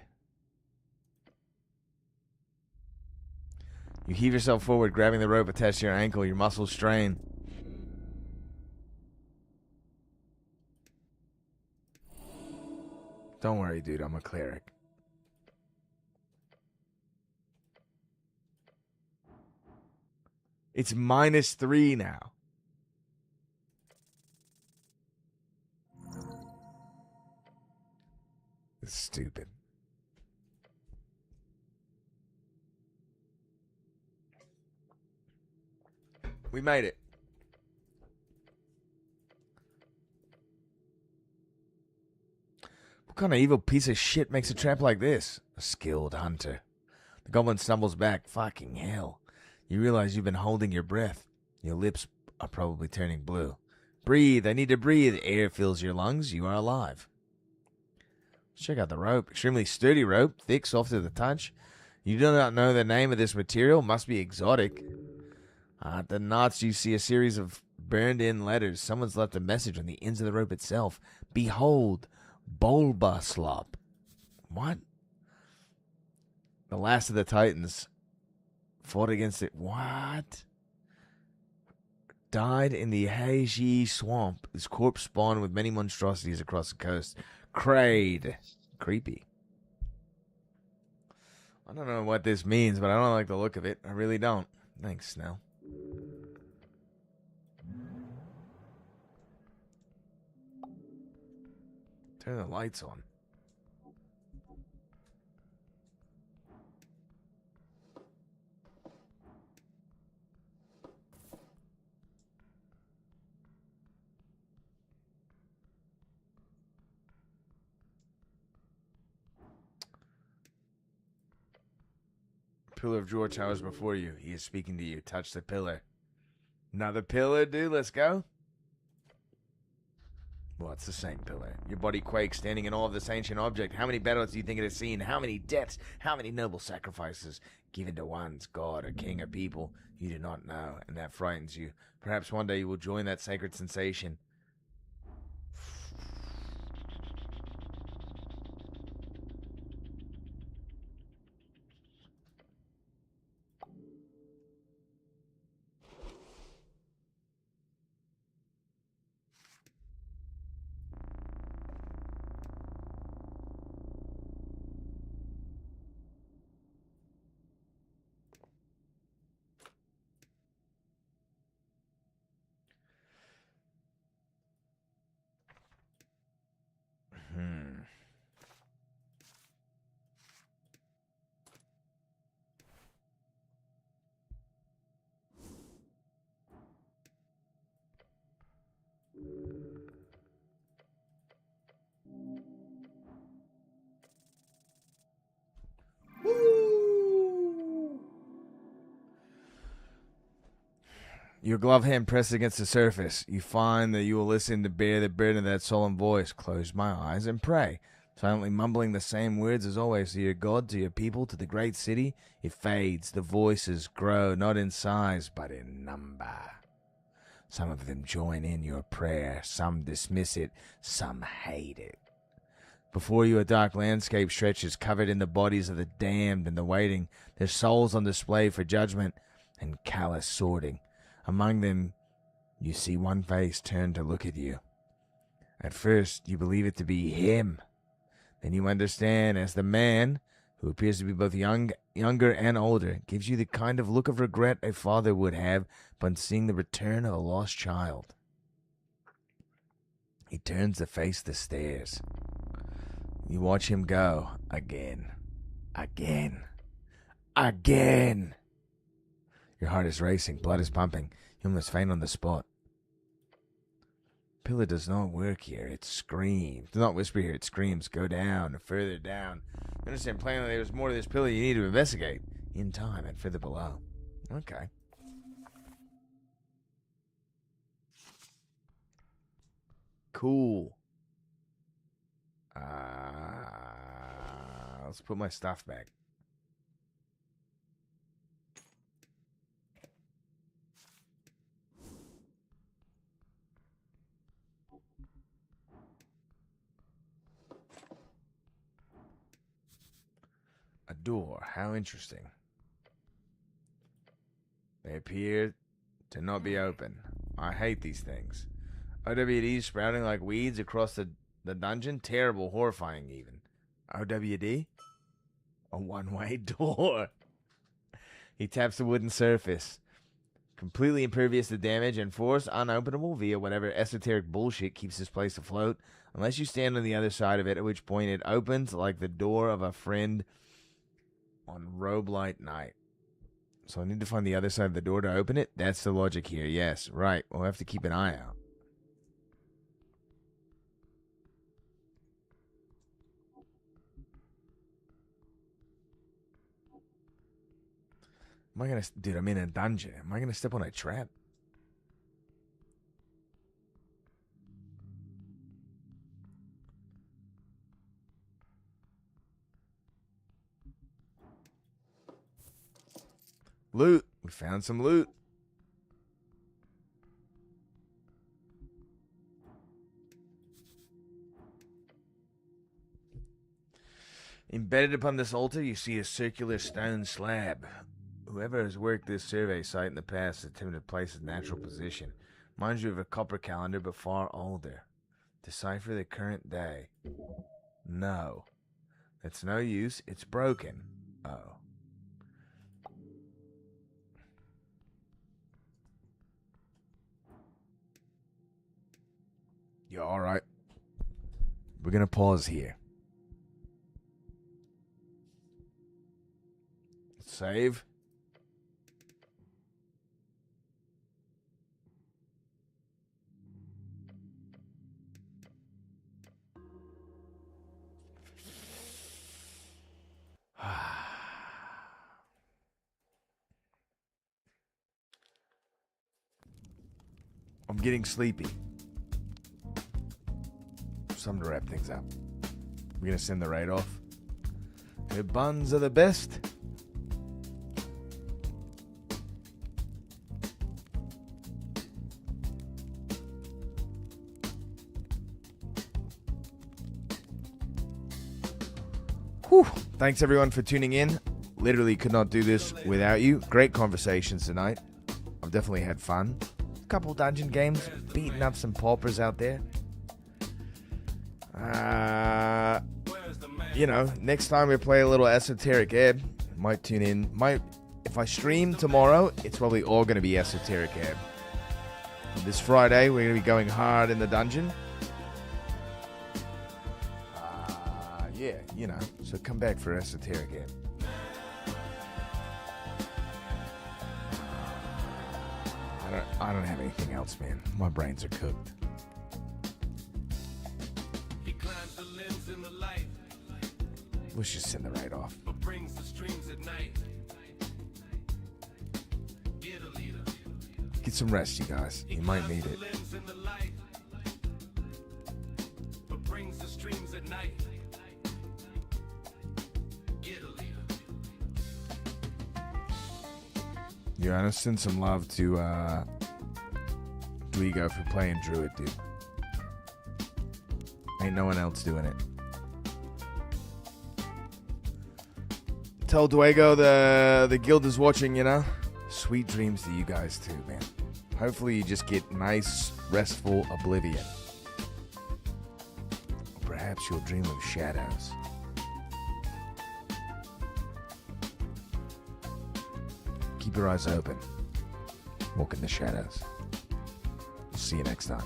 F: You heave yourself forward, grabbing the rope attached to your ankle. Your muscles strain. Don't worry, dude. I'm a cleric. It's -3 now. It's stupid. We made it. What kind of evil piece of shit makes a trap like this? A skilled hunter. The goblin stumbles back. Fucking hell. You realize you've been holding your breath. Your lips are probably turning blue. Breathe. I need to breathe. Air fills your lungs. You are alive. Let's check out the rope. Extremely sturdy rope. Thick, soft to the touch. You do not know the name of this material. Must be exotic. At the knots, you see a series of burned-in letters. Someone's left a message on the ends of the rope itself. Behold, Bulbaslop. What? The last of the Titans fought against it. What? Died in the Heiji swamp. His corpse spawned with many monstrosities across the coast. Kraid. Creepy. I don't know what this means, but I don't like the look of it. I really don't. Thanks, Snell. Turn the lights on. Pillar of George towers before you. He is speaking to you. Touch the pillar. Another pillar, dude. Let's go. Well, it's the same pillar. Your body quakes, standing in awe of this ancient object. How many battles do you think it has seen? How many deaths? How many noble sacrifices given to one's god or king or people you do not know, and that frightens you? Perhaps one day you will join that sacred sensation. Your glove hand presses against the surface. You find that you will listen to bear the burden of that solemn voice. Close my eyes and pray. Silently mumbling the same words as always to your God, to your people, to the great city. It fades. The voices grow, not in size, but in number. Some of them join in your prayer. Some dismiss it. Some hate it. Before you, a dark landscape stretches, covered in the bodies of the damned and the waiting, their souls on display for judgment and callous sorting. Among them, you see one face turn to look at you. At first, you believe it to be him. Then you understand, as the man, who appears to be both younger and older, gives you the kind of look of regret a father would have upon seeing the return of a lost child. He turns to face the stairs. You watch him go again, again, again. Your heart is racing, blood is pumping. You almost faint on the spot. Pillar does not work here. It screams. Does not whisper here. It screams. Go down, further down. You understand plainly there's more to this pillar you need to investigate. In time and further below. Okay. Cool. Let's put my stuff back. A door. How interesting. They appear to not be open. I hate these things. OWD sprouting like weeds across the dungeon. Terrible, horrifying even. OWD? A one-way door. He taps the wooden surface. Completely impervious to damage and force unopenable via whatever esoteric bullshit keeps this place afloat. Unless you stand on the other side of it, at which point it opens like the door of a friend on robe light night. So I need to find the other side of the door to open it? That's the logic here. Yes, right. We'll have to keep an eye out. Am I gonna... Dude, I'm in a dungeon. Am I gonna step on a trap? Loot. We found some loot. Embedded upon this altar, you see a circular stone slab. Whoever has worked this survey site in the past has attempted to place its natural position. Reminds you of a copper calendar, but far older. Decipher the current day. No. That's no use. It's broken. Oh. You alright? We're gonna pause here. Save. I'm getting sleepy. something to wrap things up. We're gonna send the raid off. Her buns are the best. Whew. Thanks everyone for tuning in. Literally could not do this without you. Great conversations tonight. I've definitely had fun. A couple dungeon games, beating up some paupers out there. You know, next time we play a little Esoteric Ebb, might tune in. If I stream tomorrow, it's probably all going to be Esoteric Ebb. This Friday, we're going to be going hard in the dungeon. Yeah, you know, so come back for Esoteric Ebb. I don't have anything else, man. My brains are cooked. Let's just send the raid off. Get some rest, you guys. You might need it. Yeah, I'm gonna send some love to Dwego for playing Druid, dude. Ain't no one else doing it. Tell Dwego the guild is watching, you know? Sweet dreams to you guys too, man. Hopefully you just get nice, restful oblivion. Or perhaps you'll dream of shadows. Keep your eyes open. Walk in the shadows. See you next time.